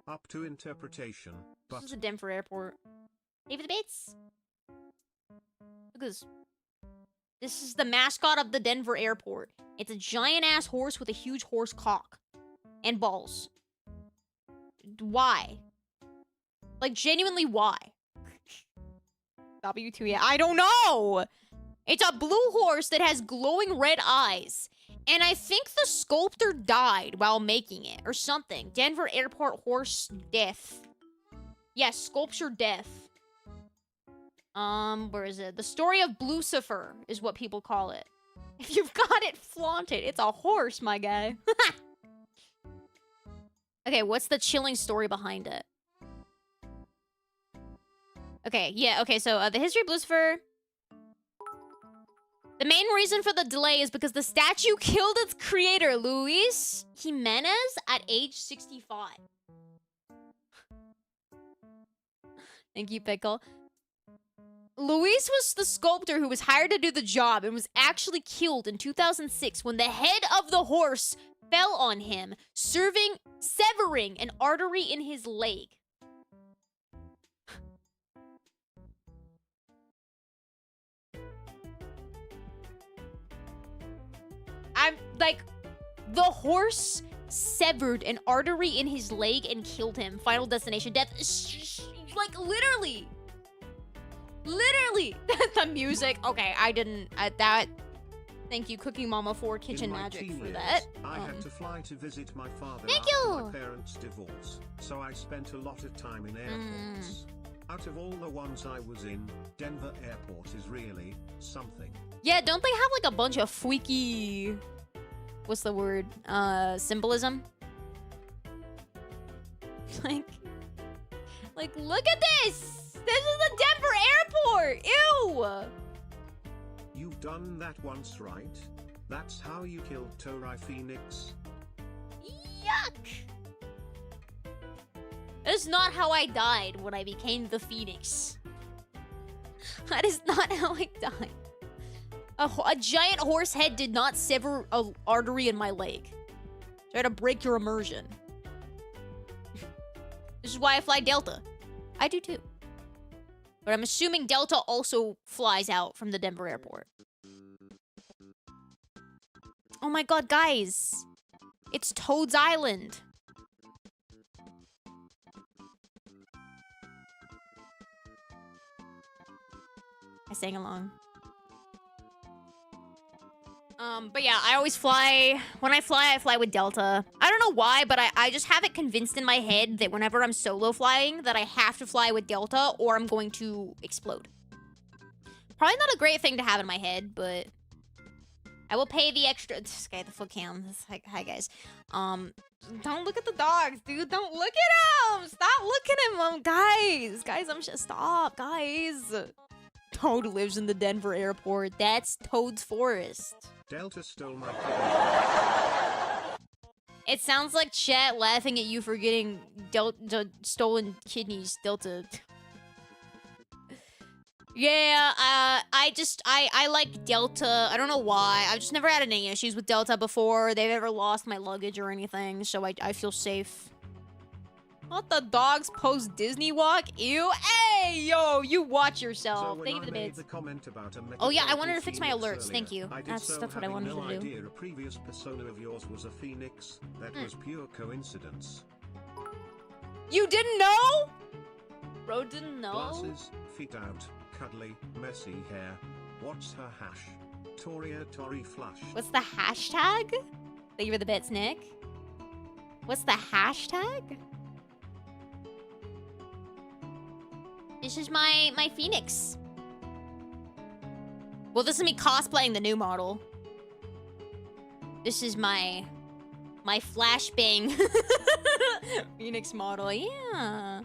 Up to interpretation, but... This is the Denver airport. David Bates. Look at this. This is the mascot of the Denver airport. It's a giant-ass horse with a huge horse cock. And balls. Why? Like, genuinely, why? W2, yeah. I don't know! It's a blue horse that has glowing red eyes. And I think the sculptor died while making it, or something. Denver airport horse death. Yes, sculpture death. Where is it? The story of Lucifer is what people call it. If you've got it, flaunt it. It's a horse, my guy. Okay, what's the chilling story behind it? Okay, yeah, okay, so the history of Lucifer. The main reason for the delay is because the statue killed its creator, Luis Jimenez, at age 65. Thank you, Pickle. Luis was the sculptor who was hired to do the job and was actually killed in 2006 when the head of the horse fell on him, severing an artery in his leg. I'm like, the horse severed an artery in his leg and killed him. Final destination death. Like, literally. Literally. The music. Okay, I didn't. That. Thank you, Cookie Mama, for kitchen magic for that. I had to fly to visit my father Thank after you. my parents' divorce, so I spent a lot of time in airports. Out of all the ones I was in, Denver Airport is really something. Yeah, don't they have like a bunch of freaky, what's the word? Symbolism? Like, look at this! This is the Denver airport! Ew! You've done that once, right? That's how you killed Tori Phoenix? Yuck! That's not how I died when I became the Phoenix. That is not how I died. A giant horse head did not sever an artery in my leg. Try to break your immersion. This is why I fly Delta. I do too. But I'm assuming Delta also flies out from the Denver airport. Oh my god, guys. It's Toad's Island. I sang along. But yeah, I always fly. When I fly with Delta. I don't know why, but I just have it convinced in my head that whenever I'm solo flying, that I have to fly with Delta or I'm going to explode. Probably not a great thing to have in my head, but I will pay the extra. Okay, the foot cam. Hi guys. Don't look at the dogs, dude. Don't look at them. Stop looking at them, guys. Guys, I'm just stop, guys. Toad lives in the Denver airport. That's Toad's forest. Delta stole my kidney. It sounds like chat laughing at you for getting stolen kidneys, Delta. Yeah, I like Delta. I don't know why. I've just never had any issues with Delta before. They've ever lost my luggage or anything, so I feel safe. Not the dogs post Disney walk? Ew. Hey, yo, you watch yourself. So Thank you for the made bits. the comment about Oh yeah, I wanted to fix my alerts. Thank you. I did That's so what I wanted no to do. idea a previous persona of yours was a phoenix. That was pure coincidence. You didn't know? Bro didn't know? Glasses, feet out, cuddly, messy hair. What's her hash? Tori flush. What's the hashtag? Thank you for the bits, Nick. What's the hashtag? This is my Phoenix. Well, this is me cosplaying the new model. This is my flashbang Phoenix model. Yeah.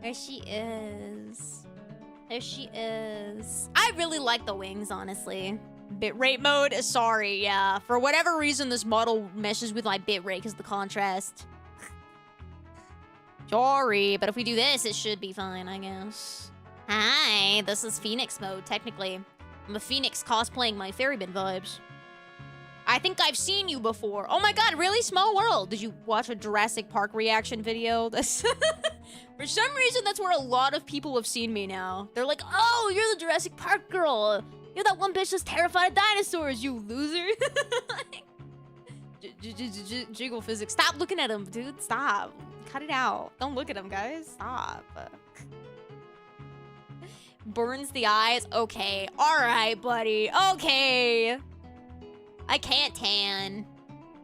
There she is. There she is. I really like the wings, honestly. Bitrate mode? Sorry, yeah. For whatever reason, this model meshes with my bitrate because of the contrast. Sorry, but if we do this, it should be fine, I guess. Hi, this is Phoenix mode, technically. I'm a Phoenix cosplaying my Ferryman vibes. I think I've seen you before. Oh my god, really? Small world. Did you watch a Jurassic Park reaction video? That's for some reason, that's where a lot of people have seen me now. They're like, oh, you're the Jurassic Park girl. You're that one bitch that's terrified of dinosaurs, you loser. Jiggle physics. Stop looking at him, dude. Stop. Cut it out. Don't look at him, guys. Stop. Burns the eyes. Okay. Alright, buddy. Okay. I can't tan.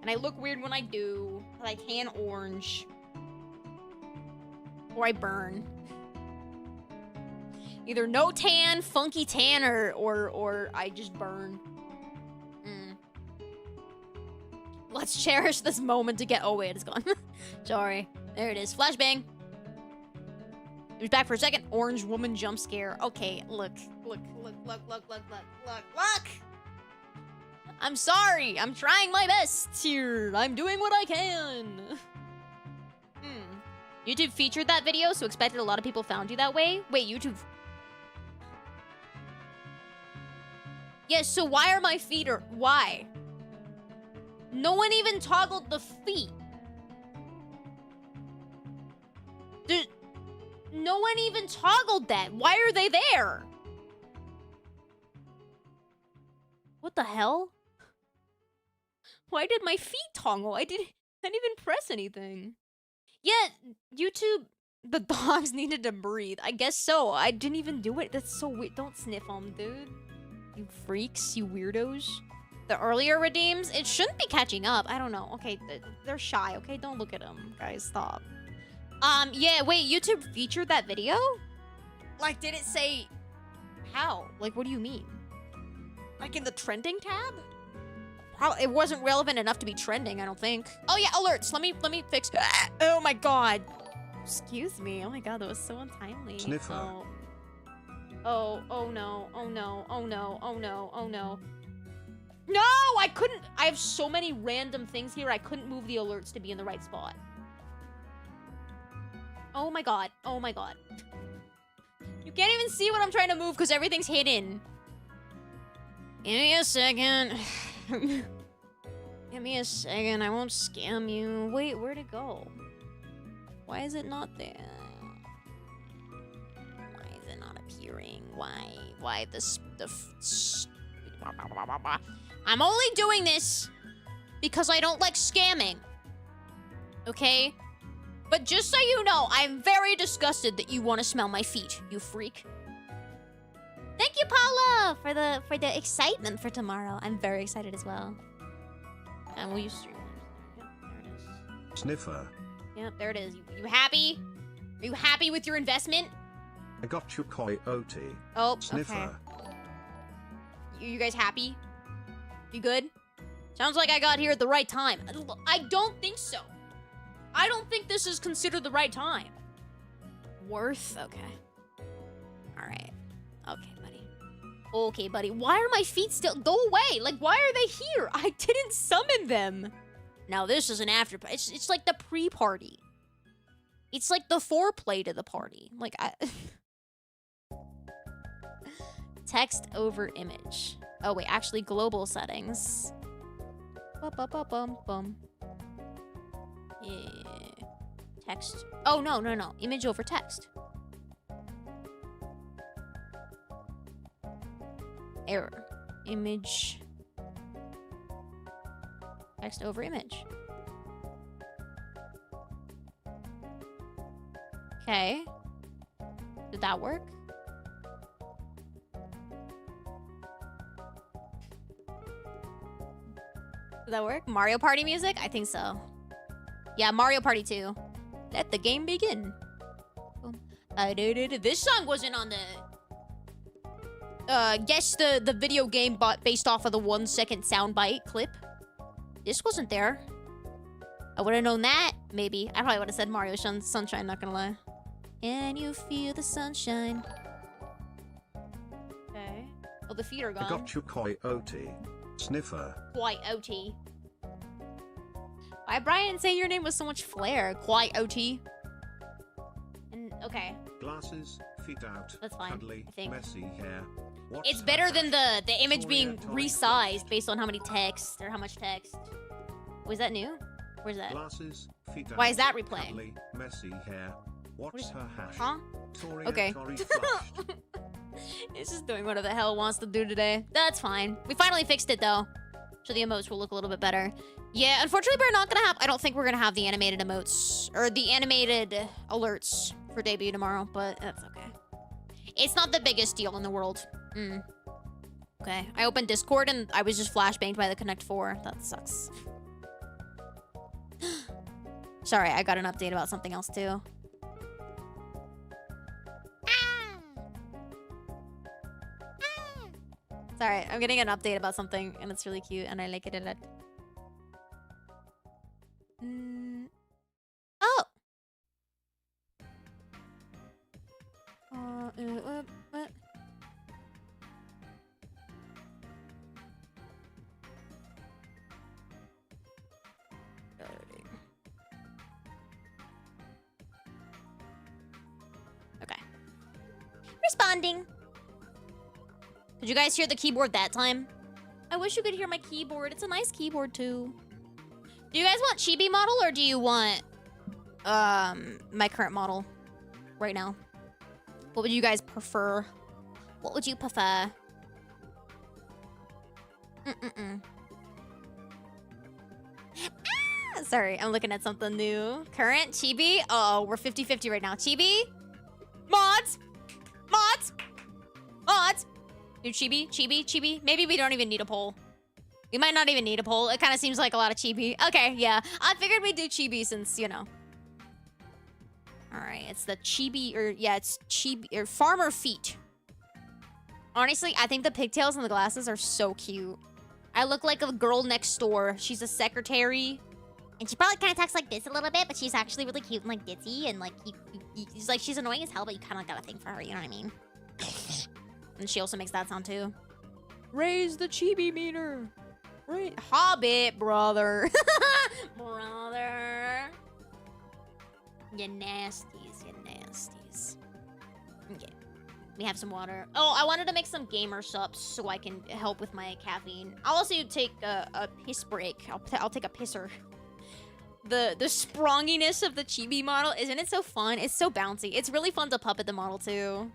And I look weird when I do. But I tan orange. Or I burn. Either no tan, funky tan, or I just burn. Let's cherish this moment to get... Oh, wait, it's gone. Sorry. There it is. Flashbang. It was back for a second. Orange woman jump scare. Okay, look. Look. I'm sorry. I'm trying my best here. I'm doing what I can. YouTube featured that video, so expected a lot of people found you that way. Wait, YouTube... Yes, so why are my feet or... Why? No one even toggled the feet. No one even toggled that. Why are they there? What the hell? Why did my feet toggle? I didn't even press anything. Yeah, YouTube, the dogs needed to breathe. I guess so. I didn't even do it. That's so weird. Don't sniff them, dude. You freaks, you weirdos. The earlier redeems, it shouldn't be catching up. I don't know. Okay, they're shy, okay? Don't look at them, guys. Stop. Yeah, wait, YouTube featured that video? Like, did it say... How? Like, what do you mean? Like, in the trending tab? How? It wasn't relevant enough to be trending, I don't think. Oh, yeah, alerts. Let me fix... Oh, my God. Excuse me. Oh, my God, that was so untimely. Sniffer. Oh, oh, no. Oh, no. Oh, no. Oh, no. Oh, no. No, I couldn't. I have so many random things here. I couldn't move the alerts to be in the right spot. Oh my god. Oh my god. You can't even see what I'm trying to move because everything's hidden. Give me a second. Give me a second. I won't scam you. Wait, where'd it go? Why is it not there? Why is it not appearing? Why the I'm only doing this because I don't like scamming. Okay? But just so you know, I'm very disgusted that you want to smell my feet, you freak. Thank you, Paula, for the excitement for tomorrow. I'm very excited as well. And will you stream? Yep, there it is. Sniffer. Yep, there it is. You happy? Are you happy with your investment? I got you coyote. Oh, Sniffer. okay. You guys happy? You good? Sounds like I got here at the right time. I don't think so. I don't think this is considered the right time. Worth? Okay. Alright. Okay, buddy. Okay, buddy. Why are my feet still... Go away! Like, why are they here? I didn't summon them. Now, this is an after... It's like the pre-party. It's like the foreplay to the party. Like, Text over image. Oh, wait. Actually, global settings. Bum. Yeah. Text. Oh, no. Image over text. Error. Image. Text over image. Okay. Did that work? Did that work? Mario Party music? I think so. Yeah, Mario Party 2. Let the game begin. This song wasn't on the... guess the video game based off of the 1 second soundbite clip. This wasn't there. I would have known that, maybe. I probably would have said Mario Sunshine, not gonna lie. Can you feel the sunshine? Okay. Oh, the feet are gone. I got you, coyote. Sniffer. Coyote. Why Brian say your name with so much flair? Coyote. And okay. Glasses, feet out. That's fine. Cuddly, I think messy hair. What's it's better than the image Tori, being Tori, resized based on how many text or how much text. Was that new? Where's that? Glasses, feet out. Why is that replaying? Cuddly, messy hair. What's her hash? Huh? Tori, Okay. Tori flushed. It's just doing whatever the hell it wants to do today. That's fine. We finally fixed it though. So the emotes will look a little bit better. Yeah, unfortunately we're not gonna have... I don't think we're gonna have the animated emotes. Or the animated alerts for debut tomorrow. But that's okay. It's not the biggest deal in the world. Okay. I opened Discord and I was just flashbanged by the Connect 4. That sucks. Sorry, I got an update about something else too. Sorry, I'm getting an update about something and it's really cute and I like it a lot. Oh! What? Okay. Responding. Did you guys hear the keyboard that time? I wish you could hear my keyboard. It's a nice keyboard too. Do you guys want chibi model or do you want my current model right now? What would you guys prefer? What would you prefer? Ah, sorry, I'm looking at something new. Current chibi? Oh, we're 50-50 right now. Chibi? Mods? Mods? Mods? Dude, chibi. Maybe we don't even need a poll. We might not even need a poll. It kind of seems like a lot of chibi. Okay, yeah. I figured we'd do chibi since, you know. Alright, it's the chibi, or yeah, it's chibi, or farmer feet. Honestly, I think the pigtails and the glasses are so cute. I look like a girl next door. She's a secretary. And she probably kind of talks like this a little bit, but she's actually really cute and like ditzy. And like, she's annoying as hell, but you kind of got a thing for her, you know what I mean? And she also makes that sound too. Raise the chibi meter. Right. Hobbit, brother. Brother. You nasties, you nasties. Okay. We have some water. Oh, I wanted to make some gamer subs so I can help with my caffeine. I'll also take a piss break. I'll take a pisser. The spronginess of the chibi model, isn't it so fun? It's so bouncy. It's really fun to puppet the model too.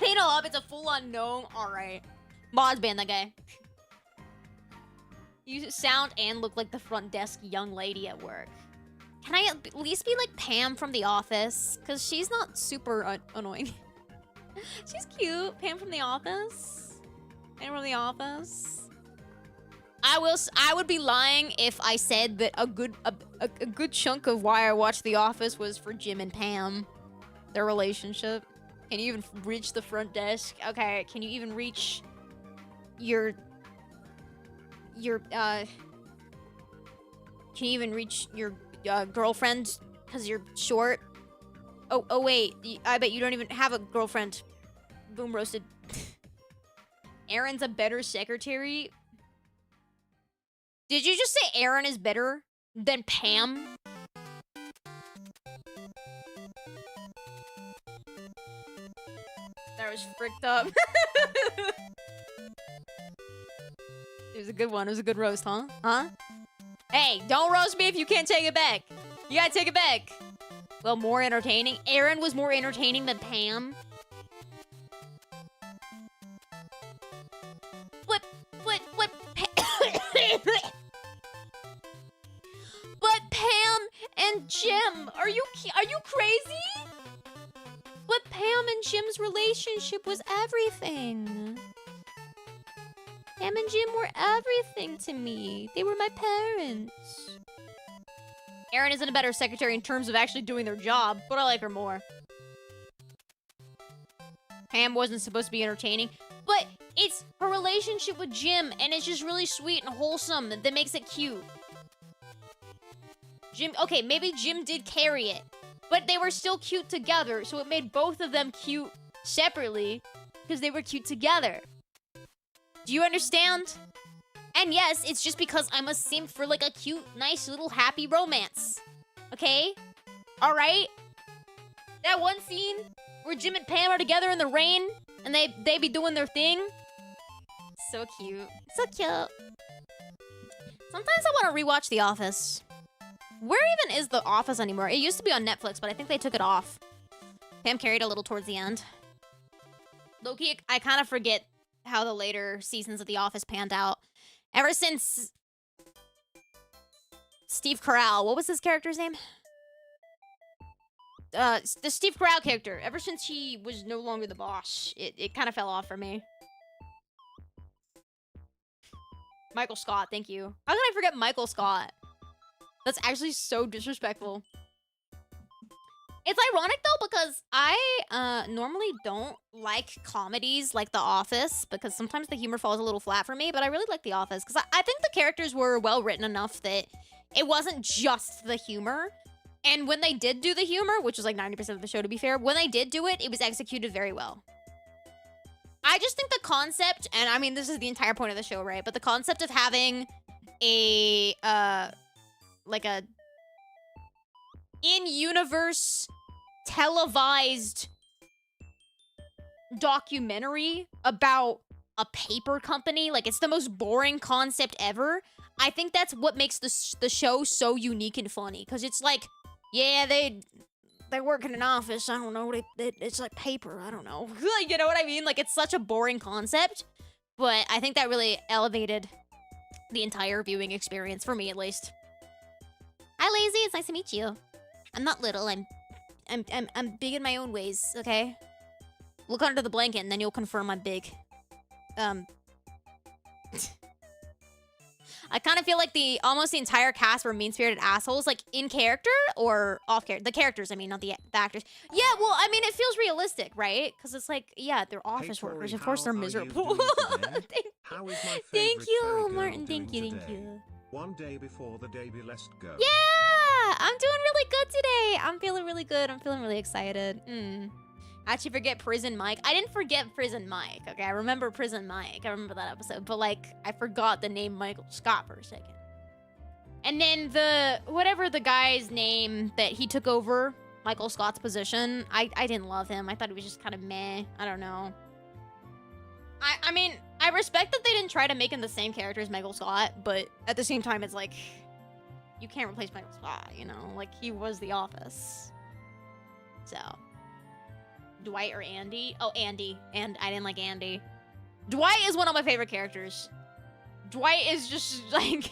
Ain't no up, it's a full-on gnome. Alright. Mods ban that guy. You sound and look like the front desk young lady at work. Can I at least be like Pam from The Office? Because she's not super annoying. She's cute. Pam from The Office. Pam from The Office. I would be lying if I said that a good chunk of why I watched The Office was for Jim and Pam. Their relationship. Can you even reach the front desk? Okay, can you even reach your can you even reach your girlfriend because you're short? Oh wait, I bet you don't even have a girlfriend Boom roasted. Aaron's a better secretary. Did you just say Aaron is better than Pam? That was fricked up. It was a good one. It was a good roast, huh? Huh? Hey, don't roast me if you can't take it back. You gotta take it back. Well, more entertaining. Aaron was more entertaining than Pam. But Pam and Jim, are you crazy? But Pam and Jim's relationship was everything. Pam and Jim were everything to me. They were my parents. Erin isn't a better secretary in terms of actually doing their job, but I like her more. Pam wasn't supposed to be entertaining, but it's her relationship with Jim, and it's just really sweet and wholesome that makes it cute. Jim, okay, maybe Jim did carry it, but they were still cute together, so it made both of them cute separately because they were cute together. Do you understand? And yes, it's just because I'm a simp for like a cute, nice little happy romance. Okay? Alright? That one scene where Jim and Pam are together in the rain and they be doing their thing. So cute. So cute. Sometimes I want to rewatch The Office. Where even is The Office anymore? It used to be on Netflix, but I think they took it off. Pam carried a little towards the end. Low-key, I kind of forget how the later seasons of The Office panned out. Ever since Steve Carell, what was his character's name? The Steve Carell character. Ever since he was no longer the boss, it kind of fell off for me. Michael Scott, thank you. How can I forget Michael Scott? That's actually so disrespectful. It's ironic though because I normally don't like comedies like The Office because sometimes the humor falls a little flat for me, but I really like The Office because I think the characters were well written enough that it wasn't just the humor. And when they did do the humor, which was like 90% of the show to be fair, when they did do it, it was executed very well. I just think the concept, and I mean this is the entire point of the show, right? But the concept of having a like a in-universe televised documentary about a paper company, like it's the most boring concept ever. I think that's what makes the show so unique and funny, because it's like, yeah, they work in an office, I don't know, it's like paper, I don't know. You know what I mean? Like, it's such a boring concept, but I think that really elevated the entire viewing experience, for me at least. Hi, Lazy, it's nice to meet you. I'm not little, I'm big in my own ways, okay? Look under the blanket and then you'll confirm I'm big. I kind of feel like almost the entire cast were mean-spirited assholes, like in character or off character. The characters, I mean, not the actors. Yeah, well, I mean, it feels realistic, right? Because it's like, yeah, they're office workers. Of course, they're miserable. Thank you, Martin. Thank you. One day before the day be lest go. Yeah, I'm doing really good today. I'm feeling really good. I'm feeling really excited. I actually forget Prison Mike. I didn't forget Prison Mike, okay? I remember Prison Mike. I remember that episode. But, like, I forgot the name Michael Scott for a second. And then whatever the guy's name that he took over Michael Scott's position, I didn't love him. I thought he was just kind of meh. I don't know. I mean, I respect that they didn't try to make him the same character as Michael Scott, but at the same time, it's like, you can't replace Michael Scott, you know? Like, he was The Office. So... Dwight or Andy? Oh, Andy. And I didn't like Andy. Dwight is one of my favorite characters. Dwight is just, like...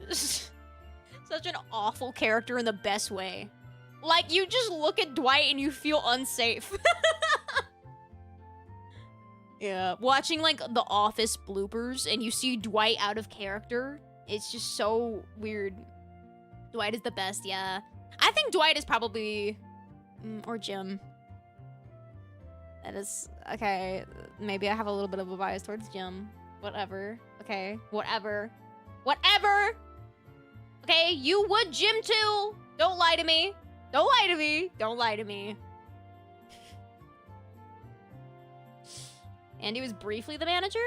such an awful character in the best way. Like, you just look at Dwight and you feel unsafe. Yeah. Watching, like, The Office bloopers and you see Dwight out of character, it's just so weird. Dwight is the best, yeah. I think Dwight is probably... or Jim. That is... Okay, maybe I have a little bit of a bias towards Jim. Whatever. Okay, whatever. Whatever! Okay, you would Jim too! Don't lie to me! Don't lie to me! Don't lie to me. Andy was briefly the manager?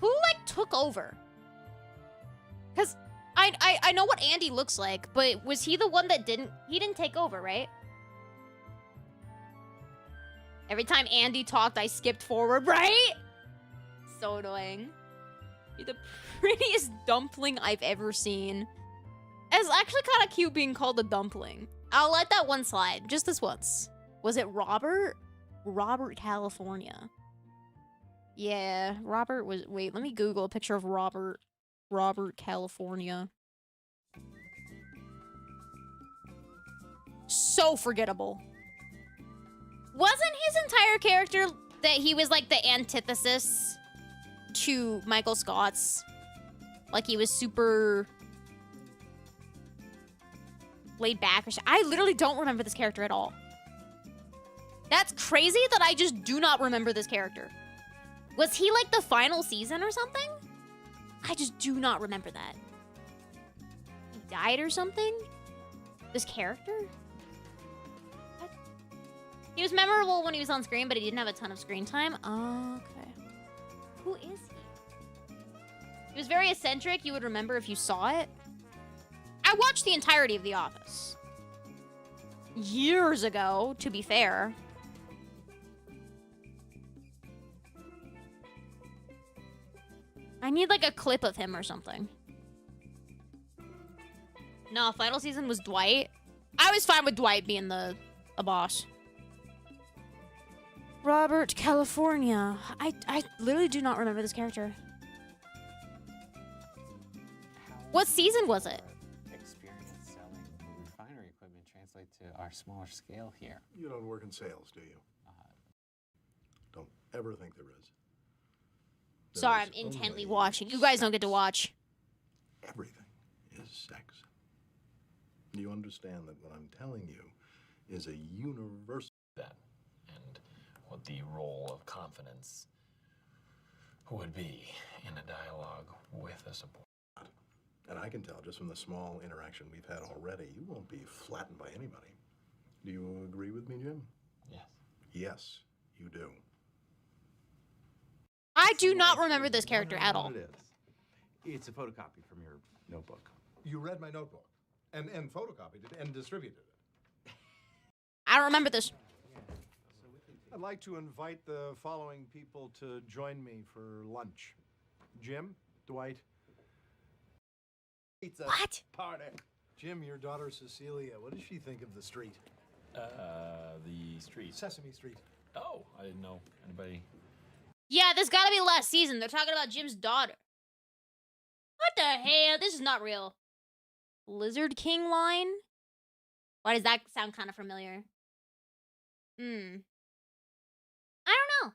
Who, like, took over? Because I know what Andy looks like, but was he the one that didn't... He didn't take over, right? Every time Andy talked, I skipped forward, right? So annoying. You're the prettiest dumpling I've ever seen. It's actually kind of cute being called a dumpling. I'll let that one slide, just this once. Was it Robert? Robert, California. Yeah, Robert was... Wait, let me Google a picture of Robert. Robert, California. So forgettable. Wasn't his entire character that he was like the antithesis to Michael Scott's? Like he was super laid back or something. I literally don't remember this character at all. That's crazy that I just do not remember this character. Was he like the final season or something? I just do not remember that. He died or something? This character? What? He was memorable when he was on screen, but he didn't have a ton of screen time. Okay. Who is he? He was very eccentric. You would remember if you saw it. I watched the entirety of The Office. Years ago, to be fair. I need like a clip of him or something. No, final season was Dwight. I was fine with Dwight being a boss. Robert, California. I literally do not remember this character. What season was it? Experience selling refinery equipment translate to our smaller scale here. You don't work in sales, do you? Don't ever think there is. Sorry, I'm intently watching. You guys don't get to watch. Everything is sex. You understand that what I'm telling you is a universal... That, and what the role of confidence would be in a dialogue with a support. And I can tell just from the small interaction we've had already, you won't be flattened by anybody. Do you agree with me, Jim? Yes. Yes, you do. I do not remember this character at all. It is. It's a photocopy from your notebook. You read my notebook and photocopied it and distributed it. I don't remember this. I'd like to invite the following people to join me for lunch. Jim, Dwight. Pizza What? party. Jim, your daughter Cecilia, what does she think of the street? The street. Sesame Street. Oh, I didn't know anybody. Yeah, there's gotta be last season. They're talking about Jim's daughter. What the hell? This is not real. Lizard King line? Why does that sound kind of familiar? I don't know.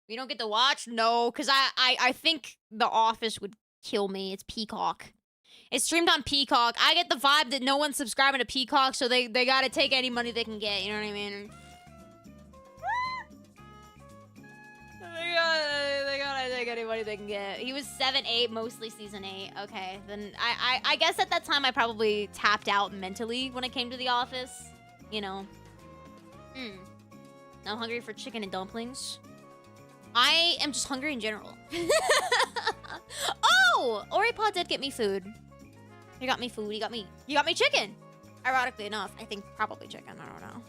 We don't get to watch? No, because I think The Office would kill me. It's Peacock. It's streamed on Peacock. I get the vibe that no one's subscribing to Peacock, so they gotta take any money they can get, you know what I mean? They gotta take any money they can get. He was 7-8, mostly season 8. Okay, then I guess at that time I probably tapped out mentally when it came to The Office. You know. I'm hungry for chicken and dumplings. I am just hungry in general. Oh! Oripod did get me food. He got me food. He got me chicken. Ironically enough, I think probably chicken. I don't know.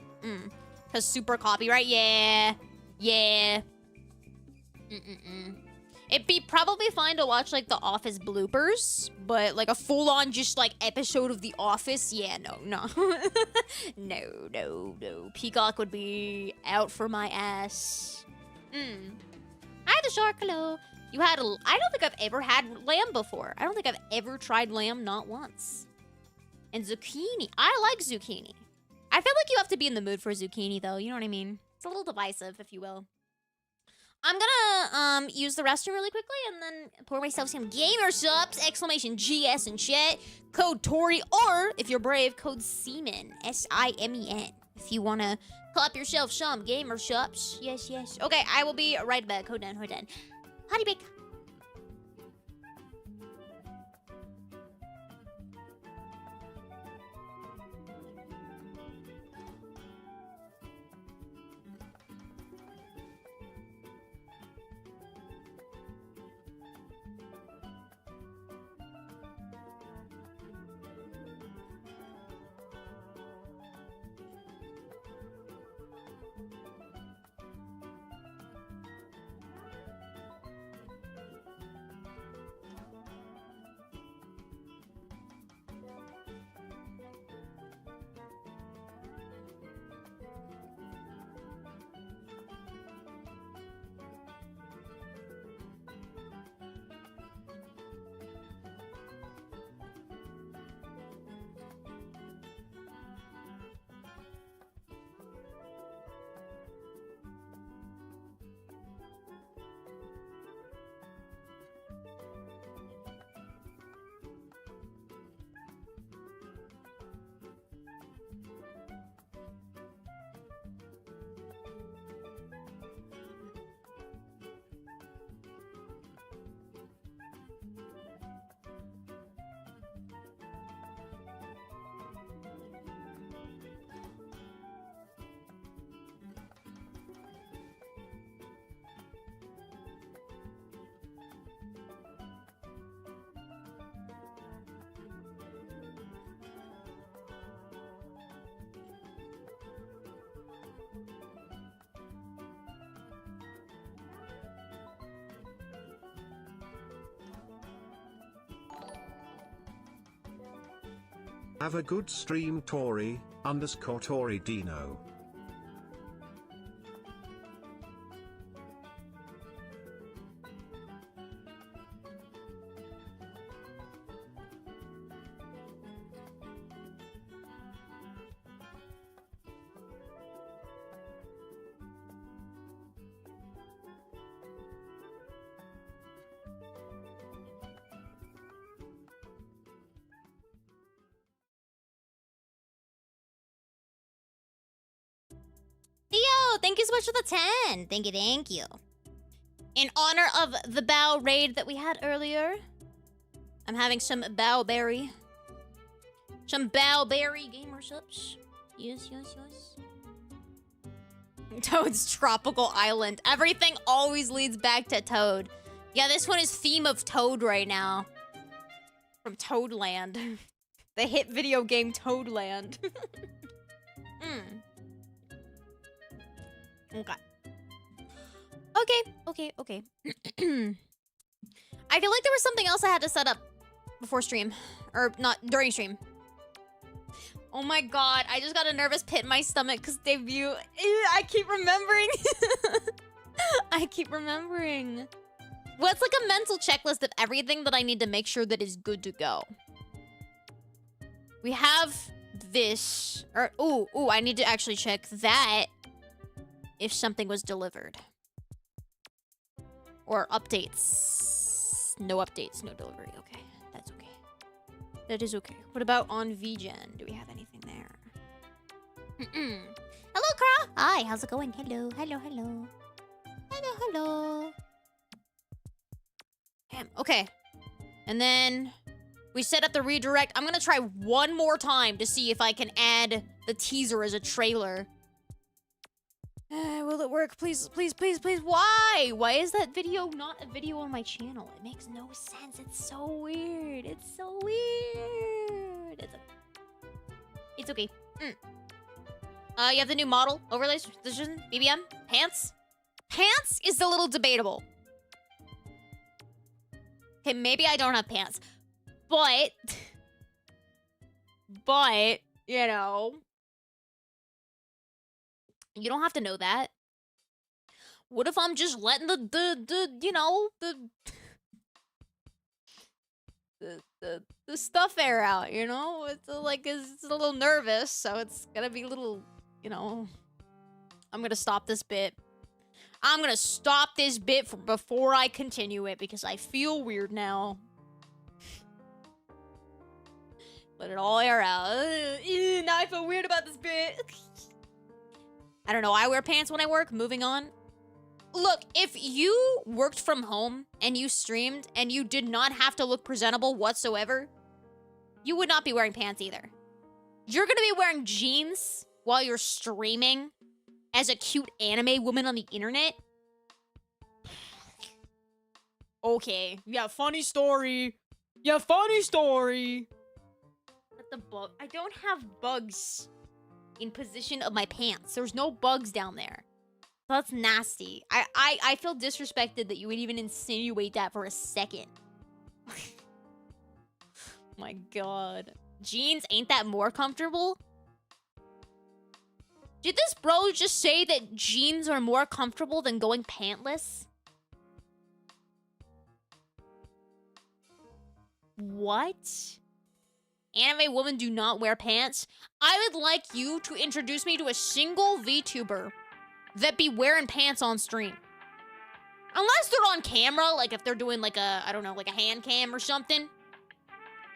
Cause super copyright. Yeah. Yeah. It'd be probably fine to watch like the Office bloopers, but like a full-on just like episode of the Office, yeah, no. No. Peacock would be out for my ass. Hi, the shark. Hello. You had I don't think I've ever had lamb before. I don't think I've ever tried lamb, not once. And zucchini. I like zucchini. I feel like you have to be in the mood for zucchini though, you know what I mean? It's a little divisive, if you will. I'm gonna use the restroom really quickly and then pour myself some gamer subs, exclamation GS in chat, code Tori, or if you're brave, code simen, S-I-M-E-N. If you wanna clap yourself some gamer subs. Yes. Okay, I will be right back. Hold on. Honey bake. Have a good stream, Tori, _Tori Dino. Theo, thank you so much for the 10. Thank you, thank you. In honor of the bow raid that we had earlier, I'm having some bowberry. Some bowberry gamer subs. Yes, yes, yes. Toad's Tropical Island. Everything always leads back to Toad. Yeah, this one is theme of Toad right now. From Toadland. The hit video game Toadland. Okay. Okay. I feel like there was something else I had to set up before stream. Or not, during stream. Oh my god, I just got a nervous pit in my stomach because debut. I keep remembering. I keep remembering. Well, it's like a mental checklist of everything that I need to make sure that is good to go. We have this. Or, ooh, I need to actually check that if something was delivered. Or updates. No updates, no delivery. Okay, that's okay. That is okay. What about on VGen? Do we have anything there? Hello, Kara. Hi, how's it going? Hello. Damn, okay. And then we set up the redirect. I'm gonna try one more time to see if I can add the teaser as a trailer. Will it work? Please. Why? Why is that video not a video on my channel? It makes no sense. It's so weird. It's okay. You have the new model overlays, position, BBM, pants. Pants is a little debatable. Okay, maybe I don't have pants, but you know. You don't have to know that. What if I'm just letting the stuff air out, you know? It's a little nervous, so it's gonna be a little, you know. I'm gonna stop this bit. Before I continue it because I feel weird now. Let it all air out. Now I feel weird about this bit. I don't know, I wear pants when I work. Moving on. Look, if you worked from home and you streamed and you did not have to look presentable whatsoever, you would not be wearing pants either. You're gonna be wearing jeans while you're streaming as a cute anime woman on the internet? Okay. Yeah, funny story. But the bug... I don't have bugs in position of my pants. There's no bugs down there. That's nasty. I feel disrespected that you would even insinuate that for a second. My god. Jeans, ain't that more comfortable? Did this bro just say that jeans are more comfortable than going pantless? What? Anime women do not wear pants? I would like you to introduce me to a single VTuber that be wearing pants on stream. Unless they're on camera, like if they're doing like a, I don't know, like a hand cam or something.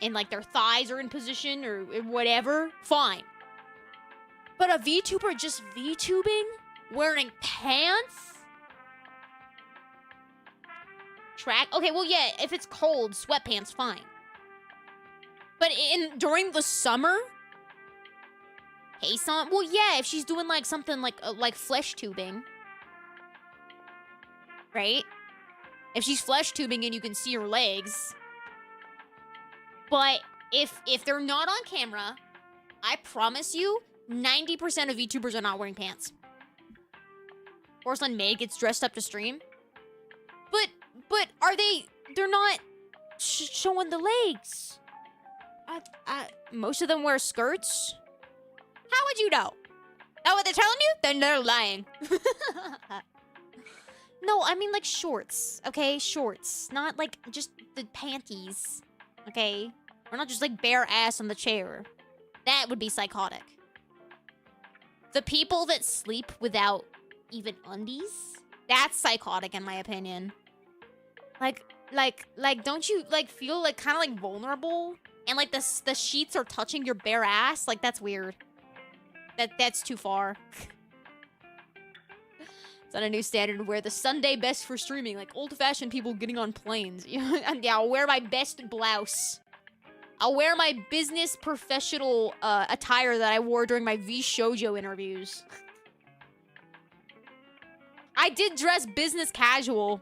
And like their thighs are in position or whatever, fine. But a VTuber just VTubing? Wearing pants? Okay, well yeah, if it's cold, sweatpants, fine. But during the summer? Hey, well yeah, if she's doing like something like flesh tubing. Right? If she's flesh tubing and you can see her legs. But if they're not on camera, I promise you, 90% of VTubers are not wearing pants. Porcelain May gets dressed up to stream. But they're not showing the legs. Most of them wear skirts. How would you know? That what they're telling you? Then they're lying. No, I mean like shorts, okay? Shorts. Not like just the panties, okay? Or not just like bare ass on the chair. That would be psychotic. The people that sleep without even undies? That's psychotic in my opinion. Like, don't you like feel like kind of like vulnerable? And like the sheets are touching your bare ass? Like that's weird. That's too far. It's not a new standard where the Sunday best for streaming, like old-fashioned people getting on planes. Yeah, I'll wear my best blouse. I'll wear my business professional attire that I wore during my vshojo interviews. I did dress business casual.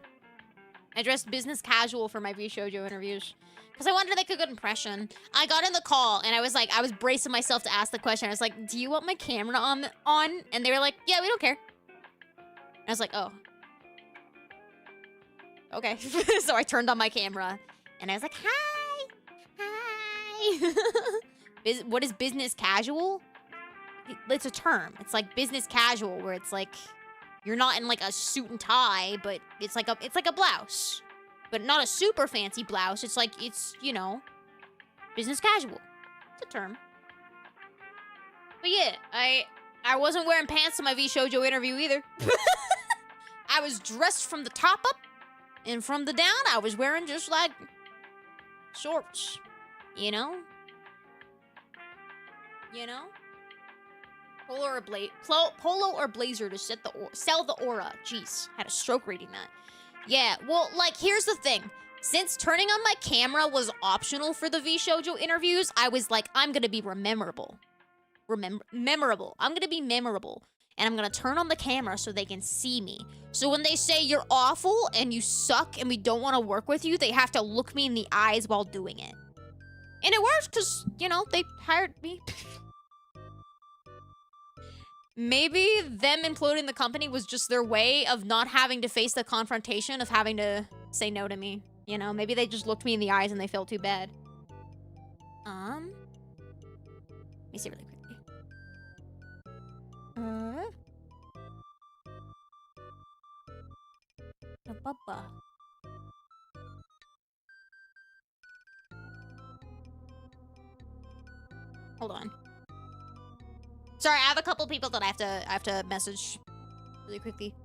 I dressed business casual for my vshojo interviews. Because I wanted to make a good impression. I got in the call, and I was bracing myself to ask the question. I was like, do you want my camera on? And they were like, yeah, we don't care. I was like, oh. Okay. So I turned on my camera, and I was like, hi. Hi. What is business casual? It's a term. It's like business casual, where it's like, you're not in like a suit and tie, but it's like a blouse. But not a super fancy blouse. It's like, you know, business casual. It's a term. But yeah, I wasn't wearing pants in my vshojo interview either. I was dressed from the top up, and from the down, I was wearing just like shorts. You know? You know? Polo or blazer to sell the aura. Jeez, had a stroke reading that. Yeah, well, like, here's the thing. Since turning on my camera was optional for the vshojo interviews, I was like, I'm gonna be memorable. Memorable. I'm gonna be memorable. And I'm gonna turn on the camera so they can see me. So when they say you're awful and you suck and we don't want to work with you, they have to look me in the eyes while doing it. And it worked because, you know, they hired me. Maybe them imploding the company was just their way of not having to face the confrontation of having to say no to me. You know, maybe they just looked me in the eyes and they felt too bad. Let me see really quickly. Hold on. Sorry, I have a couple people that I have to message really quickly.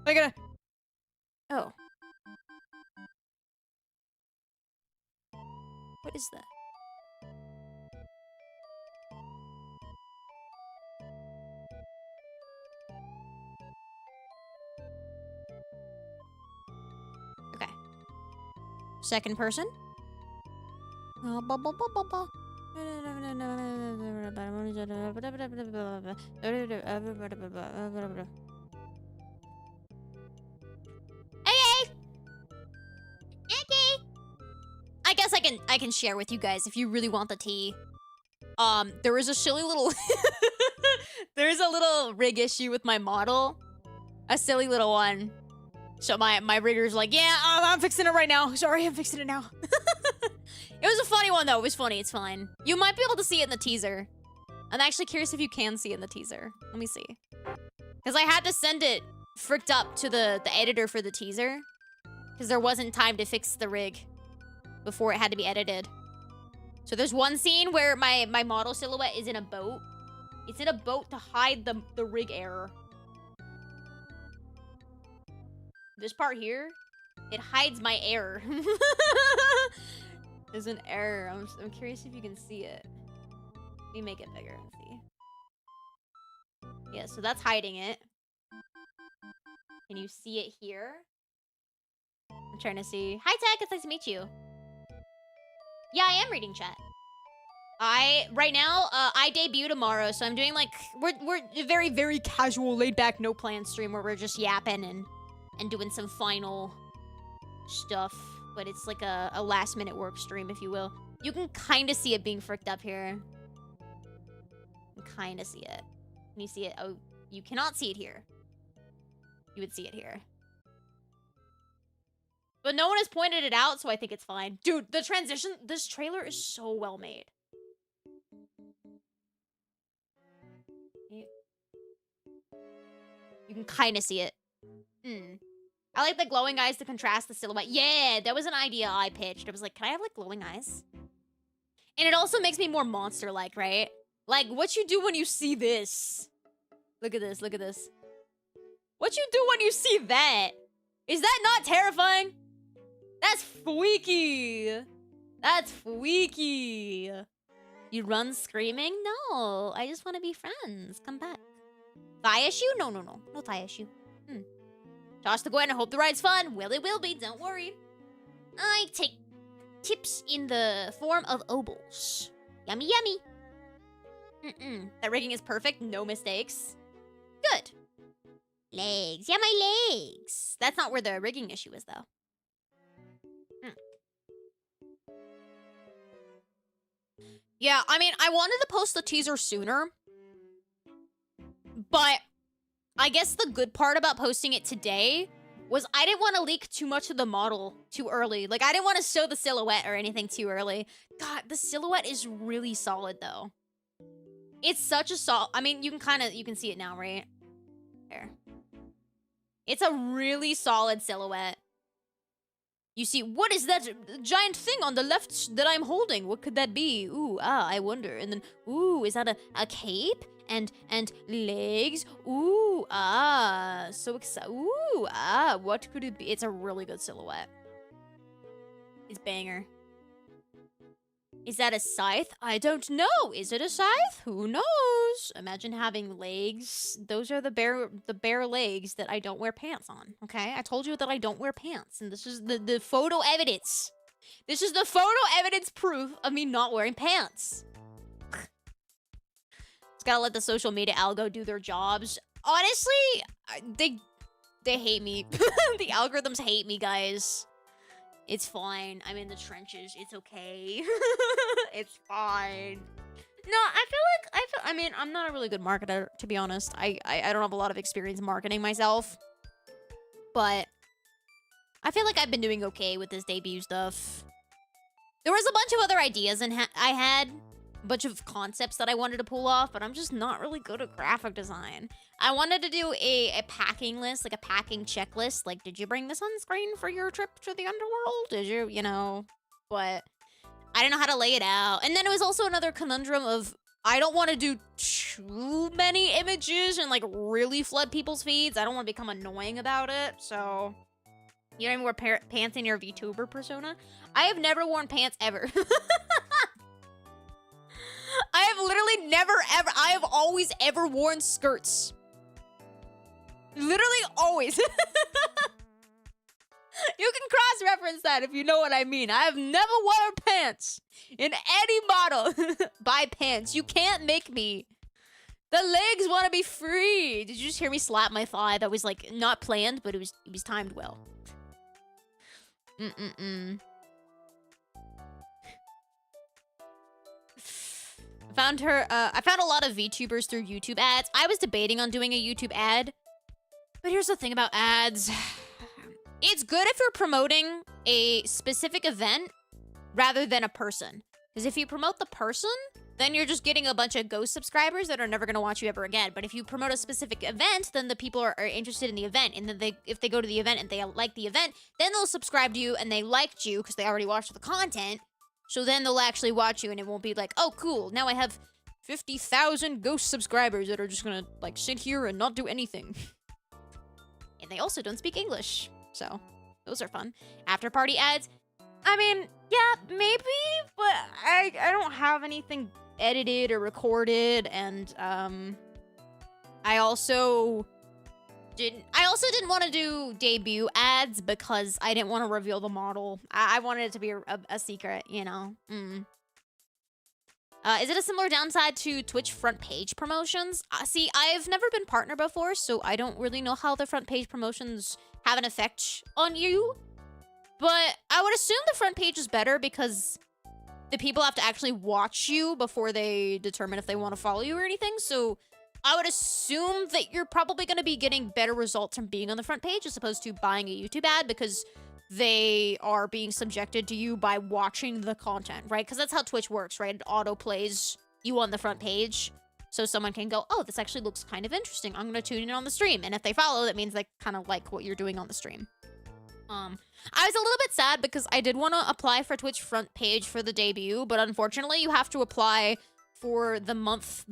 I gotta. Oh. What is that? Okay. Second person. I can share with you guys if you really want the tea. There was a silly little there's a little rig issue with my model. A silly little one. So my rigger's like, yeah, I'm fixing it right now. Sorry, I'm fixing it now. It was a funny one though. It was funny. It's fine. You might be able to see it in the teaser. I'm actually curious if you can see it in the teaser. Let me see. Because I had to send it fricked up to the editor for the teaser. Because there wasn't time to fix the rig before it had to be edited. So there's one scene where my model silhouette is in a boat. It's in a boat to hide the rig error. This part here, it hides my error. There's an error. I'm curious if you can see it. Let me make it bigger and see. Yeah, so that's hiding it. Can you see it here? I'm trying to see. Hi, Tech. It's nice to meet you. Yeah, I am reading chat. Right now, I debut tomorrow, so I'm doing like, we're a very, very casual, laid back, no plan stream where we're just yapping and doing some final stuff. But it's like a last minute work stream, if you will. You can kind of see it being fricked up here. You can kind of see it. Can you see it? Oh, you cannot see it here. You would see it here. But no one has pointed it out, so I think it's fine. Dude, the transition, this trailer is so well made. You can kind of see it. I like the glowing eyes to contrast the silhouette. Yeah, that was an idea I pitched. I was like, can I have, like, glowing eyes? And it also makes me more monster-like, right? Like, what you do when you see this? Look at this, look at this. What you do when you see that? Is that not terrifying? That's freaky. That's freaky. You run screaming? No, I just want to be friends. Come back. Thigh issue? No, no, no. No thigh issue. Toss the coin and hope the ride's fun. Well, it will be. Don't worry. I take tips in the form of obols. Yummy, yummy. That rigging is perfect. No mistakes. Good. Legs. Yeah, my legs. That's not where the rigging issue is, though. Yeah, I mean, I wanted to post the teaser sooner. But I guess the good part about posting it today was I didn't want to leak too much of the model too early. Like, I didn't want to show the silhouette or anything too early. God, the silhouette is really solid, though. It's such a solid... I mean, you can see it now, right? There. It's a really solid silhouette. You see, what is that giant thing on the left that I'm holding? What could that be? Ooh, I wonder. And then, ooh, is that a cape? And legs? Ooh, so excited. Ooh, what could it be? It's a really good silhouette. It's banger. Is that a scythe? I don't know. Is it a scythe? Who knows? Imagine having legs. Those are the bare legs that I don't wear pants on. Okay? I told you that I don't wear pants, and this is the photo evidence. This is the photo evidence proof of me not wearing pants. Just gotta let the social media algo do their jobs. Honestly, they hate me. The algorithms hate me, guys. It's fine. I'm in the trenches. It's okay. It's fine. No, I mean, I'm not a really good marketer, to be honest. I don't have a lot of experience marketing myself. But I feel like I've been doing okay with this debut stuff. There was a bunch of other ideas, and I had a bunch of concepts that I wanted to pull off, but I'm just not really good at graphic design. I wanted to do a packing list, like a packing checklist. Like, did you bring the sunscreen for your trip to the underworld? Did you, you know? But I didn't know how to lay it out. And then it was also another conundrum of, I don't want to do too many images and, like, really flood people's feeds. I don't want to become annoying about it, so... You don't even wear pants in your VTuber persona? I have never worn pants ever. I have literally never, ever... I have always ever worn skirts. Literally always. You can cross-reference that if you know what I mean. I have never worn pants in any model. Buy pants. You can't make me. The legs want to be free. Did you just hear me slap my thigh? That was, like, not planned, but it was timed well. I found a lot of VTubers through YouTube ads. I was debating on doing a YouTube ad. But here's the thing about ads. It's good if you're promoting a specific event rather than a person. Because if you promote the person, then you're just getting a bunch of ghost subscribers that are never going to watch you ever again. But if you promote a specific event, then the people are interested in the event. And then if they go to the event and they like the event, then they'll subscribe to you and they liked you because they already watched the content. So then they'll actually watch you and it won't be like, oh, cool, now I have 50,000 ghost subscribers that are just going to, like, sit here and not do anything. And they also don't speak English. So, those are fun. After party ads. I mean, yeah, maybe, but I don't have anything edited or recorded, and I also didn't want to do debut ads because I didn't want to reveal the model. I wanted it to be a secret, you know. Is it a similar downside to Twitch front page promotions? See, I've never been partner before, so I don't really know how the front page promotions have an effect on you. But I would assume the front page is better because the people have to actually watch you before they determine if they want to follow you or anything. So I would assume that you're probably going to be getting better results from being on the front page as opposed to buying a YouTube ad, because they are being subjected to you by watching the content, right? Because that's how Twitch works, right? It auto plays you on the front page. So someone can go, oh, this actually looks kind of interesting. I'm going to tune in on the stream. And if they follow, that means they kind of like what you're doing on the stream. I was a little bit sad because I did want to apply for Twitch front page for the debut, but unfortunately you have to apply for the month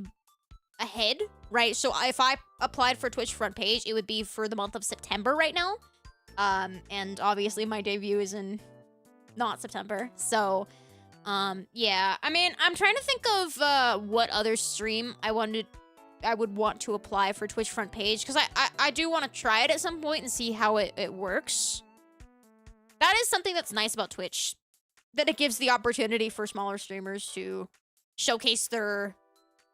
ahead, right? So if I applied for Twitch front page, it would be for the month of September right now. And obviously my debut is in not September. So, yeah, I mean, I'm trying to think of, what other stream I would want to apply for Twitch front page, because I do want to try it at some point and see how it works. That is something that's nice about Twitch, that it gives the opportunity for smaller streamers to showcase their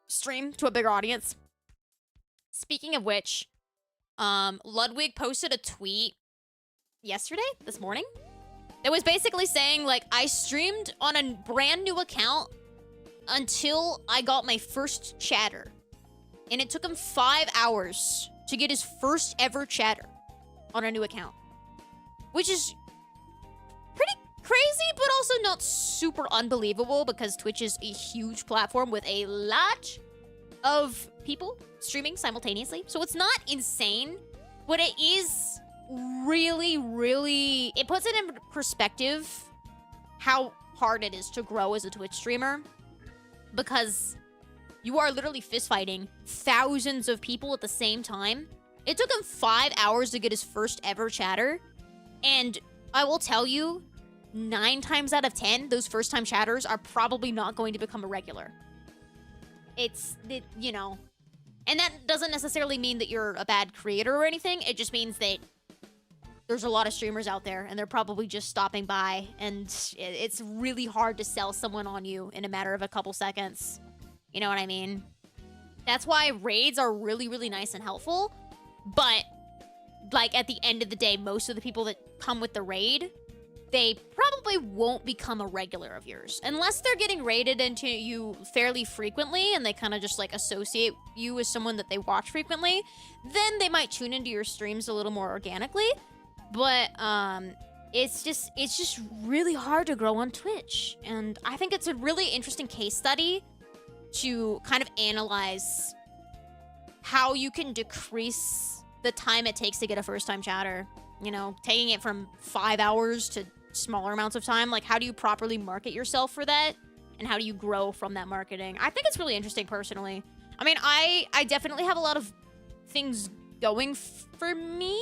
stream to a bigger audience. Speaking of which, Ludwig posted a tweet this morning, that was basically saying, like, I streamed on a brand new account until I got my first chatter. And it took him 5 hours to get his first ever chatter on a new account. Which is pretty crazy, but also not super unbelievable, because Twitch is a huge platform with a lot of people streaming simultaneously. So it's not insane, but it is really, it puts it in perspective how hard it is to grow as a Twitch streamer, because you are literally fistfighting thousands of people at the same time. It took him 5 hours to get his first ever chatter, and I will tell you, 9 times out of 10, those first time chatters are probably not going to become a regular. You know, and that doesn't necessarily mean that you're a bad creator or anything. It just means that there's a lot of streamers out there, and they're probably just stopping by, and it's really hard to sell someone on you in a matter of a couple seconds. You know what I mean? That's why raids are really nice and helpful, but, like, at the end of the day, most of the people that come with the raid, they probably won't become a regular of yours. Unless they're getting raided into you fairly frequently, and they kind of just, like, associate you as someone that they watch frequently, then they might tune into your streams a little more organically. But, it's just really hard to grow on Twitch. And I think it's a really interesting case study to kind of analyze how you can decrease the time it takes to get a first-time chatter. You know, taking it from 5 hours to smaller amounts of time. Like, how do you properly market yourself for that? And how do you grow from that marketing? I think it's really interesting, personally. I mean, I definitely have a lot of things going for me.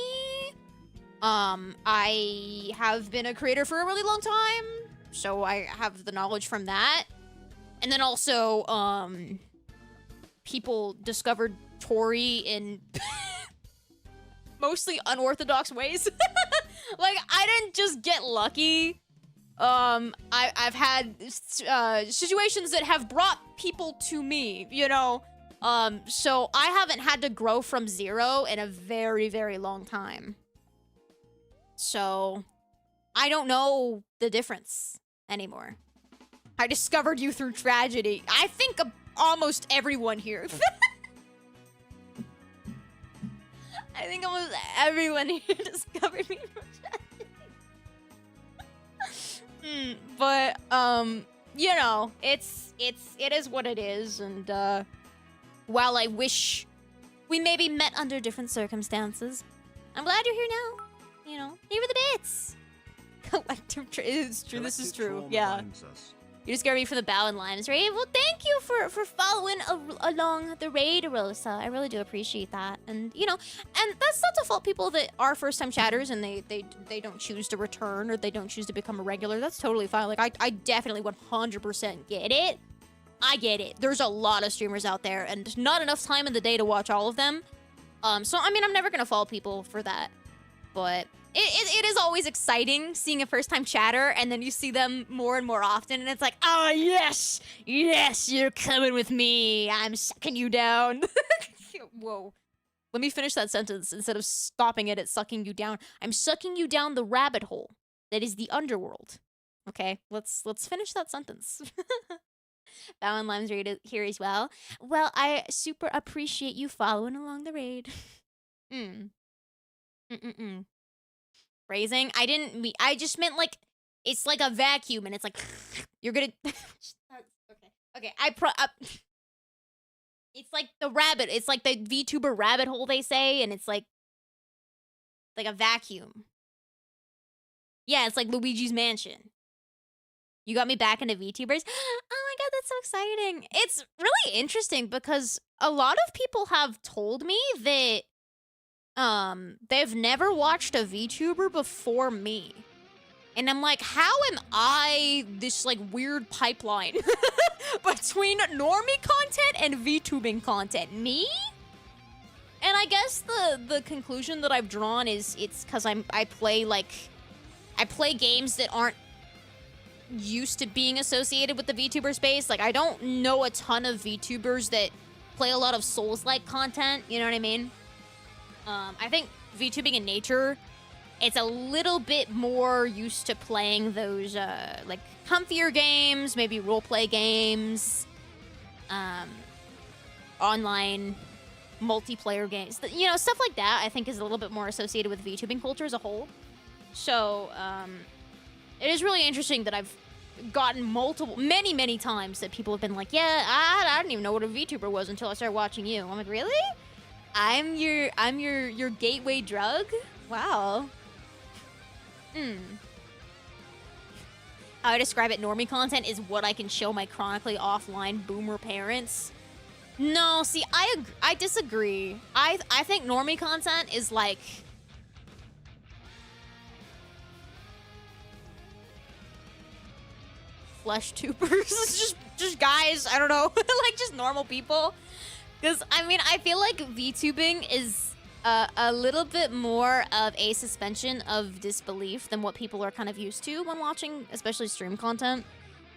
I have been a creator for a really long time, so I have the knowledge from that. And then also, people discovered Tori in mostly unorthodox ways. Like, I didn't just get lucky. I've had situations that have brought people to me, you know? So I haven't had to grow from zero in a very long time. So I don't know the difference anymore. I discovered you through tragedy. I think almost everyone here. I think almost everyone here discovered me from tragedy. But, you know, it is what it is. And, while I wish we maybe met under different circumstances, I'm glad you're here now. You know, here are the bits. Collective it's true. This is true. Yeah. You just got me for the bow and limes, right? Well, thank you for following along the raid, Rosa. I really do appreciate that. And, you know, and that's not to fault people that are first-time chatters and they don't choose to return or they don't choose to become a regular. That's totally fine. Like, I definitely 100% get it. I get it. There's a lot of streamers out there and not enough time in the day to watch all of them. So, I mean, I'm never going to fault people for that. But it is always exciting seeing a first-time chatter, and then you see them more and more often, and it's like, oh, yes! Yes, you're coming with me! I'm sucking you down! Whoa. Let me finish that sentence instead of stopping it at sucking you down. I'm sucking you down the rabbit hole that is the underworld, Okay, let's finish that sentence. Val and Lime's raid here as well. Well, I super appreciate you following along the raid. Mm. Mm-mm-mm. Phrasing? I just meant like, it's like a vacuum and it's like, you're gonna, okay. Okay, it's like the rabbit, it's like the VTuber rabbit hole they say, and it's like a vacuum. Yeah, it's like Luigi's Mansion. You got me back into VTubers? Oh my god, that's so exciting. It's really interesting because a lot of people have told me that they've never watched a VTuber before me. And I'm like, how am I this like weird pipeline between normie content and VTubing content? Me? And I guess the conclusion that I've drawn is it's because I play games that aren't used to being associated with the VTuber space. Like, I don't know a ton of VTubers that play a lot of Souls-like content, you know what I mean? I think VTubing in nature, it's a little bit more used to playing those, like, comfier games, maybe roleplay games, online multiplayer games. You know, stuff like that, I think, is a little bit more associated with VTubing culture as a whole. So, it is really interesting that I've gotten many times that people have been like, yeah, I didn't even know what a VTuber was until I started watching you. I'm like, really? I'm your gateway drug? Wow. How I describe it, normie content is what I can show my chronically offline boomer parents. No, see, I disagree. I think normie content is like, flesh tubers, just guys, I don't know, like just normal people. Because, I mean, I feel like VTubing is a little bit more of a suspension of disbelief than what people are kind of used to when watching, especially stream content.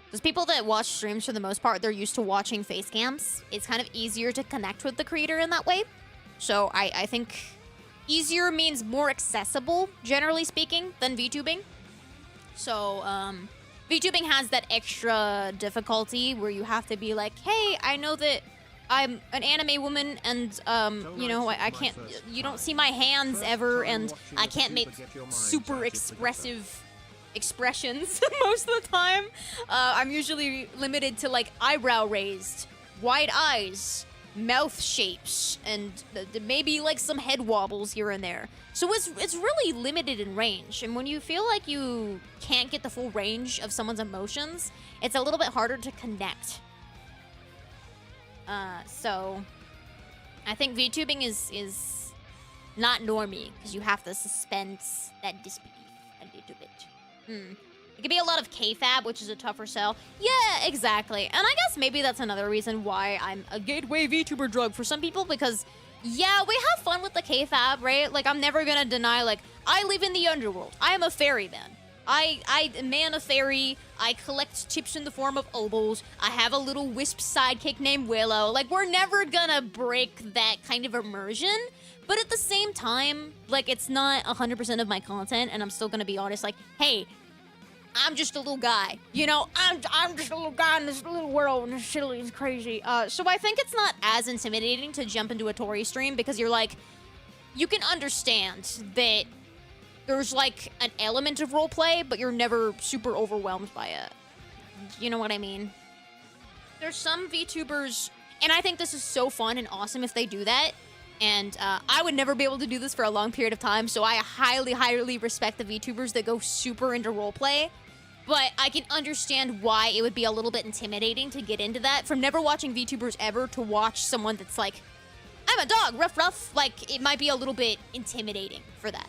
Because people that watch streams, for the most part, they're used to watching face cams. It's kind of easier to connect with the creator in that way. So I think easier means more accessible, generally speaking, than VTubing. So, VTubing has that extra difficulty where you have to be like, hey, I know that I'm an anime woman and, you know, I can't, you don't see my hands ever, and I can't make super expressive expressions most of the time. I'm usually limited to, like, eyebrow raised, wide eyes, mouth shapes, and maybe, like, some head wobbles here and there. So it's really limited in range, and when you feel like you can't get the full range of someone's emotions, it's a little bit harder to connect. So I think VTubing is not normie, because you have to suspend that disbelief a little bit. It could be a lot of K-Fab, which is a tougher sell. Yeah, exactly. And I guess maybe that's another reason why I'm a gateway VTuber drug for some people, because yeah, we have fun with the K-Fab, right? Like, I'm never gonna deny, like, I live in the underworld. I am a fairy man. I man a fairy. I collect chips in the form of obols. I have a little wisp sidekick named Willow. Like, we're never gonna break that kind of immersion. But at the same time, like, it's not 100% of my content, and I'm still gonna be honest, like, hey, I'm just a little guy. You know, I'm just a little guy in this little world, and this shit is crazy. So I think it's not as intimidating to jump into a Tori stream, because you're like, you can understand that there's, like, an element of roleplay, but you're never super overwhelmed by it. You know what I mean? There's some VTubers, and I think this is so fun and awesome if they do that, and I would never be able to do this for a long period of time, so I highly respect the VTubers that go super into roleplay, but I can understand why it would be a little bit intimidating to get into that. From never watching VTubers ever to watch someone that's like, I'm a dog, rough, like, it might be a little bit intimidating for that.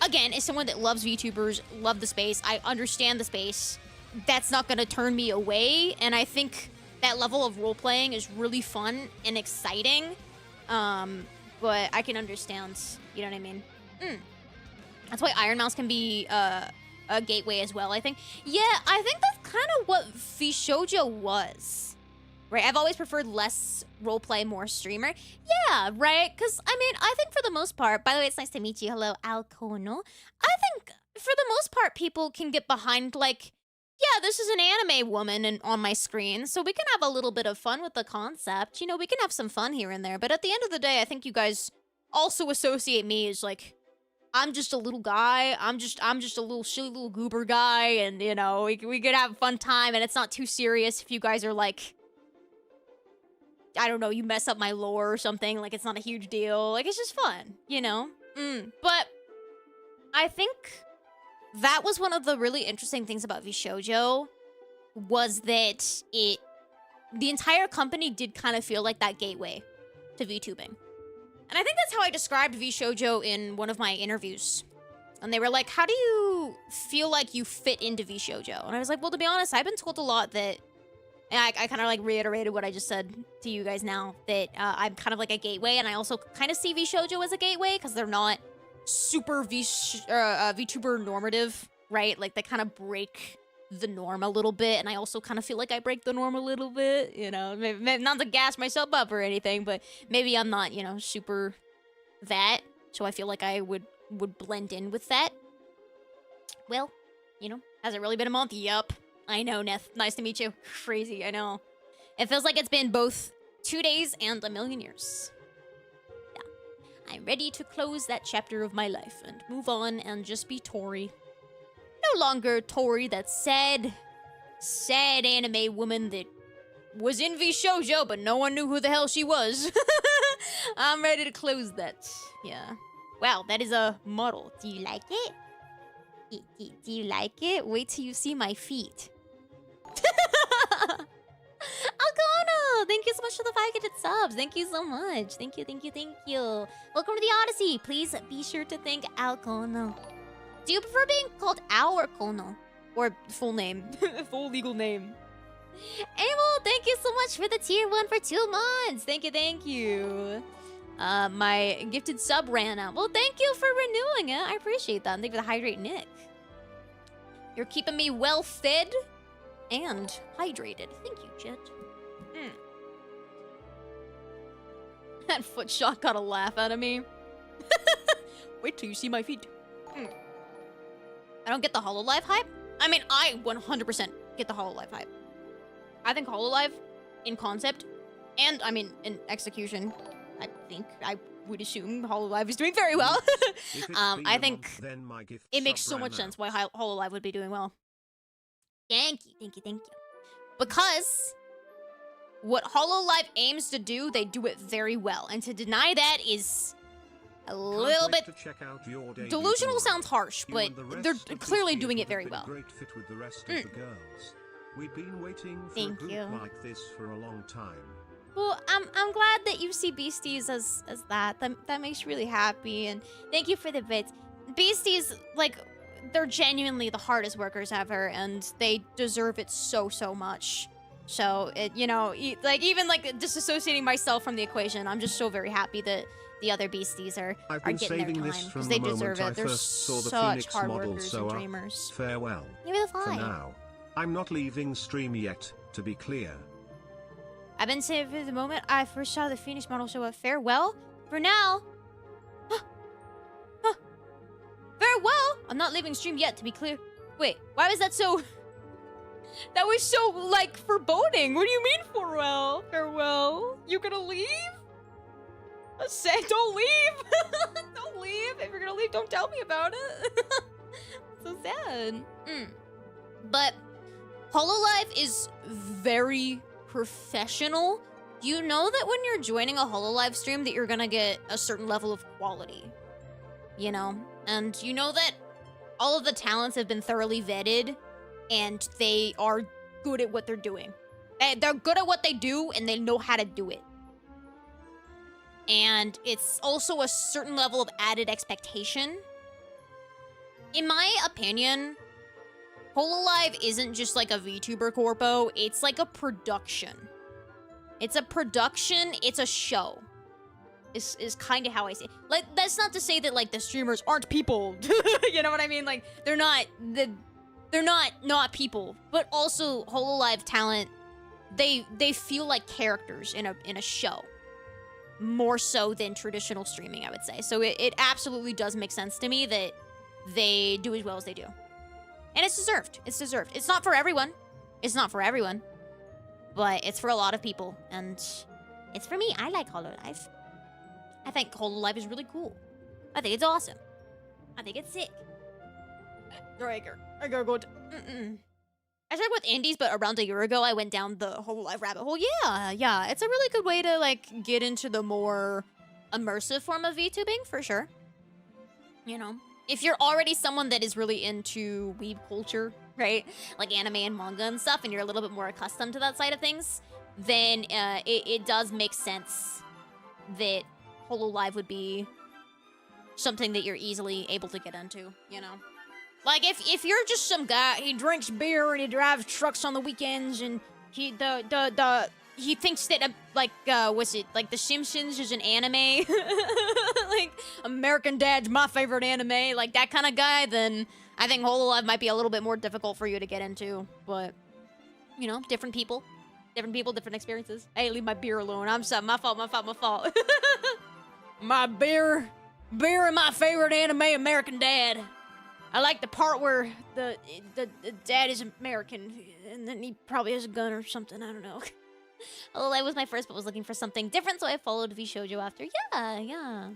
Again, as someone that loves VTubers, love the space, I understand the space, that's not gonna turn me away, and I think that level of role-playing is really fun and exciting, but I can understand, you know what I mean? That's why Iron Mouse can be a gateway as well, I think. Yeah, I think that's kind of what vshojo was. Right, I've always preferred less roleplay, more streamer. Yeah, right, because, I mean, I think for the most part, by the way, it's nice to meet you. Hello, Alcono. I think for the most part, people can get behind, like, yeah, this is an anime woman on my screen, so we can have a little bit of fun with the concept. You know, we can have some fun here and there, but at the end of the day, I think you guys also associate me as, like, I'm just a little guy. I'm just a little silly little goober guy, and, you know, we could have a fun time, and it's not too serious if you guys are, like, I don't know, you mess up my lore or something, like, it's not a huge deal. Like, it's just fun, you know? But I think that was one of the really interesting things about vshojo, was that the entire company did kind of feel like that gateway to VTubing. And I think that's how I described vshojo in one of my interviews. And they were like, how do you feel like you fit into vshojo? And I was like, well, to be honest, I've been told a lot that, and I kind of like reiterated what I just said to you guys now, that I'm kind of like a gateway, and I also kind of see vshojo as a gateway, because they're not super VTuber normative, right? Like, they kind of break the norm a little bit, and I also kind of feel like I break the norm a little bit, you know? Maybe not to gas myself up or anything, but maybe I'm not, you know, super that, so I feel like I would blend in with that. Well, you know, has it really been a month? Yup. I know, Neth. Nice to meet you. Crazy, I know. It feels like it's been both 2 days and a million years. Yeah. I'm ready to close that chapter of my life and move on and just be Tori. No longer Tori, that sad anime woman that was in vshojo, but no one knew who the hell she was. I'm ready to close that. Yeah. Wow, that is a model. Do you like it? Do you like it? Wait till you see my feet. Algono! Thank you so much for the 500 subs. Thank you so much. Thank you. Welcome to the Odyssey. Please be sure to thank Algono. Do you prefer being called Al or Kono? Or full name? Full legal name. Abel, thank you so much for the tier 1 for 2 months. Thank you. My gifted sub ran out. Well, thank you for renewing it. I appreciate that. And thank you for the hydrate, Nick. You're keeping me well fed and hydrated. Thank you, Jet. That foot shot got a laugh out of me. Wait till you see my feet. I don't get the HoloLive hype. I mean, I 100% get the HoloLive hype. I think HoloLive, in concept, and I mean, in execution, I would assume HoloLive is doing very well. I think it makes so much sense why HoloLive would be doing well. Thank you. Because what HoloLive aims to do, they do it very well. And to deny that is a little bit delusional. Sounds harsh, but they're clearly doing it very well. Great fit with the rest of the girls. We've been waiting for a group like this for a long time. Well, I'm glad that you see Beasties as that. That makes you really happy, and thank you for the bits. Beasties, like, they're genuinely the hardest workers ever, and they deserve it so much. So, you know, like, even, like, disassociating myself from the equation, I'm just so very happy that the other Beasties are getting their time, because they deserve it. They're such hard workers and dreamers. Farewell. Maybe they'll fly. For now, I'm not leaving stream yet, to be clear. I've been saved for the moment I first saw the Phoenix model show up. Farewell. For now. Farewell. I'm not leaving stream yet, to be clear. Wait, why was that so... That was so, like, foreboding. What do you mean, farewell? Farewell? You gonna leave? I said, don't leave. Don't leave. If you're gonna leave, don't tell me about it. So sad. But HoloLive is very professional. You know that when you're joining a HoloLive stream that you're gonna get a certain level of quality. You know? And you know that all of the talents have been thoroughly vetted and they are good at what they're doing. They're good at what they do and they know how to do it. And it's also a certain level of added expectation. In my opinion, HoloLive isn't just like a VTuber corpo, it's like a production. It's a production, it's a show. Is kind of how I see it. Like, that's not to say that, like, the streamers aren't people. You know what I mean? Like, they're not people. But also, HoloLive talent, they feel like characters in a show. More so than traditional streaming, I would say. So it absolutely does make sense to me that they do as well as they do. And it's deserved. It's deserved. It's not for everyone. It's not for everyone. But it's for a lot of people. And it's for me. I like Hololive. I think Hololive is really cool. I think it's awesome. I think it's sick. I gotta go. I started with indies, but around a year ago, I went down the Hololive rabbit hole. Yeah. It's a really good way to, like, get into the more immersive form of VTubing, for sure. You know? If you're already someone that is really into weeb culture, right? Like anime and manga and stuff, and you're a little bit more accustomed to that side of things, then it does make sense that Hololive would be something that you're easily able to get into, you know? Like, if you're just some guy, he drinks beer and he drives trucks on the weekends, and he thinks that, what's it, like, The Simpsons is an anime? Like, American Dad's my favorite anime, like, that kind of guy, then I think Hololive might be a little bit more difficult for you to get into. But, you know, different people, different experiences. Hey, leave my beer alone. I'm sorry, my fault. My beer and my favorite anime, American Dad. I like the part where the dad is American, and then he probably has a gun or something, I don't know. Hololive was my first, but was looking for something different, so I followed vshojo after. Yeah.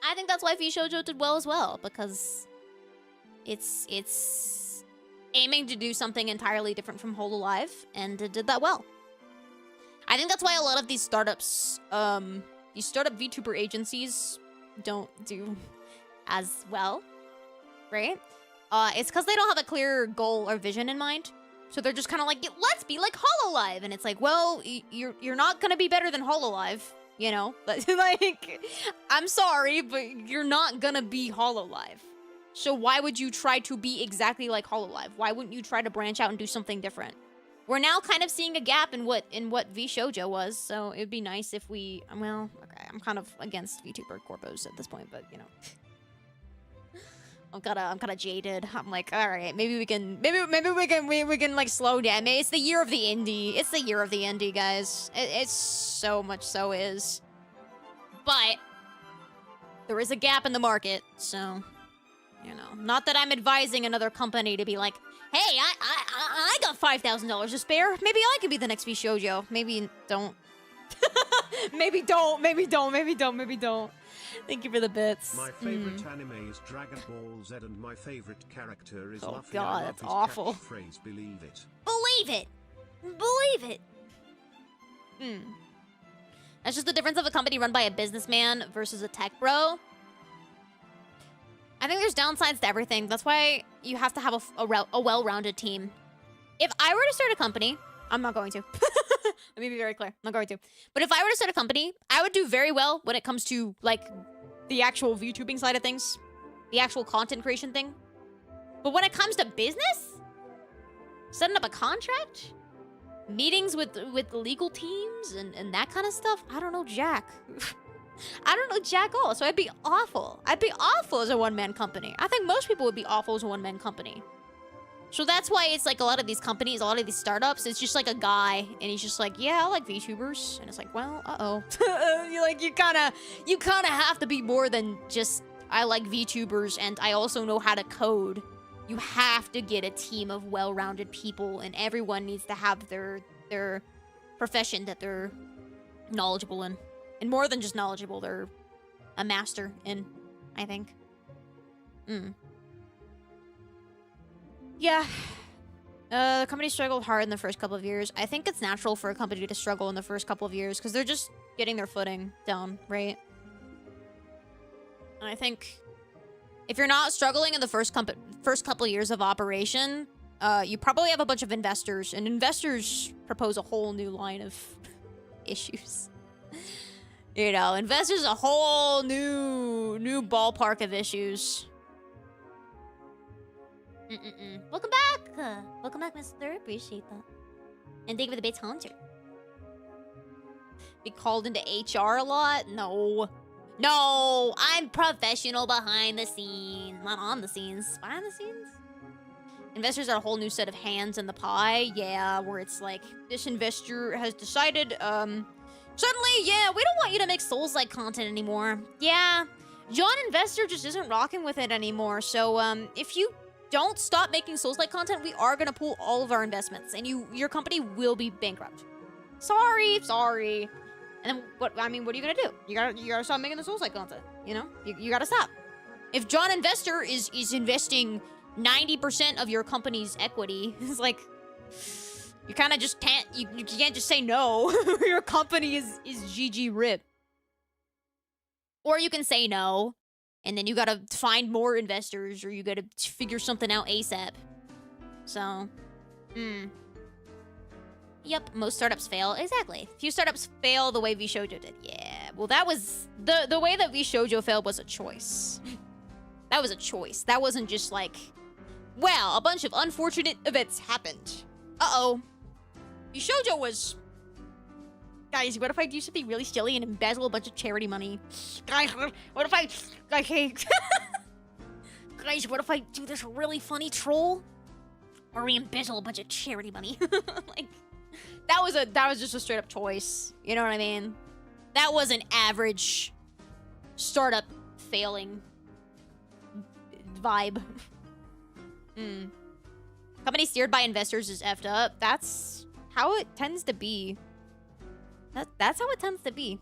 I think that's why vshojo did well as well, because it's aiming to do something entirely different from Hololive, and it did that well. I think that's why a lot of these startups, these startup VTuber agencies don't do as well, right? It's because they don't have a clear goal or vision in mind. So they're just kind of like, let's be like Hololive. And it's like, well, you're not going to be better than Hololive, you know? Like, I'm sorry, but you're not going to be Hololive. So why would you try to be exactly like Hololive? Why wouldn't you try to branch out and do something different? We're now kind of seeing a gap in what vshojo was, so it'd be nice if we, well, okay, I'm kind of against VTuber corpos at this point, but, you know. I'm kind of jaded. I'm like, all right, maybe we can like slow down. Maybe it's the year of the indie. It's the year of the indie, guys. It's so much so is. But there is a gap in the market, so, you know, not that I'm advising another company to be like, hey, I got $5,000 to spare. Maybe I could be the next vshojo. Maybe don't. Maybe don't. Thank you for the bits. My favorite anime is Dragon Ball Z, and my favorite character is Luffy. God, that's awful. Phrase, believe it. Believe it. That's just the difference of a company run by a businessman versus a tech bro. I think there's downsides to everything. That's why you have to have a well-rounded team. If I were to start a company, I'm not going to. Let me be very clear. I'm not going to. But if I were to start a company, I would do very well when it comes to, like, the actual VTubing side of things. The actual content creation thing. But when it comes to business, setting up a contract, meetings with legal teams, and that kind of stuff, I don't know jack. I don't know jack all, so I'd be awful. I'd be awful as a one-man company. I think most people would be awful as a one-man company. So that's why it's like a lot of these companies, a lot of these startups, it's just like a guy, and he's just like, yeah, I like VTubers. And it's like, well, uh-oh. you kind of have to be more than just, I like VTubers, and I also know how to code. You have to get a team of well-rounded people, and everyone needs to have their profession that they're knowledgeable in. And more than just knowledgeable, they're a master in, I think. Yeah. The company struggled hard in the first couple of years. I think it's natural for a company to struggle in the first couple of years because they're just getting their footing down, right? And I think if you're not struggling in the first couple of years of operation, you probably have a bunch of investors, and investors propose a whole new line of issues. You know, investors a whole new ballpark of issues. Welcome back! Welcome back, Mr. Appreciate that. And thank you for the bits, Hunter. Be called into HR a lot? No. No! I'm professional behind the scenes. Not on the scenes. Behind the scenes? Investors are a whole new set of hands in the pie. Yeah, where it's like, this investor has decided, suddenly, yeah, we don't want you to make Souls-like content anymore. Yeah, John Investor just isn't rocking with it anymore. So, if you don't stop making Souls-like content, we are gonna pull all of our investments, and your company will be bankrupt. Sorry. And then what are you gonna do? You gotta stop making the Souls-like content. You know? You gotta stop. If John Investor is investing 90% of your company's equity, it's like you kind of just can't you can't just say no. Your company is GG rip. Or you can say no, and then you gotta find more investors, or you gotta figure something out ASAP. So, Yep, most startups fail. Exactly. Few startups fail the way vshojo did. Yeah, well that was... The way that vshojo failed was a choice. That was a choice. That wasn't just like... Well, a bunch of unfortunate events happened. Uh-oh. vshojo was... Guys, what if I do something really silly and embezzle a bunch of charity money? Guys, what if I... Guys, what if I do this really funny troll? Or we embezzle a bunch of charity money? Like... That was just a straight up choice. You know what I mean? That was an average startup failing vibe. Company steered by investors is effed up. That's how it tends to be. That's how it tends to be.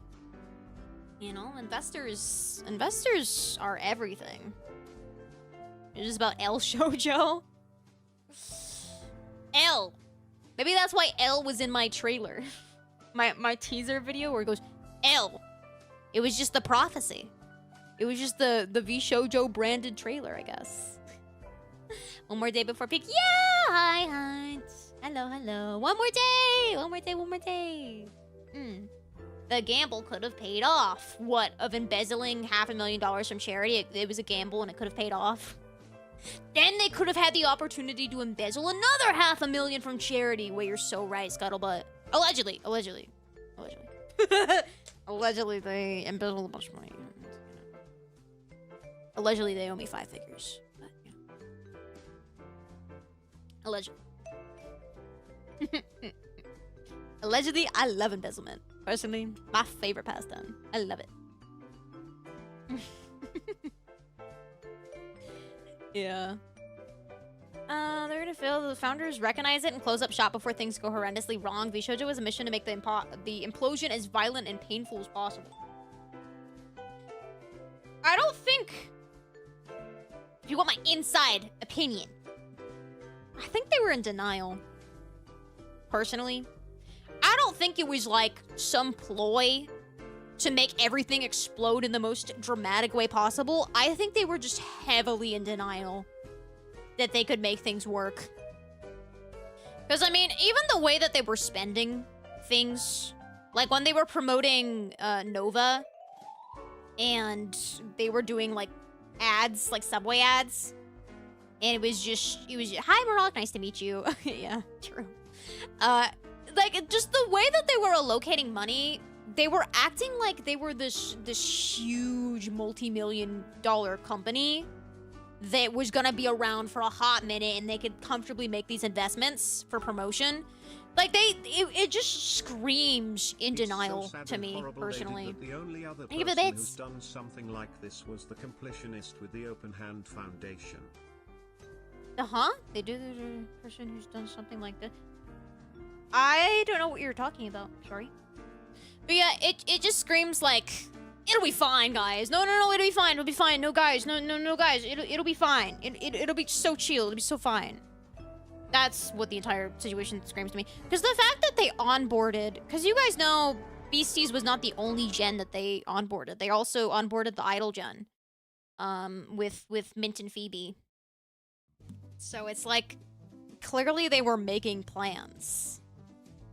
You know, investors are everything. It's just about vshojo. L. Maybe that's why L was in my trailer. My teaser video where it goes, L. It was just the prophecy. It was just the vshojo branded trailer, I guess. One more day before peak. Yeah! Hi. Hello. One more day. The gamble could have paid off. What, of embezzling $500,000 from charity? It was a gamble and it could have paid off. Then they could have had the opportunity to embezzle another $500,000 from charity. Well, you're so right, Scuttlebutt. Allegedly. Allegedly, they embezzled a bunch of money. Allegedly, they owe me 5 figures. But, you know. Allegedly. Allegedly, I love embezzlement. Personally, my favorite pastime. I love it. Yeah. They're gonna fail. The founders recognize it and close up shop before things go horrendously wrong. vshojo was a mission to make the implosion as violent and painful as possible. I don't think... If you want my inside opinion, I think they were in denial. Personally. I don't think it was like some ploy to make everything explode in the most dramatic way possible. I think they were just heavily in denial that they could make things work. Because, I mean, even the way that they were spending things, like when they were promoting Nova, and they were doing, like, ads, like Subway ads, and it was just, hi, Marok, nice to meet you. Yeah, true. Like, just the way that they were allocating money, they were acting like they were this huge multi-million-dollar company that was gonna be around for a hot minute and they could comfortably make these investments for promotion. Like, it just screams in denial to me, personally. The only other Think of person it, who's done something like this was the completionist with the Open Hand Foundation. They do the person who's done something like this. I don't know what you're talking about. Sorry. But yeah, it just screams like, it'll be fine, guys. No, it'll be fine. It'll be fine. No, guys. No, guys. It'll be fine. It'll be so chill. It'll be so fine. That's what the entire situation screams to me. Because the fact that they onboarded, because you guys know, Beasties was not the only gen that they onboarded. They also onboarded the Idol gen, with Mint and Phoebe. So it's like, clearly they were making plans.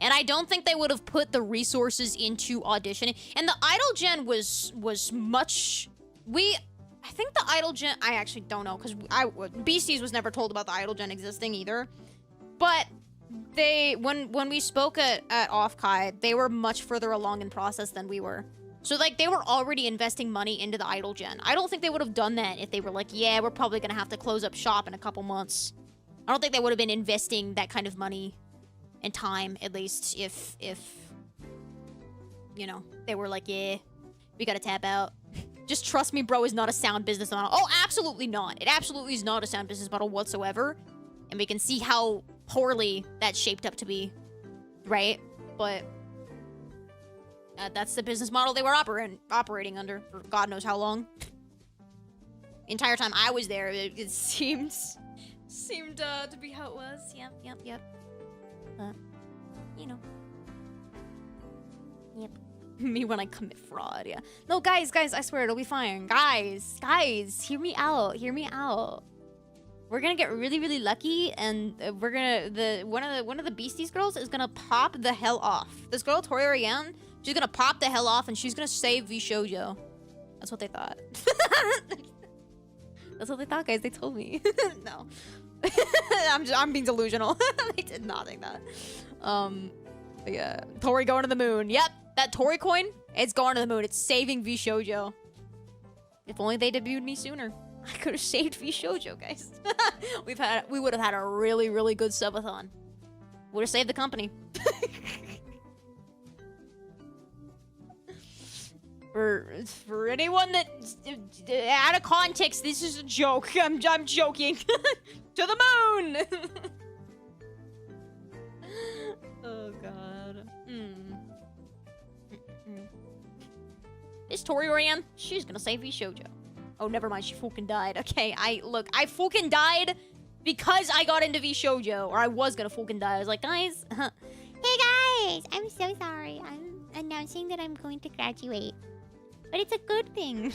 And I don't think they would have put the resources into auditioning. And the Idol gen was much... I think the Idol gen... I actually don't know, because Beasties was never told about the Idol gen existing either. But when we spoke at Offkai, they were much further along in process than we were. So, like, they were already investing money into the Idol gen. I don't think they would have done that if they were like, yeah, we're probably going to have to close up shop in a couple months. I don't think they would have been investing that kind of money and time, at least, if you know, they were like, yeah, we got to tap out. Just trust me, bro, is not a sound business model. Oh, absolutely not. It absolutely is not a sound business model whatsoever. And we can see how poorly that's shaped up to be. Right? But that's the business model they were operating under for God knows how long. The entire time I was there, it seemed to be how it was. Yep. You know. Yep. Me when I commit fraud, yeah. No, guys, I swear it'll be fine. Guys, hear me out. We're gonna get really, really lucky, and we're gonna one of the Beasties girls is gonna pop the hell off. This girl, Tori Oriane, she's gonna pop the hell off, and she's gonna save vshojo. That's what they thought. That's what they thought, guys. They told me. No, I'm being delusional. They did not think that. But yeah, Tori going to the moon. Yep, that Tori coin, it's going to the moon. It's saving vshojo. If only they debuted me sooner. I could have saved vshojo, guys. We would have had a really, really good subathon. Would have saved the company. For anyone that out of context, this is a joke. I'm joking. To the moon. Oh god. This Tori Oriane, she's gonna save vshojo. Oh, never mind. She fucking died. Okay, I fucking died because I got into vshojo, or I was gonna fucking die. I was like, guys, hey guys, I'm so sorry. I'm announcing that I'm going to graduate, but it's a good thing.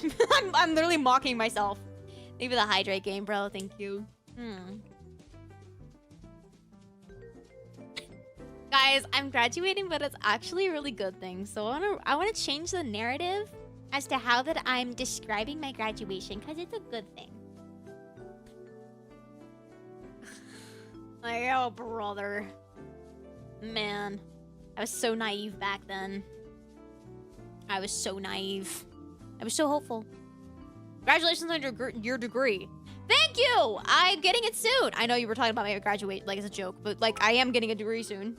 I'm literally mocking myself. Maybe the hydrate game, bro. Thank you. Guys, I'm graduating, but it's actually a really good thing. So I wanna change the narrative as to how that I'm describing my graduation, because it's a good thing. Like, oh, brother. Man. I was so naive back then. I was so naive. I was so hopeful. Congratulations on your degree. Thank you! I'm getting it soon. I know you were talking about my graduate, like, as a joke, but, like, I am getting a degree soon.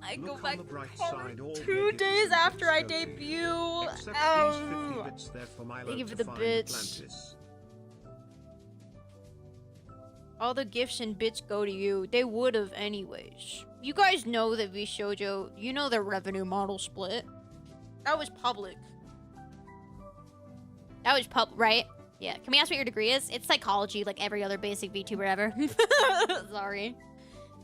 I go back 2 days after I debut. Oh, thank you for the bits. All the gifts and bits go to you. They would have anyways. You guys know that vshojo, you know their revenue model split. That was public. That was right? Yeah. Can we ask what your degree is? It's psychology, like every other basic VTuber ever. Sorry.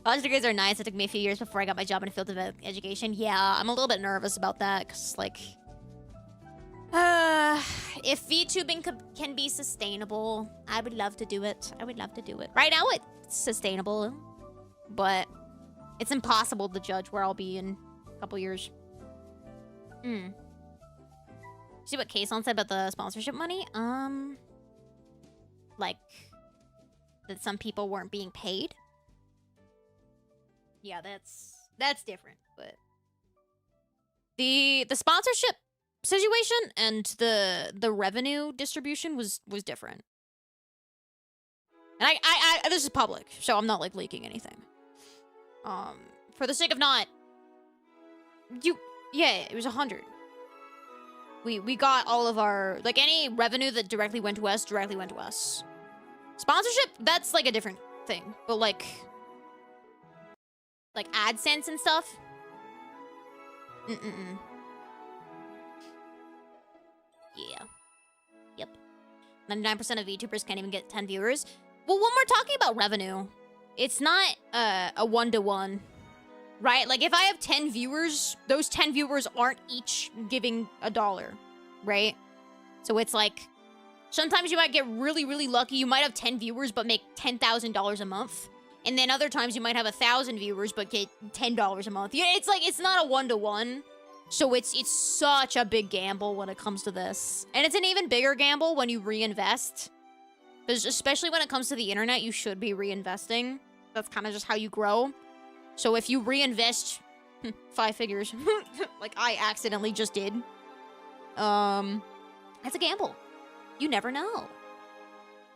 College degrees are nice. It took me a few years before I got my job in a field of education. Yeah, I'm a little bit nervous about that, because, like... if VTubing can be sustainable, I would love to do it. I would love to do it. Right now, it's sustainable, but it's impossible to judge where I'll be in a couple years. See what Kason said about the sponsorship money? Like, that some people weren't being paid? Yeah, that's different, but the sponsorship situation and the revenue distribution was different. And I this is public, so I'm not like leaking anything. For the sake of not yeah, it was 100. We got all of our, like, any revenue that directly went to us Sponsorship, that's like a different thing, but like AdSense and stuff. Yeah. Yep. 99% of VTubers can't even get 10 viewers. Well, when we're talking about revenue, it's not a one-to-one, right? Like, if I have 10 viewers, those 10 viewers aren't each giving $1, right? So it's like, sometimes you might get really, really lucky. You might have 10 viewers but make $10,000 a month. And then other times you might have 1,000 viewers but get $10 a month. Yeah, it's like, it's not a one-to-one. So it's such a big gamble when it comes to this. And it's an even bigger gamble when you reinvest. Because especially when it comes to the internet, you should be reinvesting. That's kind of just how you grow. So if you reinvest 5 figures, like I accidentally just did, that's a gamble. You never know.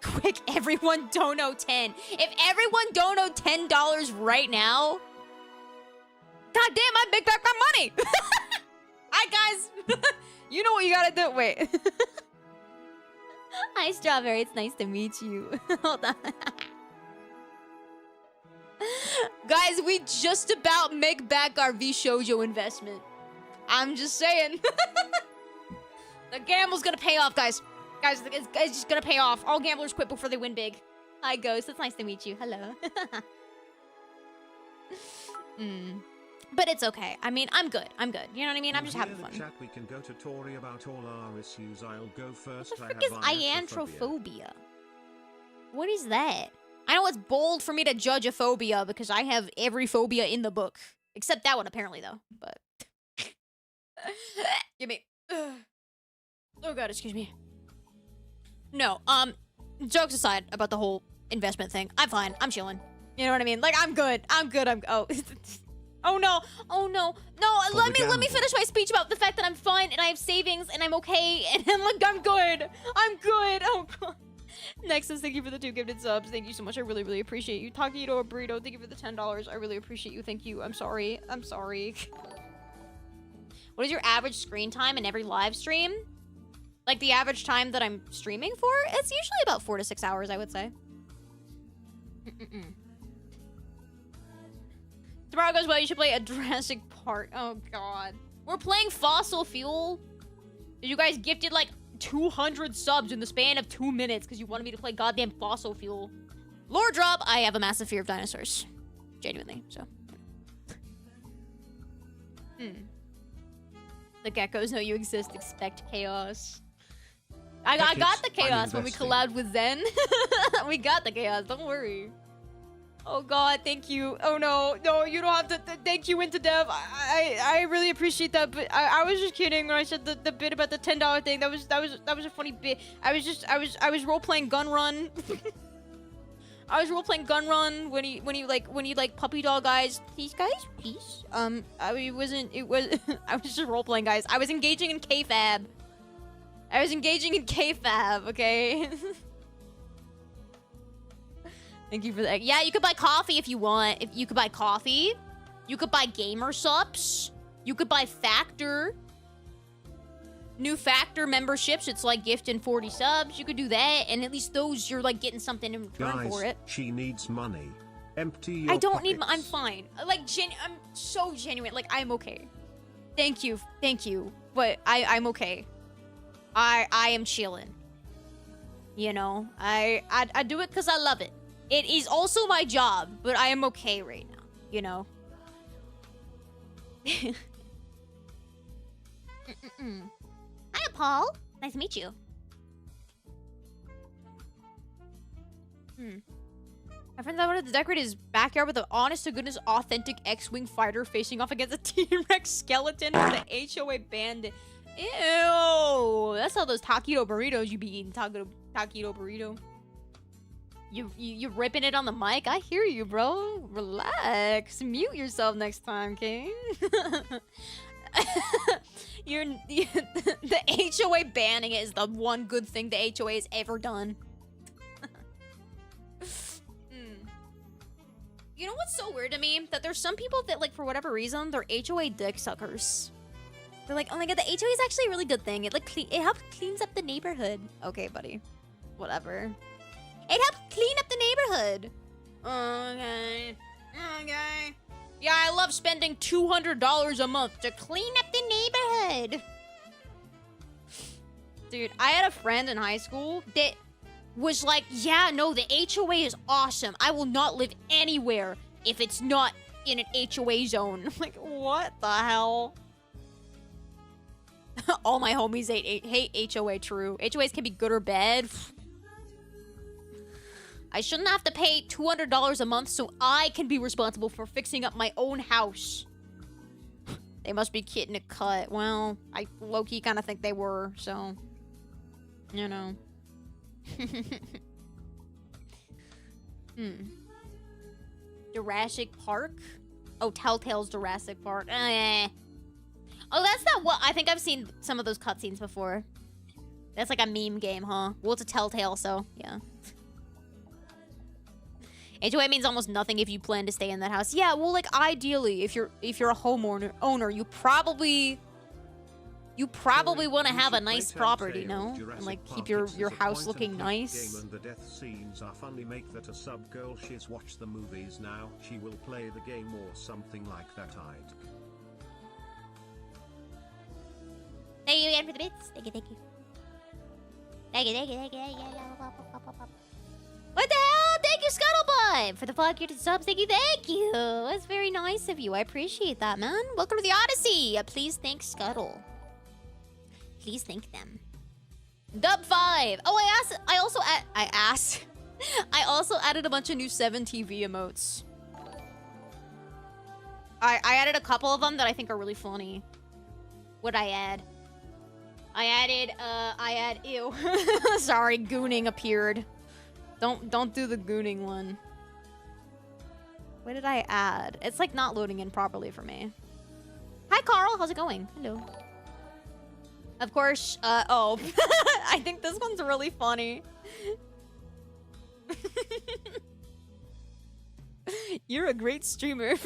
Quick, everyone dono 10. If everyone dono $10 right now, God damn, I big back my money. Hi, guys. You know what you gotta do. Wait. Hi, Strawberry. It's nice to meet you. Hold on. Guys, we just about make back our vshojo investment. I'm just saying. The gamble's gonna pay off, guys. Guys, it's just gonna pay off. All gamblers quit before they win big. Hi, Ghost. It's nice to meet you. Hello. But it's okay. I mean, I'm good. I'm good. You know what I mean? I'm just having fun. Chat, we can go to Tori about all our issues. I'll go first. What the frick is iantrophobia? What is that? I know it's bold for me to judge a phobia because I have every phobia in the book. Except that one, apparently, though. But... Give me... Oh, God, excuse me. No, jokes aside about the whole investment thing. I'm fine. I'm chilling. You know what I mean? Like, I'm good. Oh... Oh no! Oh no! No! Let me finish my speech about the fact that I'm fine and I have savings and I'm okay and I'm good. I'm good. Oh god. Nexus, thank you for the 2 gifted subs. Thank you so much. I really, really appreciate you. Taquito Burrito, thank you for the $10. I really appreciate you. Thank you. I'm sorry. I'm sorry. What is your average screen time in every live stream? Like the average time that I'm streaming for? It's usually about 4 to 6 hours, I would say. Tomorrow goes well, you should play a Jurassic Park. Oh god. We're playing Fossil Fuel. You guys gifted like 200 subs in the span of 2 minutes because you wanted me to play goddamn Fossil Fuel. Lore drop, I have a massive fear of dinosaurs. Genuinely, so. The geckos know you exist, expect chaos. I got the chaos when we collabed with Zen. We got the chaos, don't worry. Oh god, thank you. Oh no, no, you don't have to thank you into dev. I really appreciate that, but I was just kidding when I said the bit about the $10 thing. That was a funny bit. I was role playing Gun Run. I was role playing Gun Run when you like puppy dog guys. Please guys, please. I was just role playing guys. I was engaging in KFAB. Okay. Thank you for that. Yeah, you could buy coffee if you want. If you could buy coffee, you could buy gamer subs, you could buy Factor. New Factor memberships, it's like gifting 40 subs. You could do that, and at least those you're like getting something in return for it. She needs money. Empty your I don't need. pockets. I'm fine. Like I'm so genuine. Like I'm okay. Thank you, but I'm okay. I am chilling. You know, I do it because I love it. It is also my job, but I am okay right now, you know? Hi, Paul. Nice to meet you. My friend that wanted to decorate his backyard with an honest-to-goodness authentic X-Wing fighter facing off against a T-Rex skeleton with the HOA bandit. Ew! That's how those taquito burritos you be eating. Taquito burrito. You ripping it on the mic? I hear you, bro. Relax. Mute yourself next time, King. The HOA banning it is the one good thing the HOA has ever done. You know what's so weird to me? That there's some people that, like, for whatever reason, they're HOA dick suckers. They're like, oh my god, the HOA is actually a really good thing. It helps cleans up the neighborhood. Okay, buddy. Whatever. It helps clean up the neighborhood. Okay. Yeah, I love spending $200 a month to clean up the neighborhood. Dude, I had a friend in high school that was like, yeah, no, the HOA is awesome. I will not live anywhere if it's not in an HOA zone. I'm like, what the hell? All my homies hate HOA, true. HOAs can be good or bad. I shouldn't have to pay $200 a month so I can be responsible for fixing up my own house. They must be getting a cut. Well, I low-key kind of think they were, so... You know. Jurassic Park? Oh, Telltale's Jurassic Park. Oh, that's not what... I think I've seen some of those cutscenes before. That's like a meme game, huh? Well, it's a Telltale, so, yeah. HOA means almost nothing if you plan to stay in that house. Yeah, well, like, ideally, if you're a homeowner, you probably You probably want to Tori, have a use nice Great property, Untailed no? And Jurassic like keep Park. your It's a house looking point-and-click nice. game and the death scenes are funny. Make that a sub girl. She's watched the movies now. She will play the game or something like that. Thank you again for the bits. Thank you, thank you. Thank you, thank you, thank you, thank you. What the hell? Thank you, Scuttlebutt, for the 5 gifted subs. Thank you, thank you. That's very nice of you. I appreciate that, man. Welcome to the Odyssey. Please thank Scuttle. Please thank them. Dub 5. Oh, I also added a bunch of new 7TV emotes. I added a couple of them that I think are really funny. What'd I add? Ew. Sorry, gooning appeared. Don't do the gooning one. What did I add? It's like not loading in properly for me. Hi, Carl. How's it going? Hello. Of course, oh. I think this one's really funny. You're a great streamer. I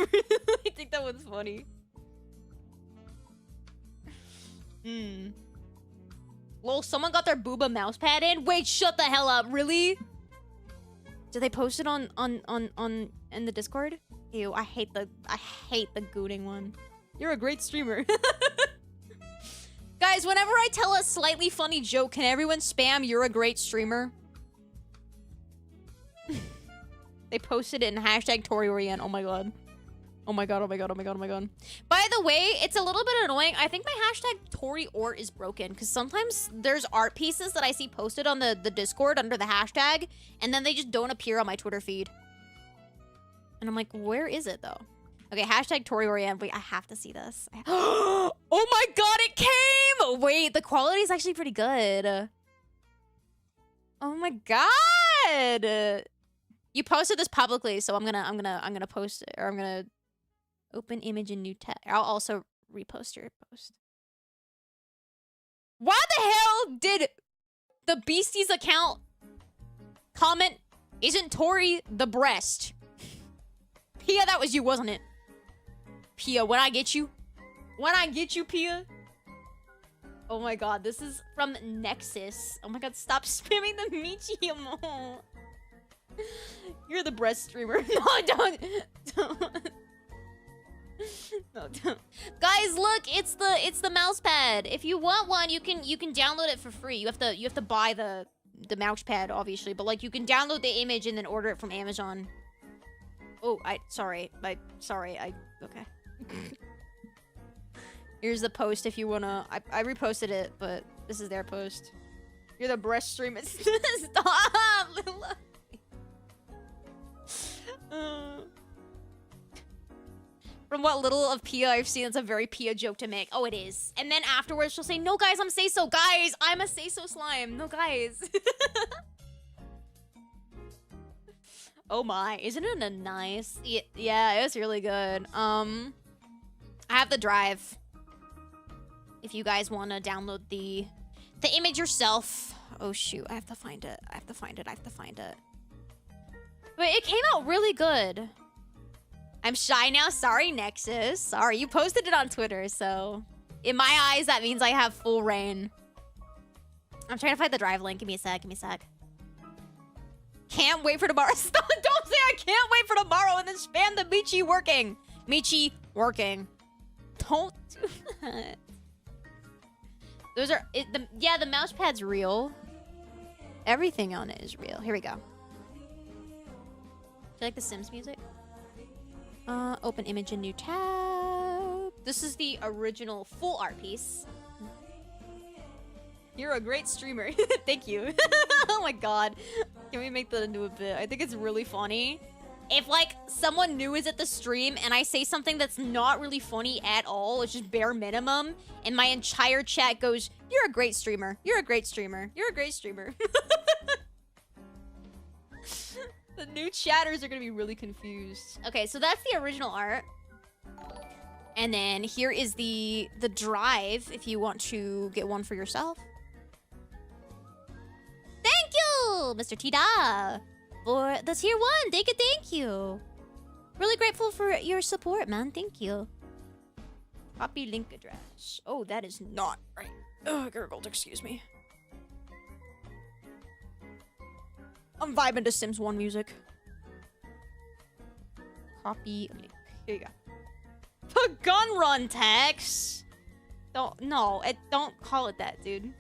think that one's funny. Lol, someone got their booba mouse pad in? Wait, shut the hell up. Really? Did they post it in the Discord? Ew, I hate the gooning one. You're a great streamer. Guys, whenever I tell a slightly funny joke, can everyone spam "you're a great streamer"? They posted it in hashtag Tori Oriane. Oh my god. Oh my god, oh my god, oh my god, oh my god. By the way, it's a little bit annoying. I think my hashtag Tori Or is broken because sometimes there's art pieces that I see posted on the Discord under the hashtag, and then they just don't appear on my Twitter feed. And I'm like, where is it though? Okay, hashtag Tori Oriane. Wait, I have to see this. Oh my god, it came! Wait, the quality is actually pretty good. Oh my god! You posted this publicly, so I'm gonna post it, or I'm gonna open image in new tab. I'll also repost your post. Why the hell did the Beasties account comment, "Isn't Tori the breast?" Pia, that was you, wasn't it? Pia, when I get you? When I get you, Pia? Oh my god, this is from Nexus. Oh my god, stop spamming the Michi emote. You're the breast streamer. No, don't. No, don't. Guys, look, it's the mouse pad. If you want one, you can download it for free. You have to buy the mouse pad, obviously, but like you can download the image and then order it from Amazon. Oh, sorry. Okay. Here's the post if you wanna. I reposted it, but this is their post. You're the breast streamer. Stop! From what little of Pia I've seen, it's a very Pia joke to make. Oh, it is. And then afterwards, she'll say, "No, guys, I'm say-so. Guys, I'm a say-so slime. No, guys." Oh my, isn't it a nice? Yeah, it was really good. I have the drive. If you guys want to download the image yourself. Oh shoot, I have to find it. I have to find it. But it came out really good. I'm shy now. Sorry, Nexus. Sorry, you posted it on Twitter, so in my eyes, that means I have full reign. I'm trying to find the drive link. Give me a sec. Can't wait for tomorrow. Stop, don't say I can't wait for tomorrow and then spam the Michi working. Michi working. Don't do that. Those are the mouse pad's real. Everything on it is real. Here we go. Do you like the Sims music? Open image in new tab. This is the original full art piece. You're a great streamer. Thank you. Oh my god. Can we make that into a bit? I think it's really funny. If, like, someone new is at the stream and I say something that's not really funny at all, it's just bare minimum, and my entire chat goes, "You're a great streamer. You're a great streamer. You're a great streamer." The new chatters are gonna be really confused. Okay, so that's the original art. And then here is the drive if you want to get one for yourself. Thank you, Mr. Tida, for the tier 1. Thank you. Really grateful for your support, man. Thank you. Copy link address. Oh, that is not right. Ugh, gurgled, excuse me. I'm vibing to Sims 1 music. Copy link. Here you go. The gun run text! Don't call it that, dude.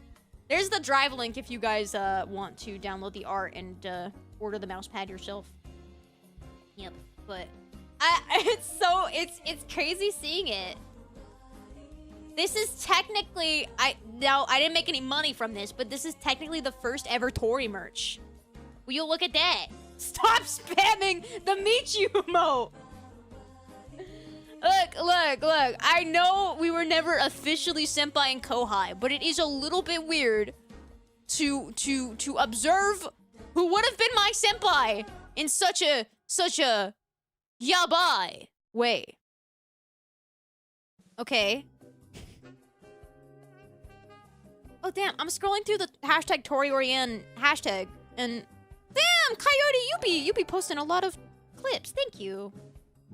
There's the drive link if you guys want to download the art and order the mouse pad yourself. Yep, but it's crazy seeing it. This is technically I didn't make any money from this, but this is technically the first ever Tori merch. Will you look at that? Stop spamming the meet you emote. Look. I know we were never officially senpai and kohai, but it is a little bit weird to observe who would have been my senpai in such a yabai way. Okay. Oh damn, I'm scrolling through the hashtag Tori Oriane hashtag and damn, Coyote, you be posting a lot of clips. Thank you.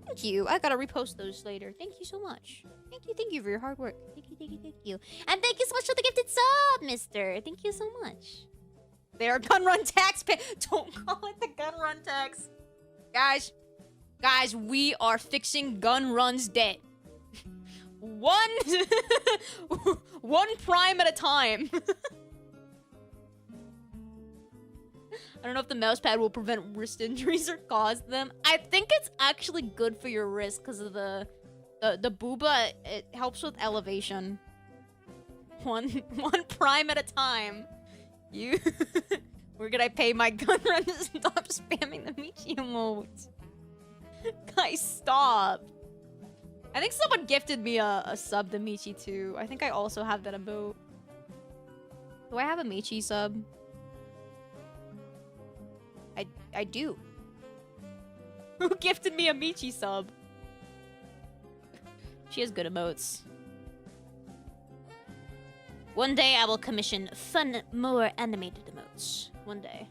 Thank you. I gotta repost those later. Thank you so much. Thank you for your hard work. Thank you. And thank you so much for the gifted sub, mister. Thank you so much. They're gun run tax pay. Don't call it the gun run tax. Guys, we are fixing gun run's debt. One prime at a time. I don't know if the mouse pad will prevent wrist injuries or cause them. I think it's actually good for your wrist because of the booba. It helps with elevation. One prime at a time. Where could I pay my gun run to stop spamming the Michi emote? Guys, stop. I think someone gifted me a sub to Michi too. I think I also have that emote. Do I have a Michi sub? I do. Who gifted me a Michi sub? She has good emotes. One day I will commission fun, more animated emotes. One day.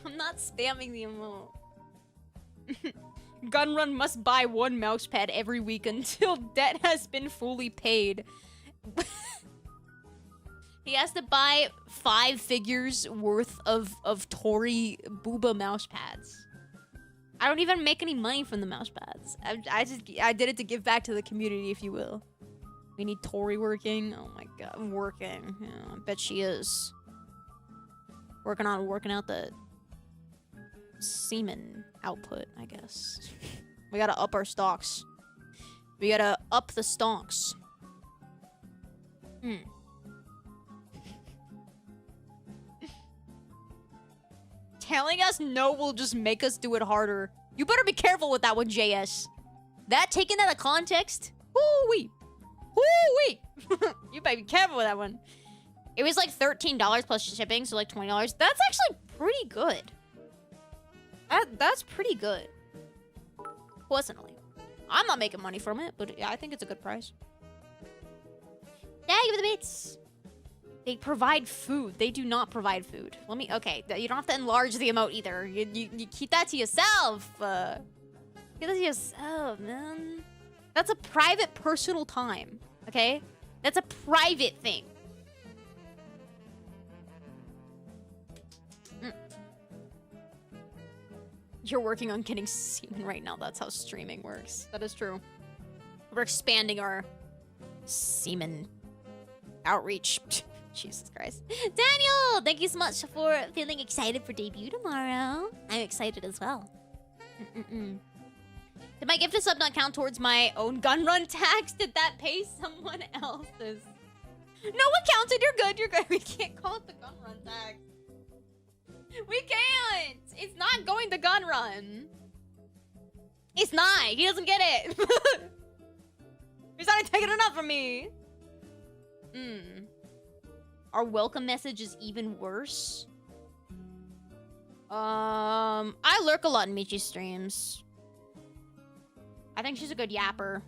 I'm not spamming the emote. Gunrun must buy one mousepad every week until debt has been fully paid. He has to buy 5 figures worth of Tori booba mousepads. I don't even make any money from the mousepads. I did it to give back to the community, if you will. We need Tori working. Oh my god, working. Yeah, I bet she is. Working out the semen output, I guess. We gotta up our stocks. We gotta up the stonks. Telling us no will just make us do it harder. You better be careful with that one, JS. That taken out of context? Woo-wee. Woo-wee. You better be careful with that one. It was like $13 plus shipping, so like $20. That's actually pretty good. That's pretty good. Personally. I'm not making money from it, but yeah, I think it's a good price. Thank you for the bits. They provide food. They do not provide food. Okay, you don't have to enlarge the emote either. You keep that to yourself. Keep that to yourself, man. That's a private, personal time, okay? That's a private thing. You're working on getting semen right now. That's how streaming works. That is true. We're expanding our semen outreach. Jesus Christ. Daniel! Thank you so much for feeling excited for debut tomorrow. I'm excited as well. Did my gifted sub not count towards my own gun run tax? Did that pay someone else's? No, it counted. You're good. You're good. We can't call it the gun run tax. We can't. It's not going to gun run. It's not. He doesn't get it. He's not taking enough from me. Our welcome message is even worse. I lurk a lot in Michi's streams. I think she's a good yapper.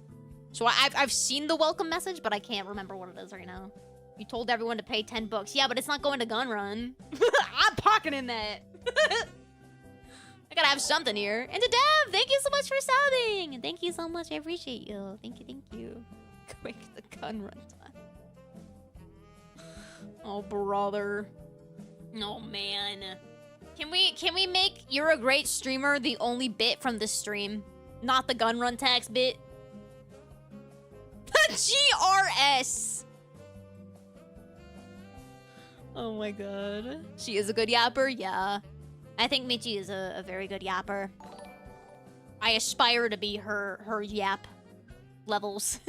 So I've seen the welcome message, but I can't remember what it is right now. You told everyone to pay 10 bucks. Yeah, but it's not going to gun run. I'm pocketing that. I gotta have something here. And to Dev, thank you so much for subbing. Thank you so much. I appreciate you. Thank you, thank gun run time. Oh, brother. Oh, man. Can we make "You're a Great Streamer" the only bit from this stream? Not the gun run tax bit? GRS! Oh my god. She is a good yapper? Yeah. I think Michi is a very good yapper. I aspire to be her yap levels.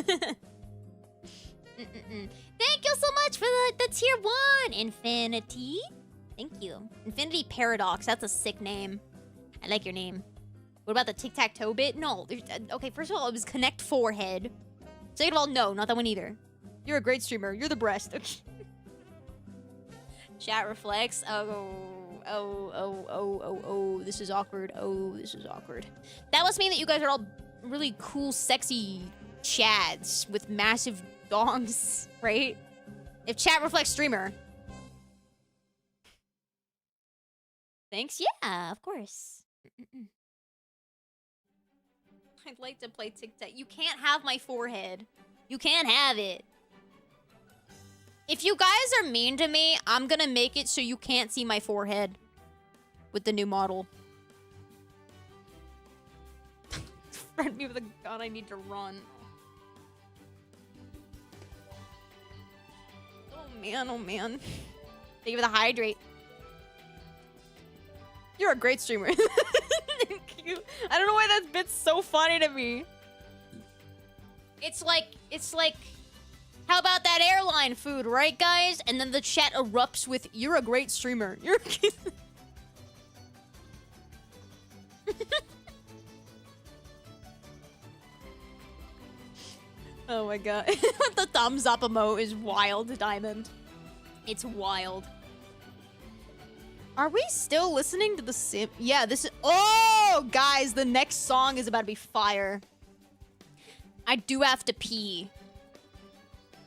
Thank you so much for the tier 1, Infinity. Thank you. Infinity Paradox, that's a sick name. I like your name. What about the tic-tac-toe bit? No. Okay, first of all, it was Connect Forehead. Second of all, no, not that one either. You're a great streamer. You're the breast. Okay. Chat reflects. Oh, this is awkward. Oh, this is awkward. That must mean that you guys are all really cool, sexy chads with massive dongs, right? If chat reflects streamer. Thanks. Yeah, of course. I'd like to play tic-tac. You can't have my forehead. You can't have it. If you guys are mean to me, I'm gonna make it so you can't see my forehead with the new model. Threaten me with a gun, I need to run. Oh man, oh man. Thank you for the hydrate. You're a great streamer. Thank you. I don't know why that bit's so funny to me. It's like, how about that airline food, right, guys? And then the chat erupts with, "You're a great streamer." You're. Oh my god. The thumbs up emote is wild, Diamond. It's wild. Are we still listening to the sim? Yeah, this is. Oh, guys, the next song is about to be fire. I do have to pee.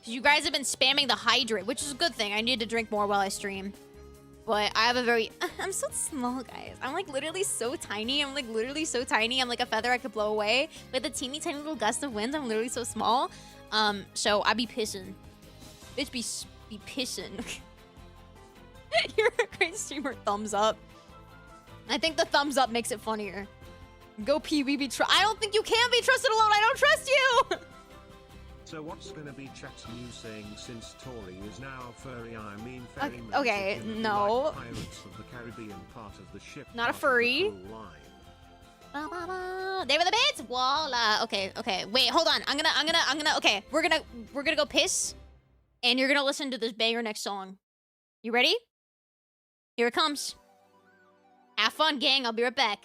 You guys have been spamming the hydrate, which is a good thing. I need to drink more while I stream. But I have a very... I'm so small, guys. I'm like literally so tiny. I'm like literally so tiny. I'm like a feather I could blow away. With a teeny tiny little gust of wind, I'm literally so small. So I be pissing. Bitch be pissing. You're a great streamer. Thumbs up. I think the thumbs up makes it funnier. Go pee, we be I don't think you can be trusted alone. I don't trust you. So what's gonna be chat's new saying since Tori is now furry? I mean fairy okay, no. Like Pirates of the Caribbean part of the ship. Not a furry. They were the bits. Voila. Okay. Wait, hold on. I'm gonna. Okay, we're gonna go piss, and you're gonna listen to this banger next song. You ready? Here it comes. Have fun, gang. I'll be right back.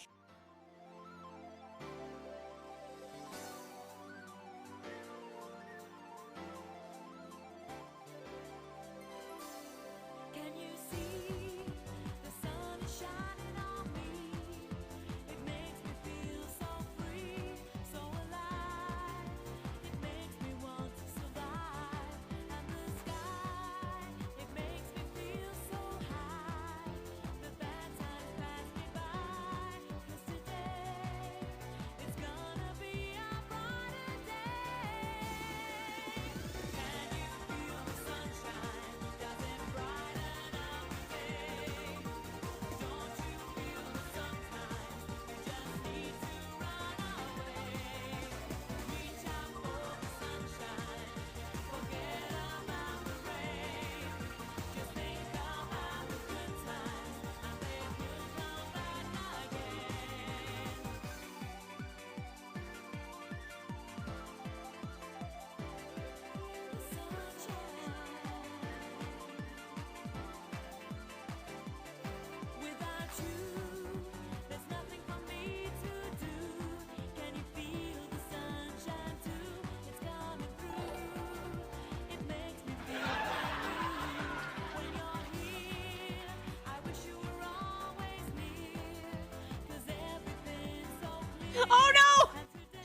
Oh no!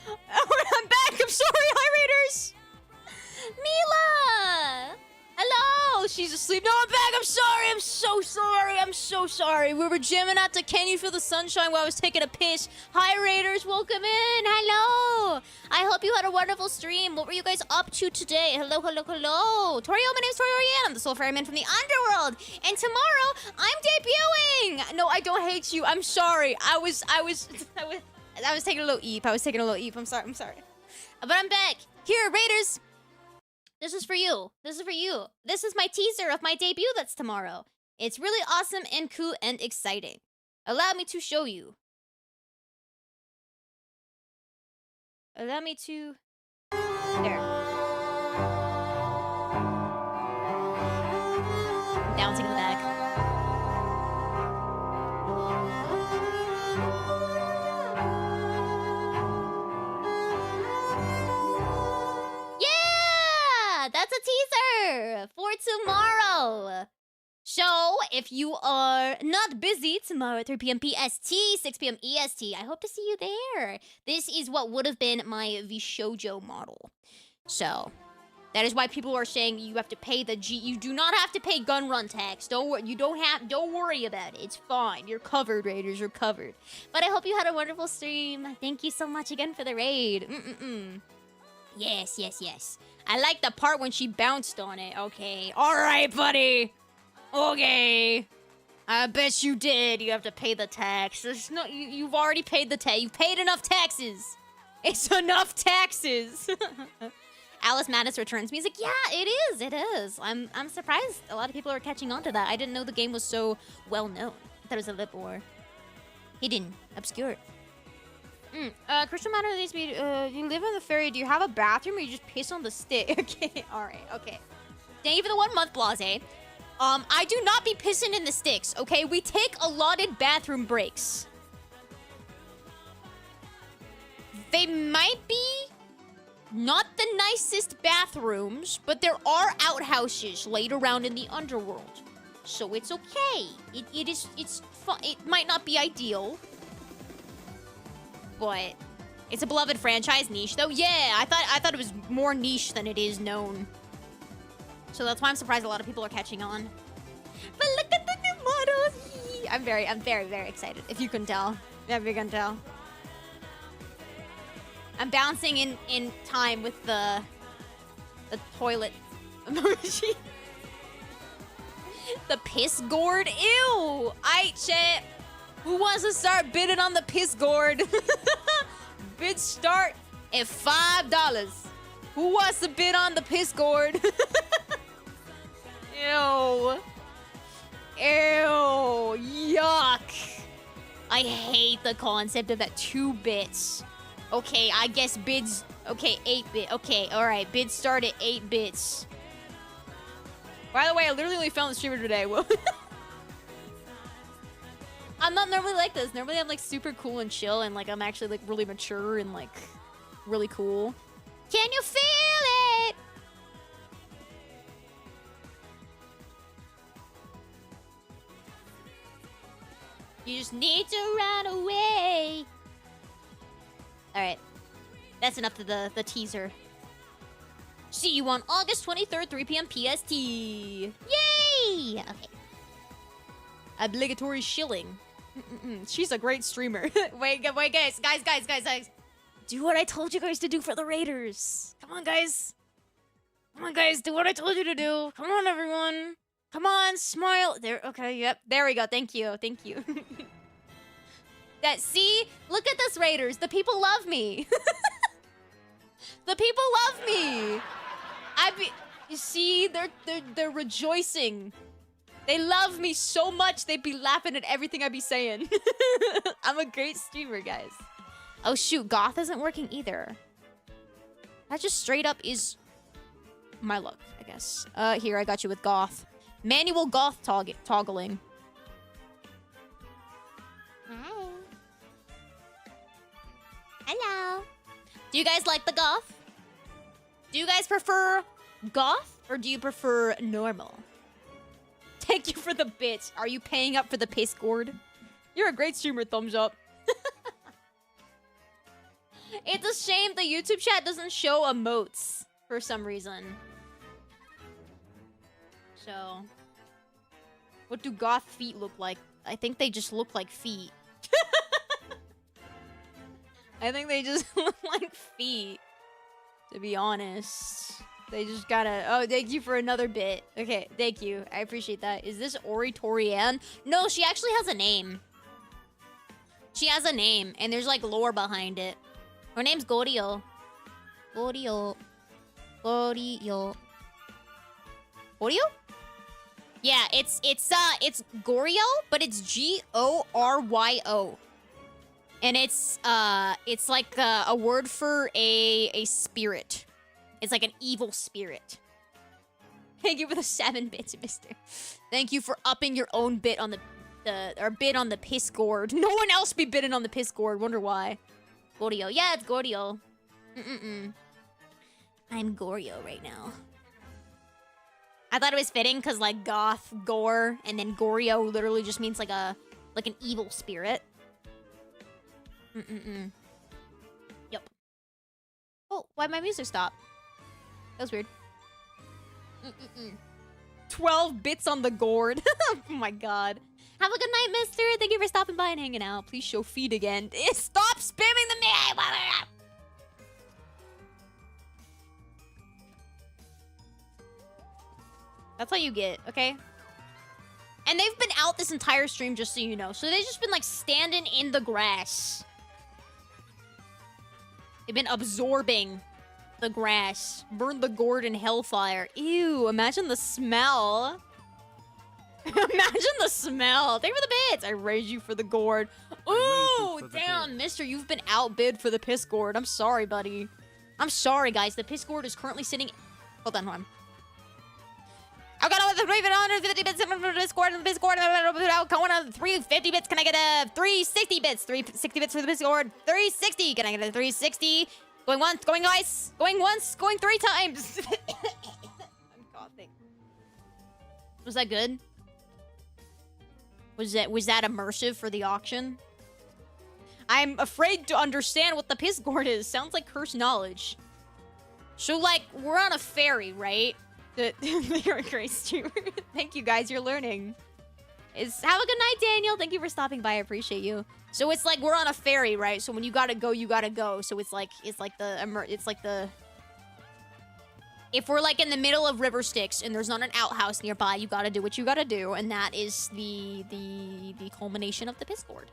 I'm back! I'm sorry, hi Raiders! Mila! Hello! she's asleep. No, I'm back. I'm sorry. I'm so sorry. I'm so sorry. We were jamming out to Can You Feel the Sunshine while I was taking a piss. Hi, Raiders. Welcome in. Hello. I hope you had a wonderful stream. What were you guys up to today? Hello, hello, hello. Tori, my name's Tori Oriane. I'm the Soul Ferryman from the Underworld. And tomorrow, I'm debuting. No, I don't hate you. I'm sorry. I was taking a little eep. I'm sorry. But I'm back. Here, Raiders. This is for you. This is my teaser of my debut that's tomorrow. It's really awesome and cool and exciting. Allow me to show you. Allow me to... There. Bouncing in the back. Yeah! That's a teaser for tomorrow. So, if you are not busy tomorrow at 3 p.m. PST, 6 p.m. EST, I hope to see you there. This is what would have been my vshojo model. So, that is why people are saying you have to pay the G. You do not have to pay gun run tax. Don't worry about it. It's fine. You're covered, Raiders. You're covered. But I hope you had a wonderful stream. Thank you so much again for the raid. Yes. I like the part when she bounced on it. Okay. All right, buddy. Okay. I bet you did. You have to pay the tax. There's no, you've already paid the tax. You've paid enough taxes. It's enough taxes. Alice Madness Returns music. Yeah, it is. I'm surprised a lot of people are catching on to that. I didn't know the game was so well known. I thought it was a little more hidden, obscure. Christian Matter needs to be, you live in the ferry. Do you have a bathroom or you just piss on the stick? Okay, alright, okay. Thank you for the 1 month, Blase. I do not be pissing in the sticks, okay? We take allotted bathroom breaks. They might be not the nicest bathrooms, but there are outhouses laid around in the underworld. So it's okay. It's fun. It might not be ideal, but it's a beloved franchise. Niche though. Yeah, I thought it was more niche than it is known. So that's why I'm surprised a lot of people are catching on. But look at the new models. I'm very, very excited. If you can tell. Yeah, if you can tell. I'm bouncing in time with the toilet emoji. The piss gourd. Ew. Shit. Who wants to start bidding on the piss gourd? Bid start at $5. Who wants to bid on the piss gourd? Ew. Ew. Yuck. I hate the concept of that 2 bits. Okay, I guess bids... Okay, 8-bit. Okay, alright. Bids start at 8 bits. By the way, I literally only found the streamer today. I'm not normally like this. Normally I'm like super cool and chill and like I'm actually like really mature and like really cool. Can you feel it? You just need to run away. Alright. That's enough of the teaser. See you on August 23rd, 3 p.m. PST. Yay! Okay. Obligatory shilling. She's a great streamer. wait, guys. Do what I told you guys to do for the Raiders. Come on, guys. Do what I told you to do. Come on, everyone. Come on, smile. There, okay, yep. There we go. Thank you. See? Look at this, Raiders. The people love me. The people love me. You see, they're rejoicing. They love me so much, they'd be laughing at everything I be saying. I'm a great streamer, guys. Oh shoot, Goth isn't working either. That just straight up is my luck, I guess. Here, I got you with Goth. Manual Goth toggling. Hi. Hello. Do you guys like the Goth? Do you guys prefer Goth or do you prefer normal? Thank you for the bits. Are you paying up for the piss gourd? You're a great streamer, thumbs up. It's a shame the YouTube chat doesn't show emotes for some reason. So, what do goth feet look like? I think they just look like feet. I think they just look like feet, to be honest. They just gotta... Oh, thank you for another bit. Okay, thank you. I appreciate that. Is this Oriane? No, she actually has a name. She has a name, and there's, like, lore behind it. Her name's Gorio. Gorio. Gorio. Gorio? Yeah, it's Gorio, but it's Goryo. And it's like a word for a spirit. It's like an evil spirit. Thank you for the 7 bits, mister. Thank you for upping your own bit on the bid on the piss gourd. No one else be bidding on the piss gourd. Wonder why. Gorio. Yeah, it's Gorio. I'm Gorio right now. I thought it was fitting because like goth, gore, and then Gorio literally just means like an evil spirit. Yep. Oh, why'd my music stop? That was weird. 12 bits on the gourd. Oh my god. Have a good night, mister. Thank you for stopping by and hanging out. Please show feed again. Stop spamming the name! That's how you get, okay? And they've been out this entire stream, just so you know. So they've just been, like, standing in the grass. They've been absorbing the grass. Burn the gourd in hellfire. Ew, imagine the smell. Imagine the smell. Thank you for the bits. I raise you for the gourd. Ooh, damn, mister, you've been outbid for the piss gourd. I'm sorry, buddy. I'm sorry, guys. The piss gourd is currently sitting... Hold on. I got with the 350 bits from the Discord and the Discord. Going on 350 bits. Can I get a 360 bits? 360 bits for the Discord. 360. Can I get a 360? Going once, going twice, going once, going 3 times. I'm coughing. Was that good? Was that immersive for the auction? I'm afraid to understand what the piss gourd is. Sounds like cursed knowledge. So like we're on a ferry, right? You're a great streamer. Thank you guys, you're learning. Have a good night, Daniel. Thank you for stopping by. I appreciate you. So it's like we're on a ferry, right? So when you gotta go, you gotta go. So it's like the if we're like in the middle of River Styx and there's not an outhouse nearby, you gotta do what you gotta do, and that is the culmination of the piss gourd.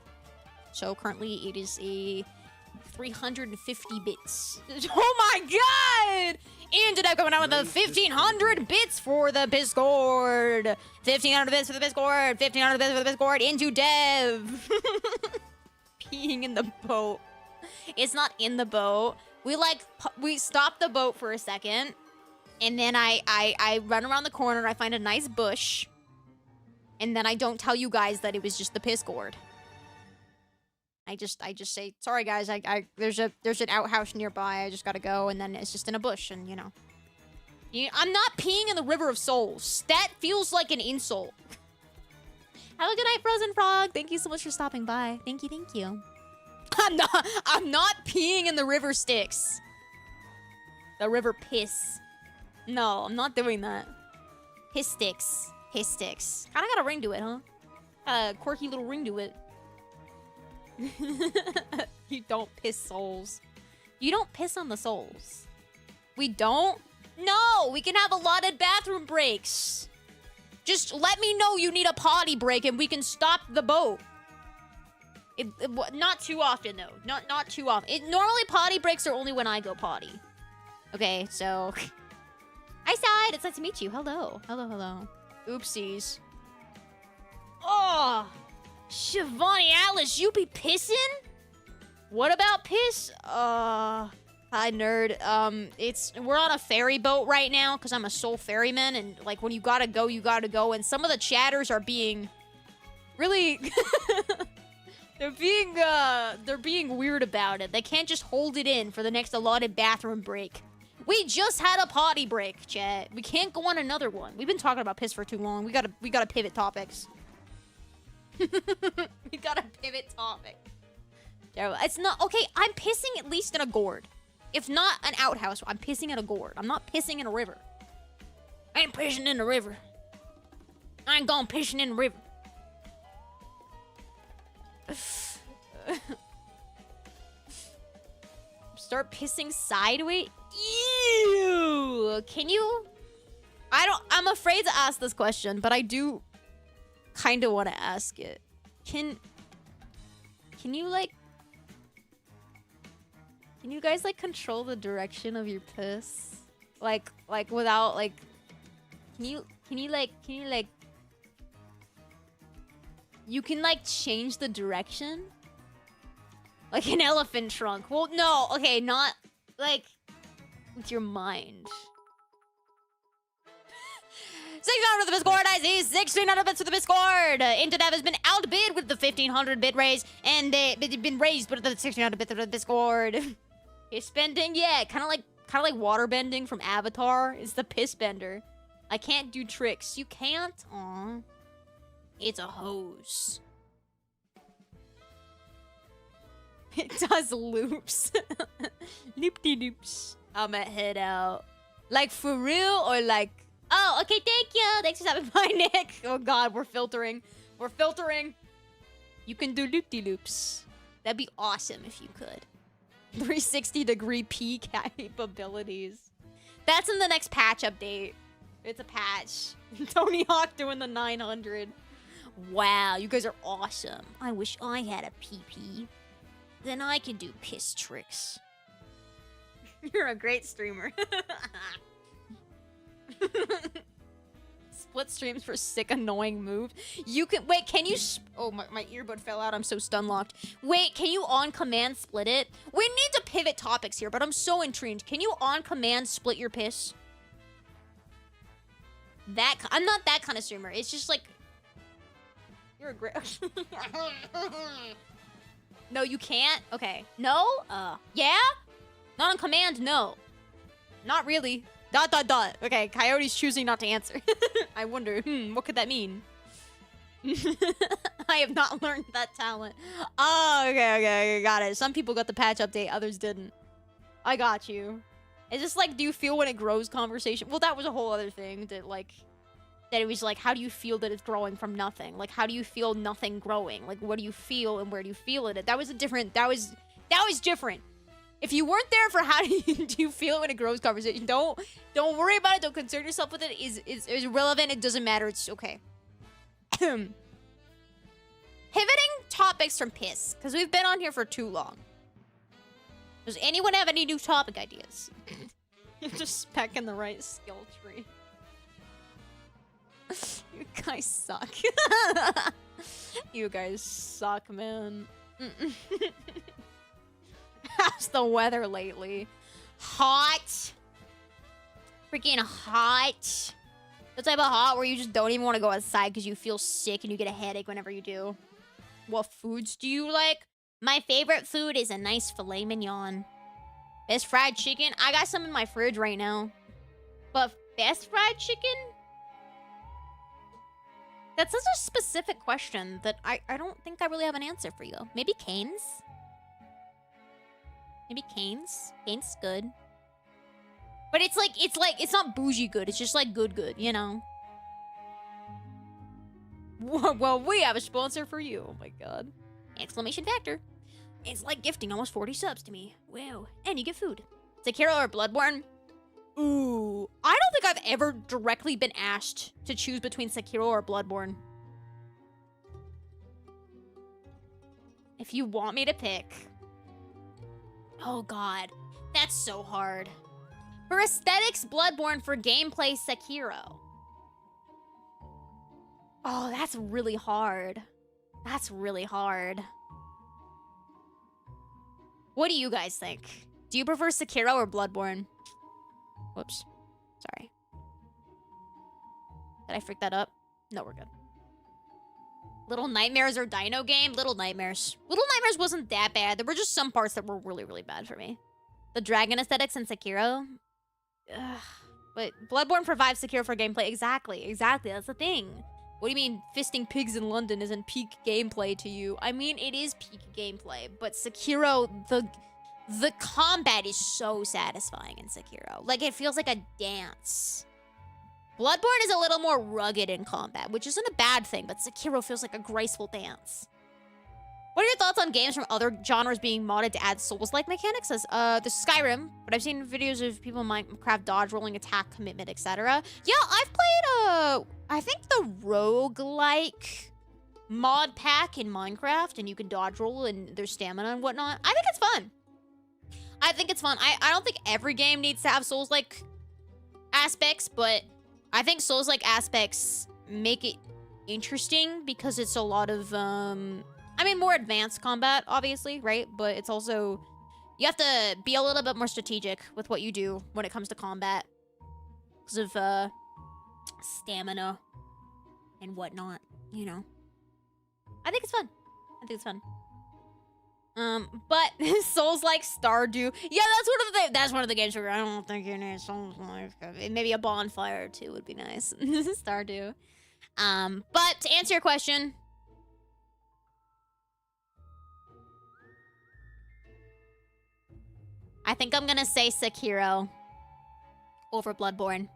So currently it is a 350 bits. Oh my god! And today coming out with the 1,500 bits for the piss gourd. 1,500 bits for the piss gourd. 1,500 bits for the piss gourd into dev. Peeing in the boat. It's not in the boat. We stop the boat for a second. And then I run around the corner. I find a nice bush. And then I don't tell you guys that it was just the piss gourd. I just say, sorry guys, there's an outhouse nearby, I just gotta go, and then it's just in a bush, and you know. I'm not peeing in the River of Souls. That feels like an insult. Have a good night, Frozen Frog. Thank you so much for stopping by. Thank you. I'm not peeing in the River Styx. The River Piss. No, I'm not doing that. Piss Styx. Kinda got a ring to it, huh? A quirky little ring to it. You don't piss souls. You don't piss on the souls. We don't? No, we can have allotted bathroom breaks. Just let me know you need a potty break and we can stop the boat. Not too often though. Not too often. Normally potty breaks are only when I go potty. Okay, so hi side, it's nice to meet you. Hello. Oopsies. Oh, Shivani Alice, you be pissing? What about piss? Hi nerd. We're on a ferry boat right now because I'm a soul ferryman, and like when you gotta go, and some of the chatters are being really they're being weird about it. They can't just hold it in for the next allotted bathroom break. We just had a potty break, chat. We can't go on another one. We've been talking about piss for too long. We gotta pivot topics. We gotta pivot topic. It's not okay. I'm pissing at least in a gourd. If not an outhouse, I'm pissing in a gourd. I'm not pissing in a river. I ain't pissing in a river. I ain't going pissing in the river. Start pissing sideways? Ew! Can you... I'm afraid to ask this question, but I do kind of want to ask it. Can you, like... Can you guys, like, control the direction of your piss? Like, without, like... Can you, like... You can, like, change the direction? Like an elephant trunk. Well, no, okay, not, like, with your mind. 600 for the Discord, I see 1600 bits for the Discord. Internet has been outbid with the 1500 bit raise, and it's been raised with the 1600 bits for the Discord. Piss bending, yeah, kind of like water bending from Avatar. It's the piss bender. I can't do tricks. You can't? Aw. It's a hose. It does loops. Loop-de-loops. I'ma head out. Like, for real? Or like... Oh, okay, thank you. Thanks for stopping by, Nick. Oh, God, we're filtering. We're filtering. You can do loop-de-loops. That'd be awesome if you could. 360-degree P capabilities. That's in the next patch update. It's a patch. Tony Hawk doing the 900. Wow, you guys are awesome. I wish I had a PP. Then I can do piss tricks. You're a great streamer. Split streams for sick, annoying move. You can... Wait, can you... Oh, my earbud fell out. I'm so stun locked. Wait, can you on command split it? We need to pivot topics here, but I'm so intrigued. Can you on command split your piss? I'm not that kind of streamer. It's just like... You're a great... No, you can't? Okay. No? Yeah? Not on command? No. Not really. ... Okay, Coyote's choosing not to answer. I wonder, what could that mean? I have not learned that talent. Oh, okay, got it. Some people got the patch update, others didn't. I got you. It's just like, do you feel when it grows conversation? Well, that was a whole other thing that, like... That it was like, how do you feel that it's growing from nothing? Like, how do you feel nothing growing? Like, what do you feel and where do you feel it? That was a different... That was different. If you weren't there for how do you feel when it grows conversation, don't worry about it. Don't concern yourself with it. It's irrelevant. It doesn't matter. It's okay. Pivoting topics from piss, because we've been on here for too long. Does anyone have any new topic ideas? You're just pecking the right skill tree. You guys suck. You guys suck, man. How's the weather lately? Hot. Freaking hot. The type of hot where you just don't even want to go outside because you feel sick and you get a headache whenever you do. What foods do you like? My favorite food is a nice filet mignon. Best fried chicken? I got some in my fridge right now. But best fried chicken? That's such a specific question that I don't think I really have an answer for you. Maybe Cane's? Maybe Cane's? Cane's good. But it's not bougie good. It's just like good, you know? Well, we have a sponsor for you. Oh my god. Exclamation factor. It's like gifting almost 40 subs to me. Wow. And you get food. Sekiro or Bloodborne? Ooh. I don't think I've ever directly been asked to choose between Sekiro or Bloodborne. If you want me to pick... Oh god. That's so hard. For aesthetics, Bloodborne. For gameplay, Sekiro. Oh, that's really hard. That's really hard. What do you guys think? Do you prefer Sekiro or Bloodborne? Whoops. Sorry. Did I freak that up? No, we're good. Little Nightmares or Dino Game? Little Nightmares. Little Nightmares wasn't that bad. There were just some parts that were really, really bad for me. The dragon aesthetics in Sekiro? Ugh. But Bloodborne provides Sekiro for gameplay. Exactly. That's the thing. What do you mean fisting pigs in London isn't peak gameplay to you? I mean, it is peak gameplay, but Sekiro, the combat is so satisfying in Sekiro. Like, it feels like a dance. Bloodborne is a little more rugged in combat, which isn't a bad thing, but Sekiro feels like a graceful dance. What are your thoughts on games from other genres being modded to add Souls-like mechanics? As the Skyrim, but I've seen videos of people in Minecraft dodge rolling, attack, commitment, etc. Yeah, I've played I think the roguelike mod pack in Minecraft, and you can dodge roll and there's stamina and whatnot. I think it's fun. I think it's fun. I don't think every game needs to have Souls-like aspects, but I think Souls-like aspects make it interesting because it's a lot of, I mean, more advanced combat, obviously, right? But it's also, you have to be a little bit more strategic with what you do when it comes to combat. Because of, stamina and whatnot, you know. I think it's fun. I think it's fun. But Souls-like Stardew. Yeah, that's one of the games where I don't think you need Souls-like. Maybe a bonfire, too, would be nice. Stardew. But to answer your question, I think I'm gonna say Sekiro over Bloodborne.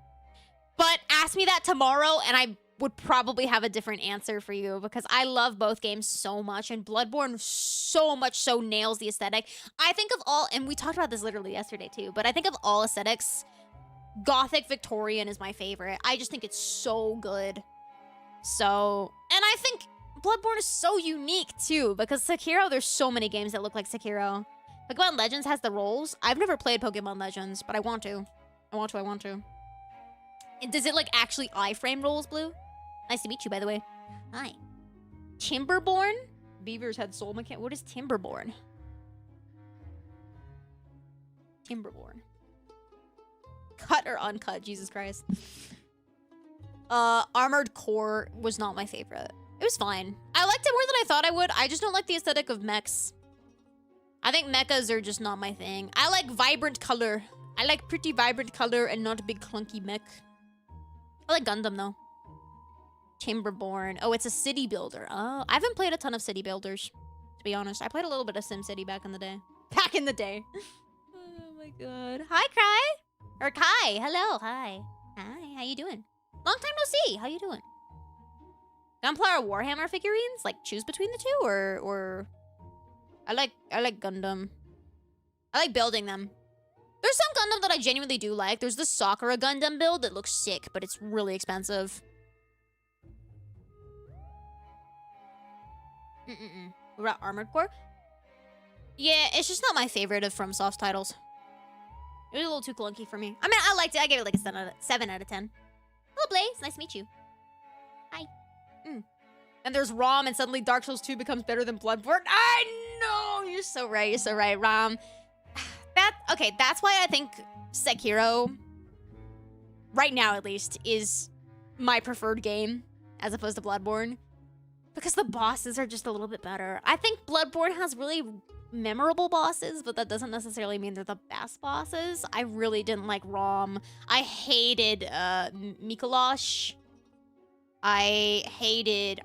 But ask me that tomorrow, and I would probably have a different answer for you because I love both games so much, and Bloodborne so much so nails the aesthetic. I think of all, and we talked about this literally yesterday too, but I think of all aesthetics, Gothic Victorian is my favorite. I just think it's so good. So, and I think Bloodborne is so unique too because Sekiro, there's so many games that look like Sekiro. Pokemon Legends has the rolls. I've never played Pokemon Legends, but I want to. I want to. And does it, like, actually iframe rolls, Blue? Nice to meet you, by the way. Hi. Timberborn? Beavers had soul mechanic. What is Timberborn? Timberborn. Cut or uncut, Jesus Christ. Armored Core was not my favorite. It was fine. I liked it more than I thought I would. I just don't like the aesthetic of mechs. I think mechas are just not my thing. I like vibrant color. I like pretty vibrant color and not a big clunky mech. I like Gundam, though. Timberborn. Oh, it's a city builder. Oh, I haven't played a ton of city builders, to be honest. I played a little bit of SimCity back in the day. Back in the day. Oh, my God. Hi, Kai. Or Kai. Hello. Hi. Hi. How you doing? Long time no see. How you doing? Gunpowder Warhammer figurines? Like, choose between the two? Or... I like Gundam. I like building them. There's some Gundam that I genuinely do like. There's the Sakura Gundam build that looks sick, but it's really expensive. What about Armored Core? Yeah, it's just not my favorite of FromSoft's titles. It was a little too clunky for me. I mean, I liked it. I gave it like a 7 out of 10. Hello, Blaze. Nice to meet you. Hi. And there's ROM, and suddenly Dark Souls 2 becomes better than Bloodborne. I know! You're so right. You're so right, ROM. Okay, that's why I think Sekiro, right now at least, is my preferred game as opposed to Bloodborne. Because the bosses are just a little bit better. I think Bloodborne has really memorable bosses, but that doesn't necessarily mean they're the best bosses. I really didn't like ROM. I hated Mikolash. I hated...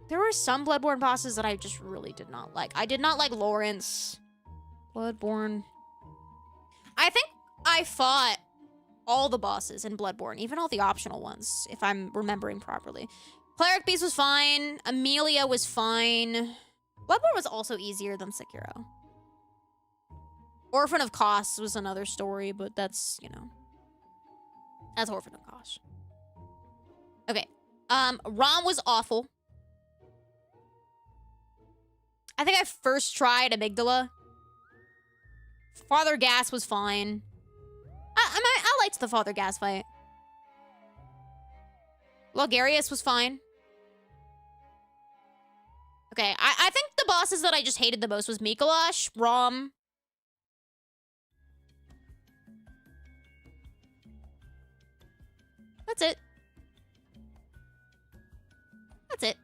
There were some Bloodborne bosses that I just really did not like. I did not like Lawrence. Bloodborne. I think I fought all the bosses in Bloodborne, even all the optional ones, if I'm remembering properly. Cleric Beast was fine. Amelia was fine. Bloodborne was also easier than Sekiro. Orphan of Kos was another story, but that's, you know. That's Orphan of Kos. Okay. ROM was awful. I think I first tried Amygdala. Father Gas was fine. I liked the Father Gas fight. Logarius was fine. Okay, I think the bosses that I just hated the most was Mikolash, ROM. That's it. That's it.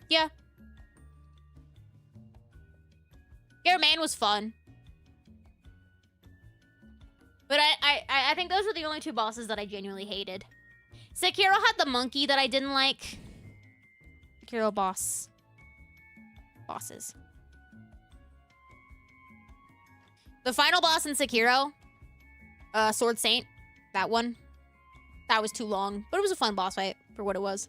Yeah. Germain was fun. But I think those were the only two bosses that I genuinely hated. Sekiro had the monkey that I didn't like. Sekiro bosses. The final boss in Sekiro, Sword Saint, that one. That was too long, but it was a fun boss fight for what it was.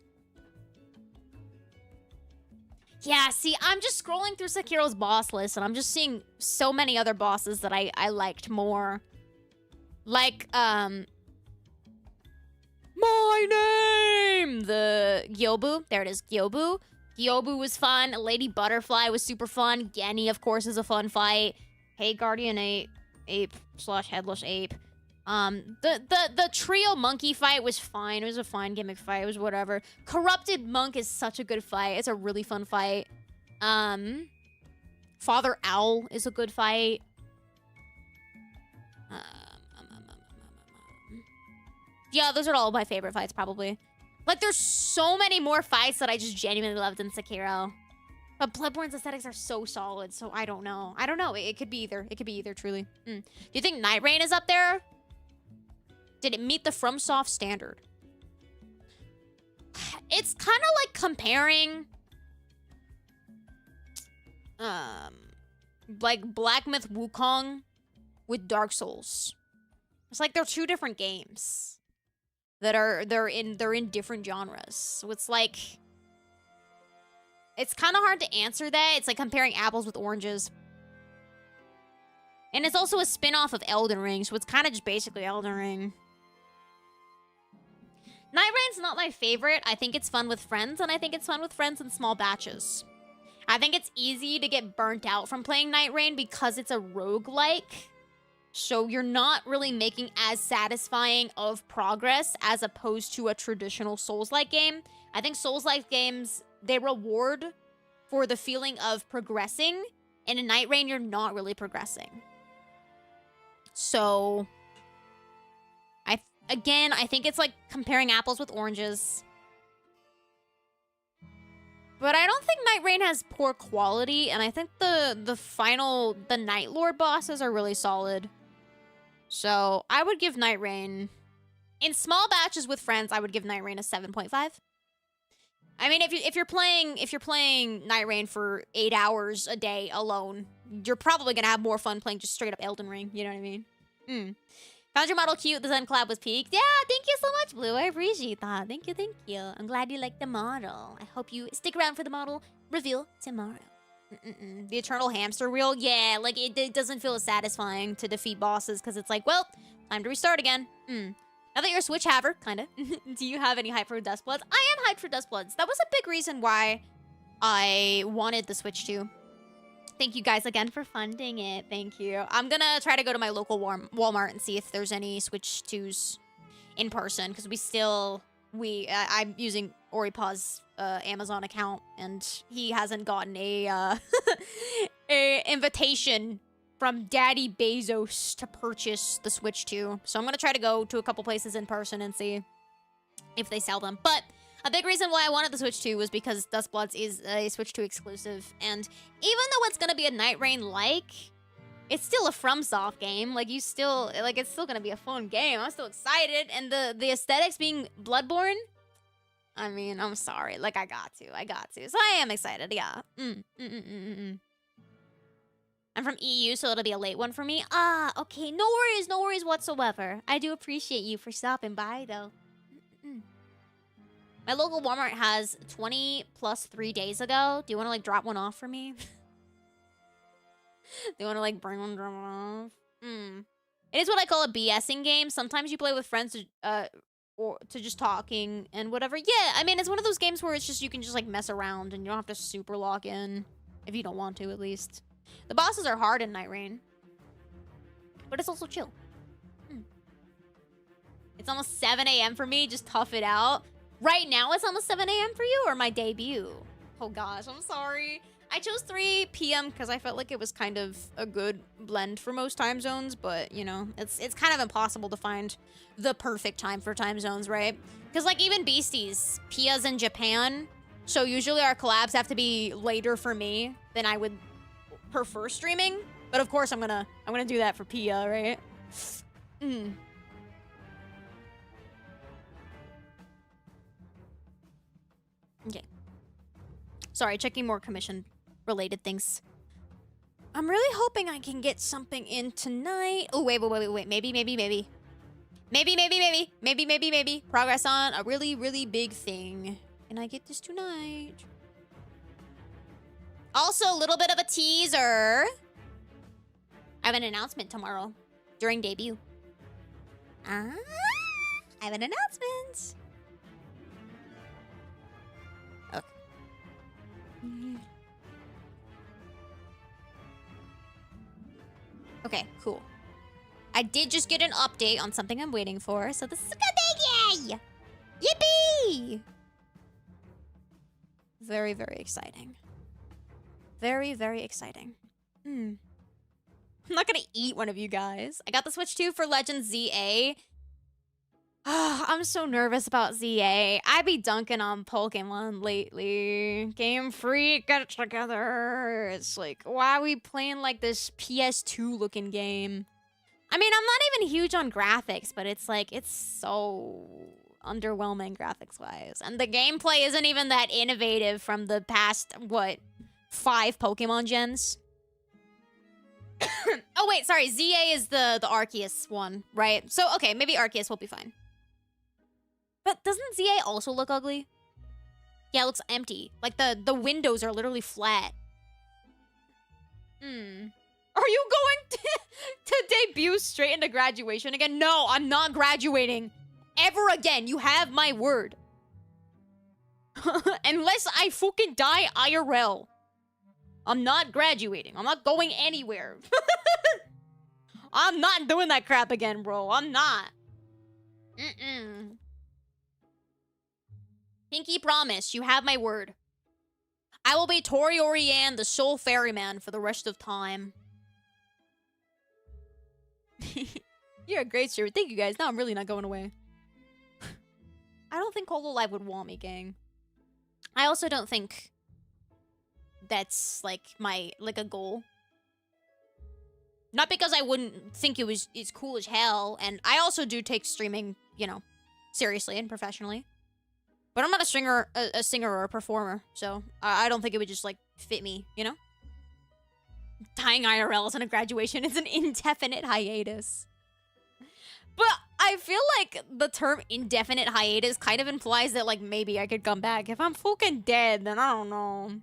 Yeah, see, I'm just scrolling through Sekiro's boss list, and I'm just seeing so many other bosses that I liked more. Like, my name! The Gyobu. There it is, Gyobu. Gyobu was fun. Lady Butterfly was super fun. Genny, of course, is a fun fight. Hey, Guardian Ape slash Headless Ape. The trio monkey fight was fine. It was a fine gimmick fight. It was whatever. Corrupted Monk is such a good fight. It's a really fun fight. Father Owl is a good fight. Yeah, those are all my favorite fights, probably. Like, there's so many more fights that I just genuinely loved in Sekiro. But Bloodborne's aesthetics are so solid, so I don't know. I don't know. It could be either. It could be either, truly. Do you think Night Rain is up there? Did it meet the FromSoft standard? It's kind of like comparing... like Black Myth Wukong with Dark Souls. It's like they're two different games that they're in different genres. So it's like... It's kind of hard to answer that. It's like comparing apples with oranges. And it's also a spin-off of Elden Ring, so it's kind of just basically Elden Ring. Night Rain's not my favorite. I think it's fun with friends, and I think it's fun with friends in small batches. I think it's easy to get burnt out from playing Night Rain because it's a roguelike. So you're not really making as satisfying of progress as opposed to a traditional Souls-like game. I think Souls-like games... they reward for the feeling of progressing. And in Night Rain, you're not really progressing. So, again, I think it's like comparing apples with oranges. But I don't think Night Rain has poor quality. And I think the Night Lord bosses are really solid. So, I would give Night Rain... in small batches with friends, I would give Night Rain a 7.5. I mean, if you're playing Night Rain for 8 hours a day alone, you're probably gonna have more fun playing just straight up Elden Ring. You know what I mean? Found your model cute. The Zen collab was peaked. Yeah, thank you so much, Blue. I appreciate that. Thank you. I'm glad you like the model. I hope you stick around for the model reveal tomorrow. The Eternal Hamster Wheel. Yeah, like it doesn't feel as satisfying to defeat bosses because it's like, well, time to restart again. Now that you're a Switch haver, kinda, do you have any hype for Dustbloods? I am hyped for Dustbloods. That was a big reason why I wanted the Switch 2. Thank you guys again for funding it. Thank you. I'm gonna try to go to my local Walmart and see if there's any Switch 2s in person, because I'm using Oripaw's Amazon account, and he hasn't gotten a invitation from Daddy Bezos to purchase the Switch 2. So I'm going to try to go to a couple places in person and see if they sell them. But a big reason why I wanted the Switch 2 was because Dustbloods is a Switch 2 exclusive. And even though it's going to be a Night Rain-like, it's still a FromSoft game. Like, it's still going to be a fun game. I'm still excited. And the aesthetics being Bloodborne, I mean, I'm sorry. Like, I got to. So I am excited, yeah. I'm from EU, so it'll be a late one for me. Ah, okay. No worries whatsoever. I do appreciate you for stopping by, though. My local Walmart has 20 plus 3 days ago. Do you want to, like, drop one off for me? Do you want to, like, bring one, drop one off? It is what I call a BSing game. Sometimes you play with friends or to just talking and whatever. Yeah, I mean, it's one of those games where it's just, you can just, like, mess around and you don't have to super lock in. If you don't want to, at least. The bosses are hard in Night Rain. But it's also chill. It's almost 7 a.m. for me. Just tough it out. Right now, it's almost 7 a.m. for you, or my debut? Oh gosh, I'm sorry. I chose 3 p.m. because I felt like it was kind of a good blend for most time zones. But, you know, it's kind of impossible to find the perfect time for time zones, right? Because, like, even Beasties, Pia's in Japan. So usually our collabs have to be later for me than I would prefer streaming, but of course I'm gonna do that for Pia, right? Okay. Sorry, checking more commission related things. I'm really hoping I can get something in tonight. Oh, wait. Maybe. Maybe. Progress on a really, really big thing. And I get this tonight. Also, a little bit of a teaser. I have an announcement tomorrow during debut. I have an announcement. Okay. Okay, cool. I did just get an update on something I'm waiting for, so this is a good thing! Yay! Yippee! Very, very exciting. Very, very exciting. I'm not gonna eat one of you guys. I got the Switch 2 for Legends ZA. I'm so nervous about ZA. I be dunking on Pokemon lately. Game Freak, get it together. It's like, why are we playing like this PS2 looking game? I mean, I'm not even huge on graphics, but it's like, it's so underwhelming graphics-wise. And the gameplay isn't even that innovative from the past, what, 5 Pokemon gens? Oh, wait, sorry. ZA is the Arceus one, right? So, okay, maybe Arceus will be fine. But doesn't ZA also look ugly? Yeah, it looks empty. Like, the windows are literally flat. Are you going to debut straight into graduation again? No, I'm not graduating. Ever again. You have my word. Unless I fucking die IRL. I'm not graduating. I'm not going anywhere. I'm not doing that crap again, bro. I'm not. Pinky promise. You have my word. I will be Tori Oriane, the sole ferryman for the rest of time. You're a great streamer. Thank you guys. Now I'm really not going away. I don't think Hololive would want me, gang. I also don't think that's like a goal. Not because I wouldn't think it's cool as hell, and I also do take streaming, you know, seriously and professionally. But I'm not a singer or a performer, so I don't think it would just like fit me, you know? Dying IRL isn't a graduation, it's an indefinite hiatus. But I feel like the term indefinite hiatus kind of implies that like maybe I could come back. If I'm fucking dead, then I don't know.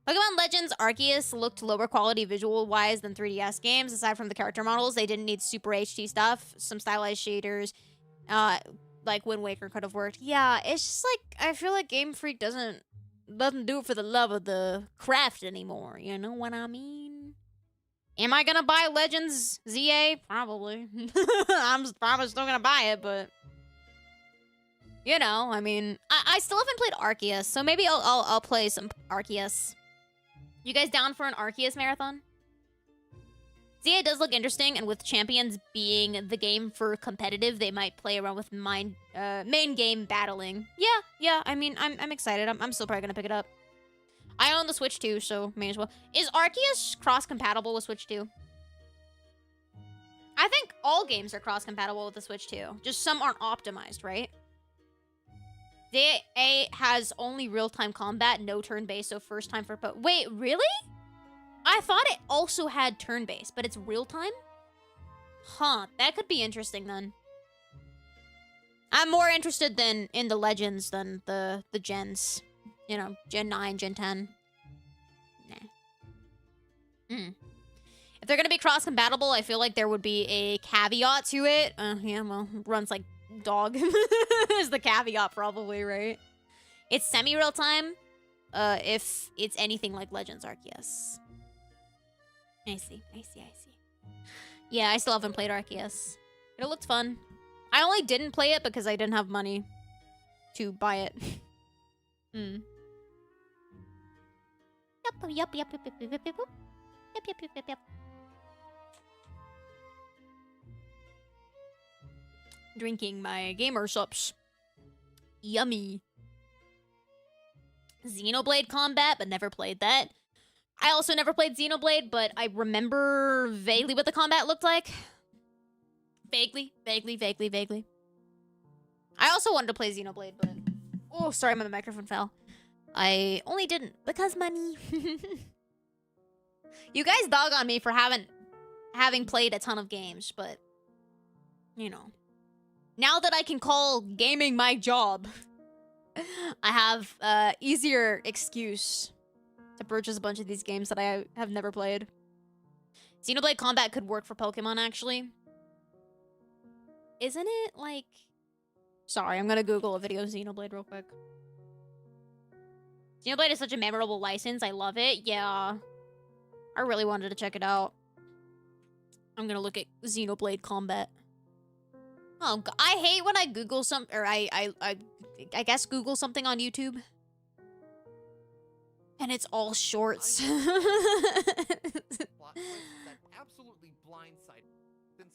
Pokemon Legends Arceus looked lower quality visual-wise than 3DS games. Aside from the character models, they didn't need super HD stuff, some stylized shaders. Like Wind Waker could have worked. Yeah, it's just like, I feel like Game Freak doesn't do it for the love of the craft anymore. You know what I mean? Am I gonna buy Legends ZA? Probably. I'm probably still gonna buy it, but you know, I mean, I still haven't played Arceus, so maybe I'll play some Arceus. You guys down for an Arceus marathon? ZA does look interesting, and with Champions being the game for competitive, they might play around with main game battling. Yeah, I mean, I'm excited. I'm still probably gonna pick it up. I own the Switch 2, so may as well. Is Arceus cross-compatible with Switch 2? I think all games are cross-compatible with the Switch 2. Just some aren't optimized, right? ZA has only real-time combat, no turn-based, so first time for... Wait, really? I thought it also had turn-based, but it's real-time? Huh, that could be interesting then. I'm more interested in the Legends than the gens. You know, Gen 9, Gen 10. Nah. If they're gonna be cross-compatible, I feel like there would be a caveat to it. Yeah, well, runs like dog is the caveat probably, right? It's semi-real time, if it's anything like Legends Arceus. I see. Yeah, I still haven't played Arceus. It looked fun. I only didn't play it because I didn't have money to buy it. Yep. Drinking my gamer sups. Yummy. Xenoblade Combat, but never played that. I also never played Xenoblade, but I remember vaguely what the combat looked like. Vaguely. I also wanted to play Xenoblade, but... Oh, sorry, my microphone fell. I only didn't because money. You guys dog on me for having played a ton of games, but... You know. Now that I can call gaming my job, I have easier excuse to purchase a bunch of these games that I have never played. Xenoblade Combat could work for Pokemon, actually. Isn't it, like... Sorry, I'm gonna Google a video of Xenoblade real quick. Xenoblade is such a memorable license. I love it. Yeah. I really wanted to check it out. I'm gonna look at Xenoblade Combat. Oh, I hate when I Google or I guess Google something on YouTube. And it's all shorts.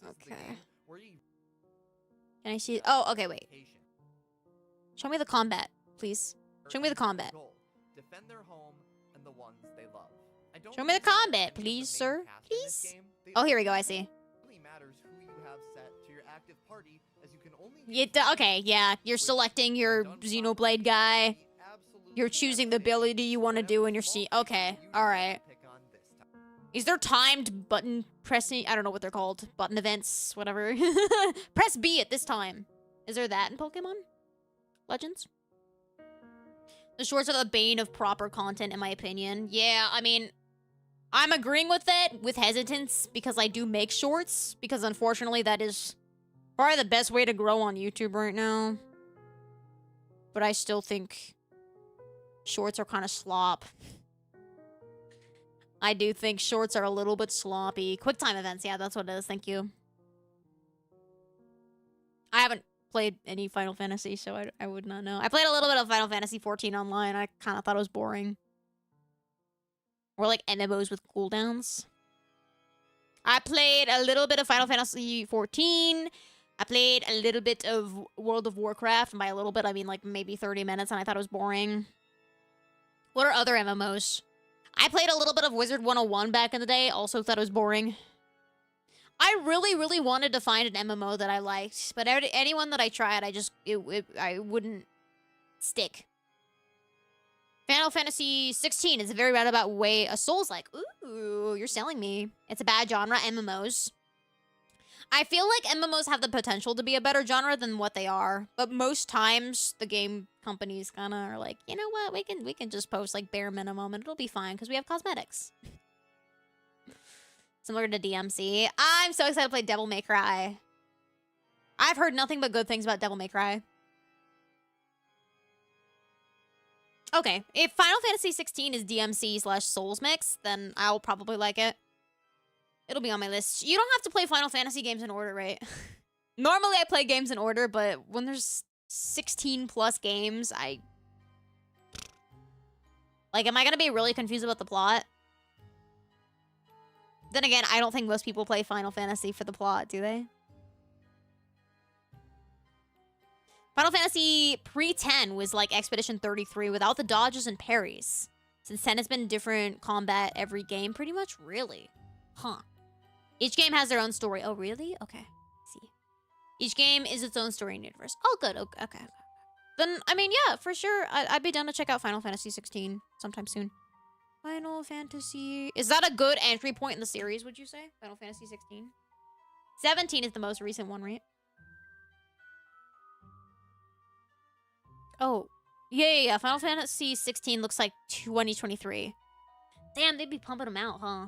Okay. Can I see? Oh, okay, wait. Show me the combat, please. Show me the combat. Defend their home and the ones they love. Show me the combat, please, sir. Please. Oh, here we go. I see. Okay, yeah. You're selecting your Xenoblade guy. You're choosing the ability you want to do in your seat. Okay, all right. Is there timed button pressing? I don't know what they're called. Button events, whatever. Press B at this time. Is there that in Pokemon Legends? The shorts are the bane of proper content, in my opinion. Yeah, I mean, I'm agreeing with it with hesitance because I do make shorts. Because unfortunately, that is probably the best way to grow on YouTube right now. But I still think shorts are kind of slop. I do think shorts are a little bit sloppy. QuickTime events, yeah, that's what it is. Thank you. I haven't played any Final Fantasy, so I would not know. I played a little bit of Final Fantasy 14 online. I kind of thought it was boring. Or like MMOs with cooldowns. I played a little bit of Final Fantasy 14. I played a little bit of World of Warcraft. And by a little bit, I mean like maybe 30 minutes, and I thought it was boring. What are other MMOs? I played a little bit of Wizard 101 back in the day. Also thought it was boring. I really, really wanted to find an MMO that I liked. But anyone that I tried, I wouldn't stick. Final Fantasy 16 is a very roundabout way. A Souls-like. Ooh, you're selling me. It's a bad genre, MMOs. I feel like MMOs have the potential to be a better genre than what they are. But most times, the game companies kind of are like, you know what? We can just post like bare minimum and it'll be fine because we have cosmetics. Similar to DMC. I'm so excited to play Devil May Cry. I've heard nothing but good things about Devil May Cry. Okay, if Final Fantasy 16 is DMC/Souls mix, then I'll probably like it. It'll be on my list. You don't have to play Final Fantasy games in order, right? Normally I play games in order, but when there's 16 plus games, like, am I gonna be really confused about the plot? Then again, I don't think most people play Final Fantasy for the plot, do they? Final Fantasy pre-10 was like Expedition 33 without the dodges and parries. Since 10 has been different combat every game, pretty much, really. Huh. Each game has their own story. Oh, really? Okay. See. Each game is its own story and universe. Oh, good. Okay. Then, I mean, yeah, for sure. I'd be down to check out Final Fantasy 16 sometime soon. Final Fantasy... Is that a good entry point in the series, would you say? Final Fantasy 16? 17 is the most recent one, right? Oh. Yeah. Final Fantasy 16 looks like 2023. Damn, they'd be pumping them out, huh?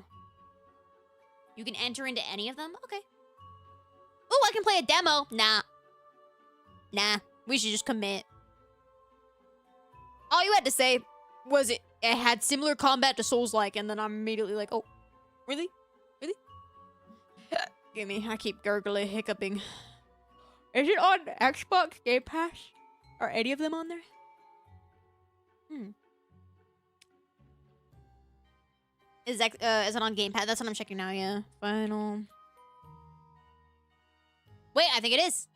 You can enter into any of them? Okay. Ooh, I can play a demo. Nah. We should just commit. All you had to say was it had similar combat to Souls-like, and then I'm immediately like, oh, really? Really? Give me, I keep gurgling, hiccuping. Is it on Xbox Game Pass? Are any of them on there? Is it on Game Pass? That's what I'm checking now, yeah. Final... Wait, I think it is.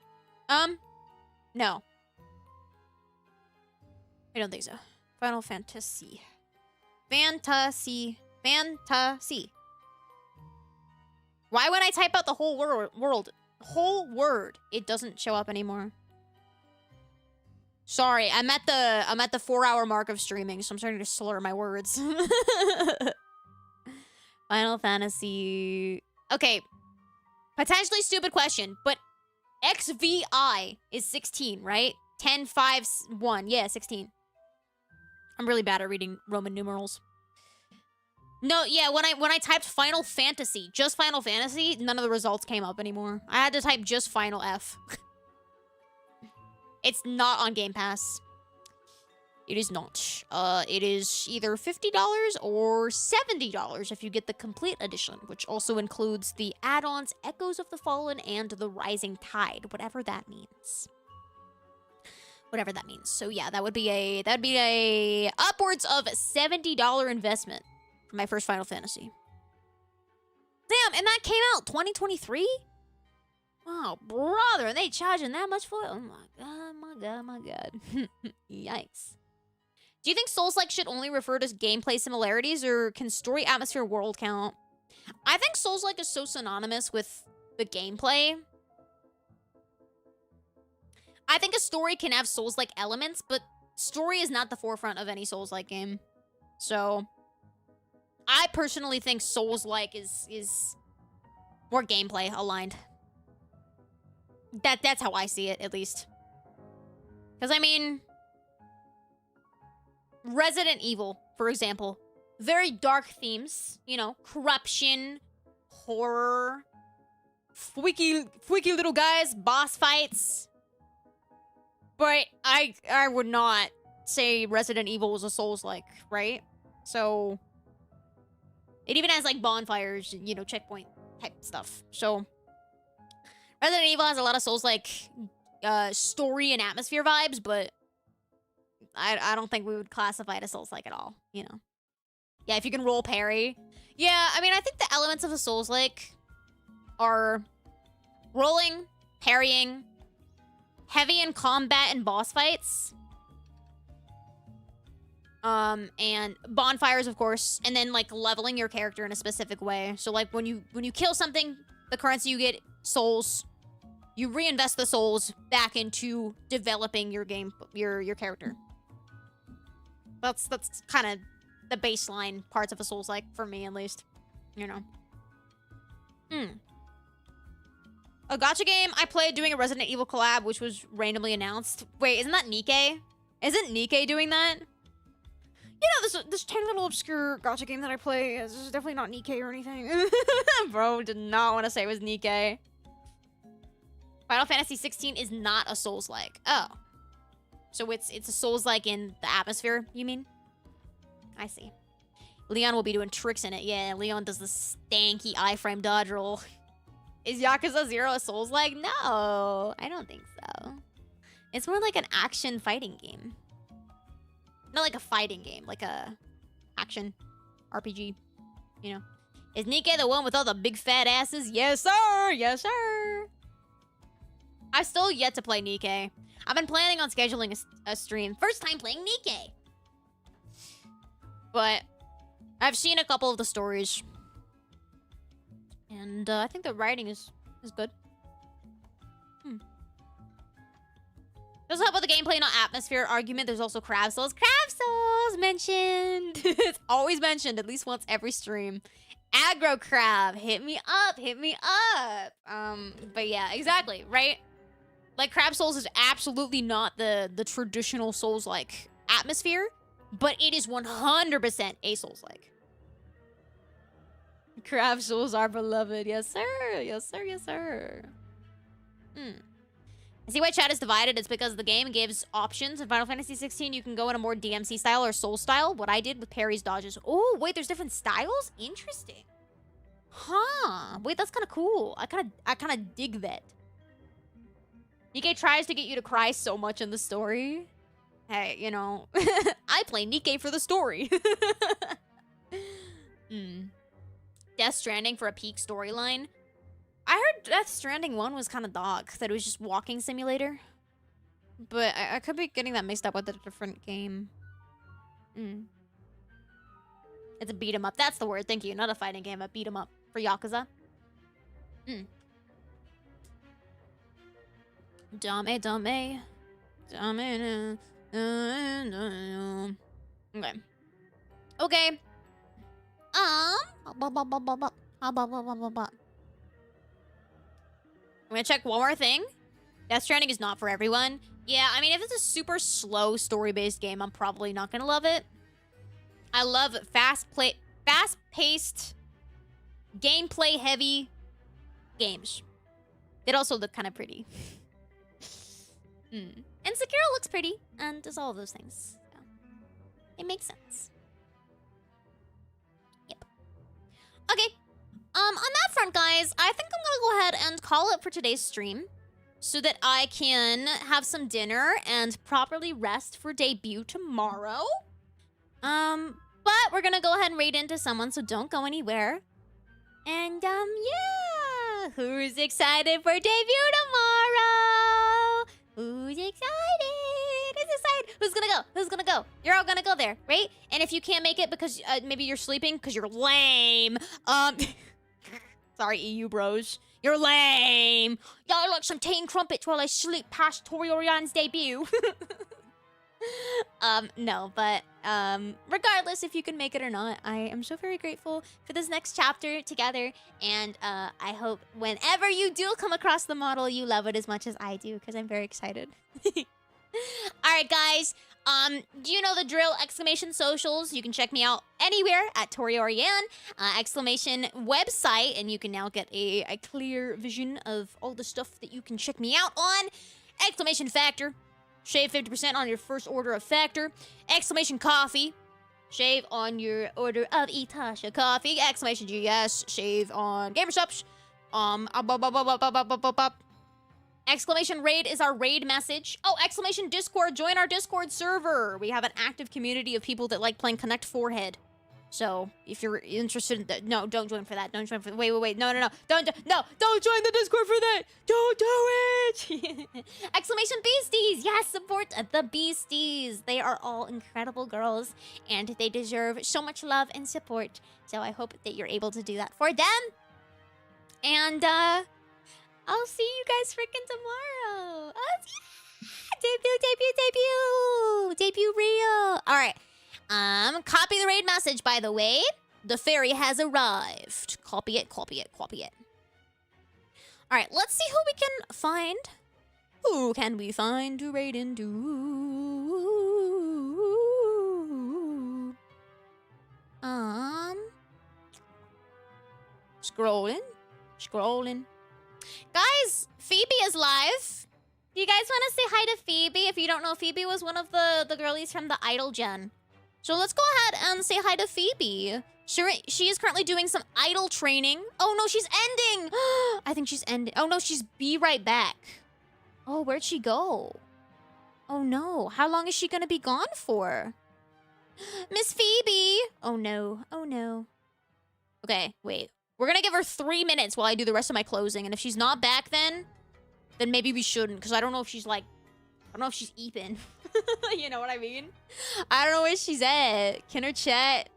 No. I don't think so. Final Fantasy. Fantasy. Why when I type out the whole whole word, it doesn't show up anymore? Sorry, I'm at the 4-hour mark of streaming, so I'm starting to slur my words. Final Fantasy. Okay. Potentially stupid question, but XVI is 16, right? 10, 5, 1. Yeah, 16. I'm really bad at reading Roman numerals. No, yeah, when I typed Final Fantasy, just Final Fantasy, none of the results came up anymore. I had to type just Final F. It's not on Game Pass. It is not. It is either $50 or $70 if you get the complete edition, which also includes the add-ons Echoes of the Fallen and the Rising Tide, whatever that means. Whatever that means. So yeah, that'd be a upwards of $70 investment for my first Final Fantasy. Damn, and that came out 2023? Oh, brother, and they charging that much for it? Oh my god, my god, my god. Yikes. Do you think Souls-like should only refer to gameplay similarities, or can story, atmosphere, world count? I think Souls-like is so synonymous with the gameplay. I think a story can have Souls-like elements, but story is not the forefront of any Souls-like game. So, I personally think Souls-like is more gameplay aligned. That's how I see it, at least. Because, I mean, Resident Evil, for example, very dark themes, you know, corruption, horror, freaky little guys, boss fights. But I would not say Resident Evil was a Souls-like, right? So, it even has, like, bonfires, you know, checkpoint type stuff. So, Resident Evil has a lot of Souls-like story and atmosphere vibes, but I don't think we would classify it as Souls-like at all, you know? Yeah, if you can roll parry. Yeah, I mean, I think the elements of a Souls-like are rolling, parrying, heavy in combat and boss fights, and bonfires, of course, and then, like, leveling your character in a specific way. So, like, when you kill something, the currency you get, souls, you reinvest the souls back into developing your character. That's kind of the baseline parts of a Souls-like, for me at least. You know. A gacha game I played doing a Resident Evil collab, which was randomly announced. Wait, isn't that Nikke? Isn't Nikke doing that? You know, this tiny little obscure gacha game that I play is definitely not Nikke or anything. Bro did not want to say it was Nikke. Final Fantasy 16 is not a Souls-like. Oh. So it's a Souls-like in the atmosphere, you mean? I see. Leon will be doing tricks in it. Yeah, Leon does the stanky iframe dodge roll. Is Yakuza 0 a Souls-like? No, I don't think so. It's more like an action fighting game. Not like a fighting game, like a action RPG, you know. Is Nikke the one with all the big fat asses? Yes, sir! Yes, sir! I've still yet to play Nikke. I've been planning on scheduling a stream. First time playing Nikke! But I've seen a couple of the stories. And I think the writing is good. Doesn't help with the gameplay, not atmosphere argument. There's also Crab Souls. Crab Souls mentioned. It's always mentioned at least once every stream. Aggro Crab, hit me up, hit me up. But yeah, exactly, right? Like, Crab Souls is absolutely not the traditional Souls-like atmosphere, but it is 100% a Souls-like. Crab Souls are beloved. Yes, sir. Yes, sir. Yes, sir. I see why chat is divided. It's because the game gives options. In Final Fantasy 16, you can go in a more DMC style or Soul style. What I did with parries, dodges. Oh, wait, there's different styles? Interesting. Huh. Wait, that's kind of cool. I kind of dig that. Nikke tries to get you to cry so much in the story. Hey, you know, I play Nikke for the story. Death Stranding for a peak storyline. I heard Death Stranding 1 was kind of dog, that it was just walking simulator. But I could be getting that mixed up with a different game. It's a beat 'em up. That's the word, thank you. Not a fighting game, a beat 'em up for Yakuza. Dame. Okay. I'm gonna check one more thing. Death Stranding is not for everyone. Yeah, I mean, if it's a super slow story-based game, I'm probably not gonna love it. I love fast-paced, gameplay-heavy games. It also look kind of pretty. And Sekiro looks pretty, and does all of those things. So, it makes sense. Yep. Okay. On that front, guys, I think I'm gonna go ahead and call it for today's stream, so that I can have some dinner and properly rest for debut tomorrow. But we're gonna go ahead and raid into someone, so don't go anywhere. And, yeah! Who's excited for debut tomorrow? Who's excited? Who's excited? Who's gonna go? Who's gonna go? You're all gonna go there, right? And if you can't make it because maybe you're sleeping because you're lame, sorry, EU bros. You're lame. Y'all like some tea and crumpets while I sleep past Tori Oriane's debut. No, but regardless if you can make it or not, I am so very grateful for this next chapter together, and I hope whenever you do come across the model, you love it as much as I do, because I'm very excited. Alright, guys. You know the drill, exclamation socials. You can check me out anywhere at Tori Oriane, exclamation website, and you can now get a clear vision of all the stuff that you can check me out on. Exclamation Factor, shave 50% on your first order of Factor. Exclamation Coffee, shave on your order of Itasha Coffee. Exclamation GS, shave on GamerSups. Exclamation raid is our raid message. Oh, exclamation Discord, join our Discord server. We have an active community of people that like playing Connect Forehead. So if you're interested in no, don't join for that. Don't join for wait. No. Don't join the Discord for that. Don't do it. Exclamation Beasties. Yes, support the Beasties. They are all incredible girls and they deserve so much love and support. So I hope that you're able to do that for them. And I'll see you guys freaking tomorrow. Oh, yeah. Debut real. All right. Copy the raid message, by the way. The ferry has arrived. Copy it. All right, let's see who we can find. Who can we find to raid into? Scrolling. Guys, Phoebe is live. Do you guys want to say hi to Phoebe? If you don't know, Phoebe was one of the girlies from the Idol Gen. So let's go ahead and say hi to Phoebe. She is currently doing some idol training. Oh no, she's ending. I think she's ending. Oh no, she's be right back. Oh, where'd she go? Oh no, how long is she gonna be gone for? Miss Phoebe. Oh no. Okay, wait. We're gonna give her 3 minutes while I do the rest of my closing. And if she's not back then maybe we shouldn't. Because I don't know if she's like, I don't know if she's eeping. You know what I mean? I don't know where she's at. Can her chat?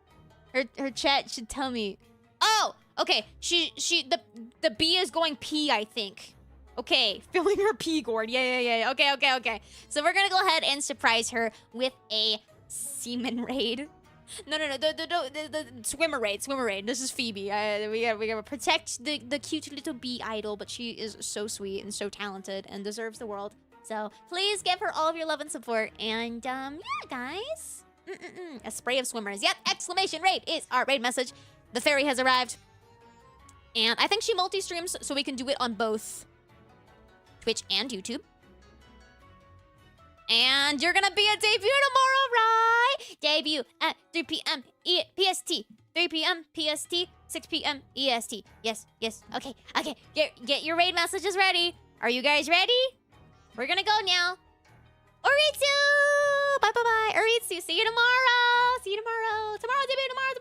Her chat should tell me. Oh, okay. The bee is going pee, I think. Okay, filling her pee gourd. Yeah. Okay. So we're gonna go ahead and surprise her with a semen raid. No. The swimmer raid. This is Phoebe. We gotta protect the cute little bee idol, but she is so sweet and so talented and deserves the world. So please give her all of your love and support. And yeah, guys. A spray of swimmers. Yep. Exclamation raid is our raid message. The ferry has arrived. And I think she multi-streams, so we can do it on both Twitch and YouTube. And you're gonna be a debut tomorrow, right? Debut at 3 p.m. PST. 3 p.m. PST, 6 p.m. EST. Yes. Okay. Get your raid messages ready. Are you guys ready? We're gonna go now. Oritsu! Bye. Oritsu, see you tomorrow. Tomorrow, debut tomorrow.